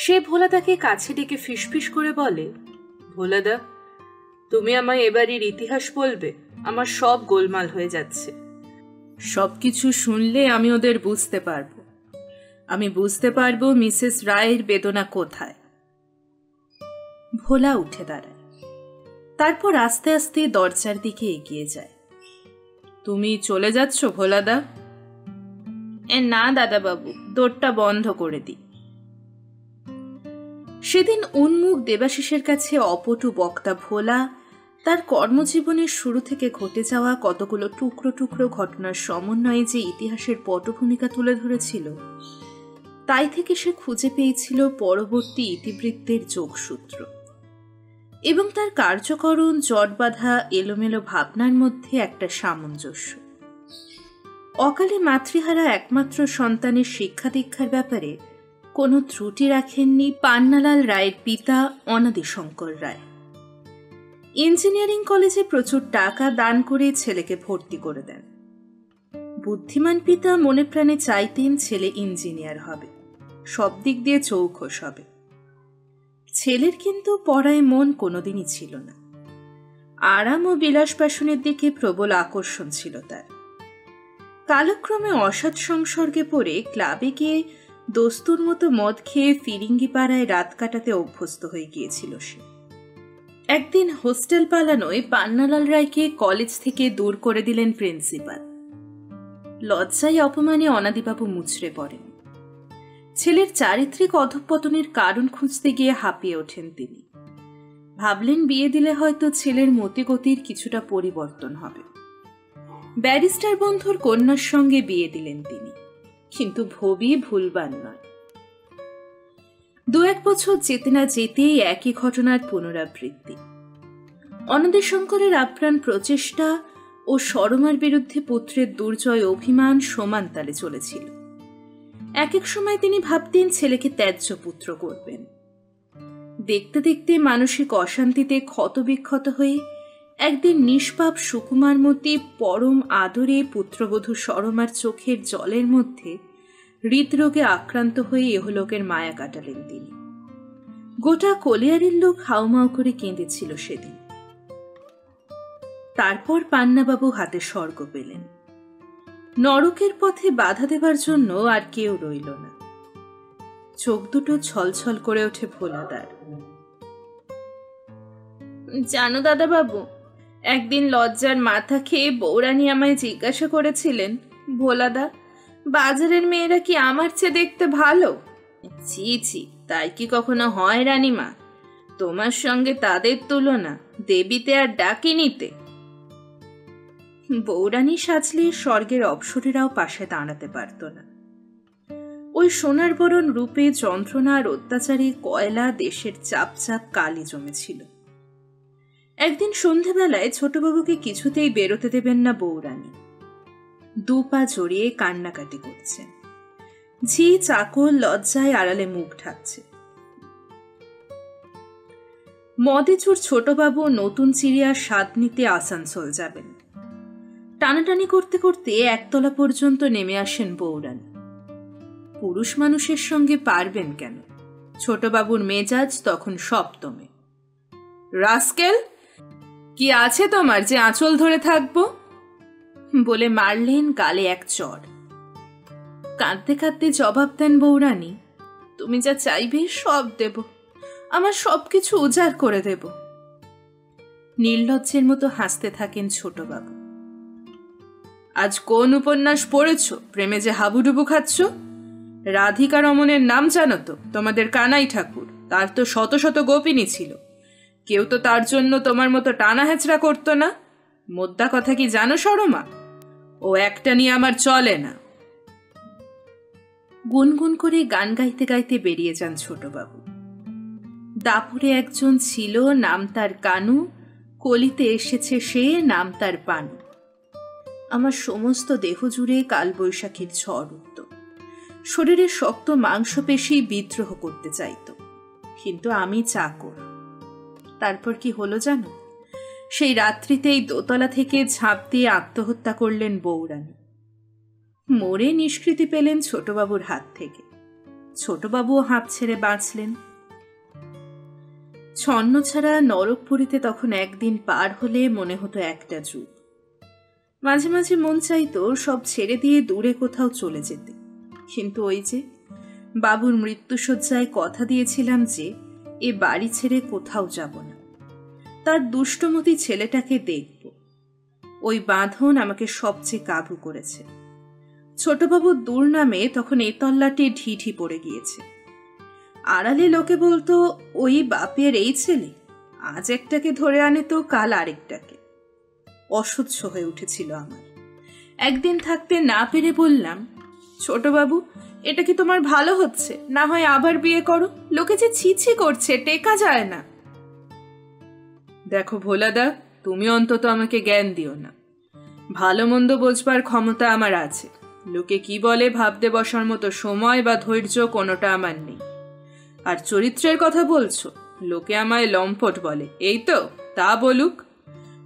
সে ভোলাদাকে কাছে ডেকে ফিসফিস করে বলে, ভোলাদা, তুমি আমায় এবারের ইতিহাস বলবে? আমার সব গোলমাল হয়ে যাচ্ছে। সবকিছু শুনলে আমি ওদের বুঝতে পারবো। আমি বুঝতে পারবো মিসেস রায়ের বেদনা কোথায়। ভোলা উঠে দাঁড়ায়, তারপর আস্তে আস্তে দরজার দিকে এগিয়ে যায়। তুমি চলে যাচ্ছ ভোলাদা? না দাদাবাবু, দোরটা বন্ধ করে দিই। সেদিন উন্মুখ দেবাশিসের কাছে অপটু বক্তা ভোলা তার কর্মজীবনের শুরু থেকে ঘটে যাওয়া কতগুলো টুকরো টুকরো ঘটনার সমন্বয়ে যে ইতিহাসের পটভূমিকা তুলে ধরেছিল, তাই থেকে সে খুঁজে পেয়েছিল পরবর্তী ইতিবৃত্তের যোগসূত্র এবং তার কার্যকরণ জটবাঁধা এলোমেলো ভাবনার মধ্যে একটা সামঞ্জস্য। অকালে মাতৃহারা একমাত্র সন্তানের শিক্ষা দীক্ষার ব্যাপারে কোনো ত্রুটি রাখেননি পান্নালাল রায়ের পিতা অনাদিশঙ্কর রায়। ইঞ্জিনিয়ারিং কলেজে প্রচুর টাকা দান করে ছেলেকে ভর্তি করে দেন। বুদ্ধিমান পিতা মনে প্রাণে চাইতেন ছেলে ইঞ্জিনিয়ার হবে, সব দিক দিয়ে চৌখস হবে। ছেলের কিন্তু পড়ায় মন কোনোদিনই ছিল না। আরাম ও বিলাস পাশনের দিকে প্রবল আকর্ষণ ছিল তার। কালক্রমে অসৎ সংসর্গে পড়ে ক্লাবে গিয়ে দস্তুর মতো মদ খেয়ে ফিরিঙ্গি পাড়ায় রাত কাটাতে অভ্যস্ত হয়ে গিয়েছিল সে। একদিন হোস্টেল পালানোয় পান্নালাল রায়কে কলেজ থেকে দূর করে দিলেন প্রিন্সিপাল। লজ্জায় অপমানে অনাদিবাবু মুচড়ে পড়েন। ছেলের চারিত্রিক অধঃপতনের কারণ খুঁজতে গিয়ে হাঁপিয়ে ওঠেন তিনি। ভাবলেন বিয়ে দিলে হয়তো ছেলের মতিগতির কিছুটা পরিবর্তন হবে। ব্যারিস্টার বন্ধুর কন্যার সঙ্গে বিয়ে দিলেন তিনি, কিন্তু ভবি ভুলবার নয়। 2-1 বছর যেতে না যেতেই একই ঘটনার পুনরাবৃত্তি। অনাদিশঙ্করের আপ্রাণ প্রচেষ্টা ও সরমার বিরুদ্ধে পুত্রের দুর্জয় অভিমান সমান তালে চলেছিল। এক এক সময় তিনি ভাবতেন ছেলেকে ত্যায্য পুত্র করবেন। দেখতে দেখতে মানসিক অশান্তিতে ক্ষতবিক্ষত হয়ে একদিন নিষ্পাপ সুকুমারমতী পরম আদরে পুত্রবধূ সরমার চোখের জলের মধ্যে হৃদরোগে আক্রান্ত হয়ে এহলোকের মায়া কাটালেন তিনি। গোটা কলিয়ারের লোক হাউমাউ করে কেঁদেছিল সেদিন। তারপর পান্নাবাবু হাতে স্বর্গ পেলেন। নরকের পথে বাধা দেবার জন্য আর কেউ রইল না। চোখ দুটো ছলছল করে ওঠে ভোলাদার। জানো দাদাবাবু, একদিন লজ্জার মাথা খেয়ে বৌরানী আমায় জিজ্ঞাসা করেছিলেন, ভোলাদা, বাজারের মেয়েরা কি আমার চেয়ে দেখতে ভালো? ছি ছি, তাই কি কখনো হয় রানীমা? তোমার সঙ্গে তাদের তুলনা দেবীতে আর ডাকিনিতে। বৌরানী সাজলে স্বর্গের অপ্সরেরাও পাশে দাঁড়াতে পারত না। ওই সোনার বরণ রূপে যন্ত্রণা আর অত্যাচারী কয়লা দেশের চাপ চাপ কালি জমেছিল। একদিন সন্ধেবেলায় ছোটবাবুকে কিছুতেই বেরোতে দেবেন না বৌরানী। 2 পা জড়িয়ে কান্নাকাটি করছেন। ঝি চাকর লজ্জায় আড়ালে মুখ ঢাকছে। মদেচুর ছোটবাবু নতুন চিড়িয়ার স্বাদ নিতে আসানসোল যাবেন। টানাটানি করতে করতে 1 তলা পর্যন্ত নেমে আসেন বৌরানী। পুরুষ মানুষের সঙ্গে পারবেন কেন? ছোটবাবুর মেজাজ তখন সপ্তমে। রাস্কেল, কি আছে তোমার যে আঁচল ধরে থাকবো? বলে মারলেন গালে 1 চড়। কাঁদতে কাঁদতে জবাব দেন বৌরানী, তুমি যা চাইবে সব দেব, আমার সবকিছু উজাড় করে দেব। নির্লজ্জের মতো হাসতে থাকেন ছোটবাবু। আজ কোন উপন্যাস পড়েছ প্রেমে যে হাবুডুবু খাচ্ছ? রাধিকা রমণের নাম জানো তো? তোমাদের কানাই ঠাকুর, তার তো শত শত গোপিনী ছিল, কেউ তো তার জন্য তোমার মতো টানা হেঁচড়া করতো না। মোদ্দা কথা কি জানো সরমা? ও একটা নিয়ে আমার চলে না। গুনগুন করে গান গাইতে গাইতে বেরিয়ে যান ছোটবাবু। দাপুরে একজন ছিল, নাম তার কানু, কলিতে এসেছে সে, নাম তার পানু। আমার সমস্ত দেহ জুড়ে কালবৈশাখীর ঝড় উঠত। শরীরের শক্ত মাংসপেশি বিদ্রোহ করতে চাইত, কিন্তু আমি চাকর। তারপর কি হলো জানো? সেই রাত্রিতেই দোতলা থেকে ঝাঁপ দিয়ে আত্মহত্যা করলেন বৌরানী। মরে নিষ্কৃতি পেলেন ছোটবাবুর হাত থেকে। ছোটবাবুও হাঁপ ছেড়ে বাঁচলেন। ছন্ন ছাড়া নরকপুরীতে তখন একদিন পার হলে মনে হতো একটা যুগ। মাঝে মাঝে মন চাইতো সব ছেড়ে দিয়ে দূরে কোথাও চলে যেতে, কিন্তু ওই যে বাবুর মৃত্যুশয্যায় কথা দিয়েছিলাম যে এ বাড়ি ছেড়ে কোথাও যাব না, তার দুষ্টমতি ছেলেটাকে দেখব, ওই বাঁধন আমাকে সবচেয়ে কাবু করেছে। ছোটবাবুর দুর্নামে তখন এ তল্লাটি ঢিঢি পড়ে গিয়েছে। আড়ালে লোকে বলতো, ওই বাপের এই ছেলে, আজ একটাকে ধরে আনে তো কাল আরেকটাকে। অসহ্য হয়ে উঠেছিল আমার। একদিন থাকতে না পেরে বললাম, ছোটবাবু, এটা কি তোমার ভালো হচ্ছে? না হয় আবার বিয়ে করো, লোকে যে ছিছি করছে, টেকা যায় না। দেখো ভোলাদা, তুমি অন্তত আমাকে জ্ঞান দিও না। ভালো মন্দ বোঝবার ক্ষমতা আমার আছে, লোকে কি বলে ভাবতে বসার মতো সময় বা ধৈর্য কোনোটা আমার নেই। আর চরিত্রের কথা বলছো, লোকে আমায় লম্পট বলে, এই তো, তা বলুক,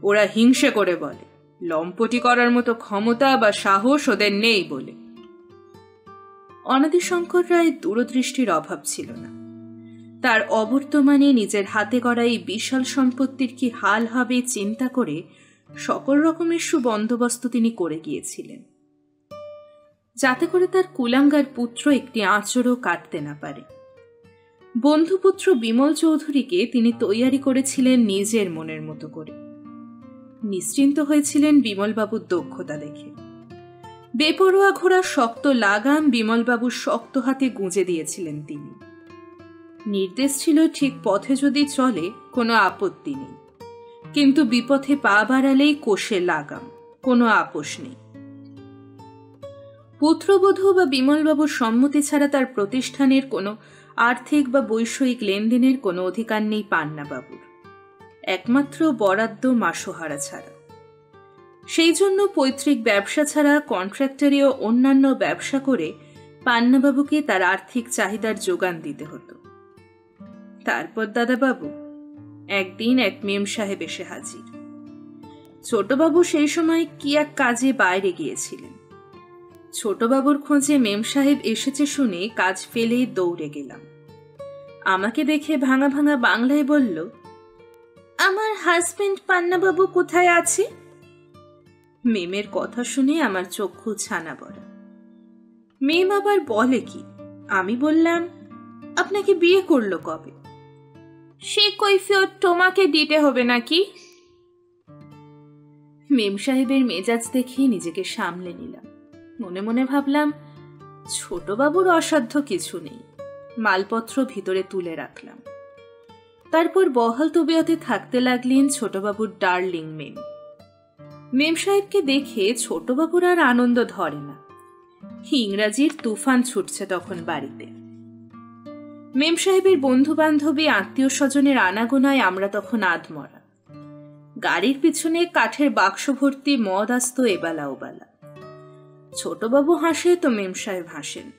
ওরা হিংসে করে বলে, লম্পটি করার মতো ক্ষমতা বা সাহস ওদের নেই বলে। অনাদিশঙ্কর রায় দূরদৃষ্টির অভাব ছিল না। তার অবর্তমানে নিজের হাতে করা এই বিশাল সম্পত্তির কি হাল হবে চিন্তা করে সকল রকমের সুবন্দোবস্ত তিনি করে গিয়েছিলেন, যাতে করে তার কুলাঙ্গার পুত্র একটি আঁচড়ও কাটতে না পারে। বন্ধুপুত্র বিমল চৌধুরীকে তিনি তৈয়ারি করেছিলেন নিজের মনের মতো করে। নিশ্চিন্ত হয়েছিলেন বিমলবাবুর দক্ষতা দেখে। বেপরোয়া ঘোড়ার শক্ত লাগাম বিমলবাবুর শক্ত হাতে গুঁজে দিয়েছিলেন তিনি। নির্দেশ ছিল, ঠিক পথে যদি চলে কোনো আপত্তি নেই, কিন্তু বিপথে পা বাড়ালেই কোষে লাগাম, কোনো আপোষ নেই। পুত্রবধূ বা বিমলবাবুর সম্মতি ছাড়া তার প্রতিষ্ঠানের কোনো আর্থিক বা বৈষয়িক লেনদেনের কোনো অধিকার নেই পান্নাবাবুর, একমাত্র বরাদ্দ মাসোহারা ছাড়া। সেই জন্য পৈতৃক ব্যবসা ছাড়া কন্ট্রাক্টরি ও অন্যান্য ব্যবসা করে পান্নাবাবুকে তার আর্থিক চাহিদার যোগান দিতে হতো। তারপর দাদাবাবু একদিন এক মেম সাহেব এসে হাজির। ছোটবাবু সেই সময় কি এক কাজে বাইরে গিয়েছিলেন। ছোটবাবুর খোঁজে মেম সাহেব এসেছে শুনে কাজ ফেলে দৌড়ে গেলাম। আমাকে দেখে ভাঙা ভাঙা বাংলায় বলল, আমার হাজবেন্ড পান্নাবাবু কোথায় আছে? মেমের কথা শুনে আমার চক্ষু ছানা বড়া। মেম আবার বলে কি? আমি বললাম, আপনাকে বিয়ে করলো কবে? সে কৈফিয়ত তোমাকে দিতে হবে নাকি? মেম সাহেবের মেজাজ দেখে নিজেকে সামলে নিলাম। মনে মনে ভাবলাম, ছোটবাবুর অসাধ্য কিছু নেই। মালপত্র ভিতরে তুলে রাখলাম। তারপর বহাল তবিয়তে থাকতে লাগলেন ছোটবাবুর ডার্লিং মেম। মেম সাহেবকে দেখে ছোটবাবুর আর আনন্দ ধরে না। ইংরাজির তুফান ছুটছে তখন বাড়িতে। মেম সাহেবের বন্ধু বান্ধবী আত্মীয় স্বজনের আনাগোনায় আমরা তখন আধমরা। গাড়ির পিছনে কাঠের বাক্স ভর্তি মদ আসতো এবেলা ওবেলা। ছোটবাবু হাসে তো মেম সাহেব হাসেন।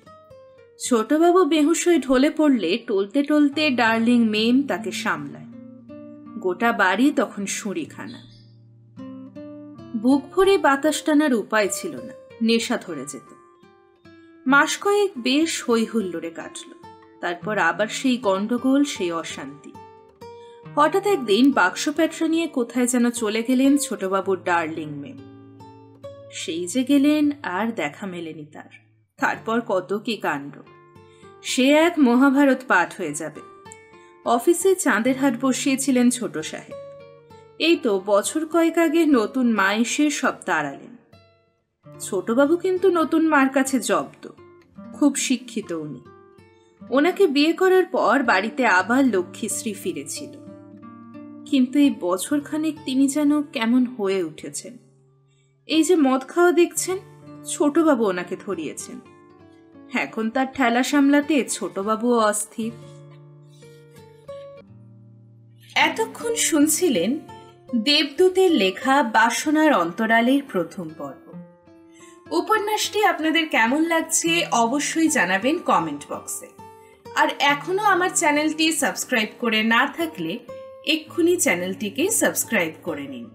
ছোটবাবু বেহুশ হয়ে ঢলে পড়লে টলতে টলতে ডার্লিং মেম তাকে সামলায়। গোটা বাড়ি তখন সুঁড়িখানা। বুক ভরে বাতাস টানার উপায় ছিল না, নেশা ধরে যেত। মাস কয়েক বেশ হই হুল্লোড়ে কাটল। তারপর আবার সেই গন্ডগোল, সেই অশান্তি। হঠাৎ একদিন বাক্স প্যাটরা নিয়ে কোথায় যেন চলে গেলেন ছোটবাবুর ডার্লিং মেম। সেই যে গেলেন আর দেখা মেলেনি তার। তারপর কত কি কাণ্ড, সে এক মহাভারত পাঠ হয়ে যাবে। অফিসে চাঁদের হাট বসিয়েছিলেন ছোট সাহেব। এই তো বছর কয়েক আগে নতুন মা এসে সব তাড়ালেন। ছোটবাবু কিন্তু নতুন মার কাছে জব্দ, খুব শিক্ষিত উনি। ওনাকে বিয়ে করার পর বাড়িতে আবার লক্ষ্মীশ্রী ফিরেছিল। কিন্তু এই বছরখানেক তিনি যেন কেমন হয়ে উঠেছেন। এই যে মদ খাওয়া দেখছেন, ছোটবাবু ওনাকে ধরিয়েছেন। এখন তার ঠেলা সামলাতে ছোটবাবুও অস্থির। এতক্ষণ শুনছিলেন দেবদূতের লেখা বাসনার অন্তরালের প্রথম পর্ব। উপন্যাসটি আপনাদের কেমন লাগছে অবশ্যই জানাবেন কমেন্ট বক্সে। আর এখনো আমার চ্যানেলটি সাবস্ক্রাইব করে না থাকলে এক্ষুনি চ্যানেলটিকে সাবস্ক্রাইব করে নিন।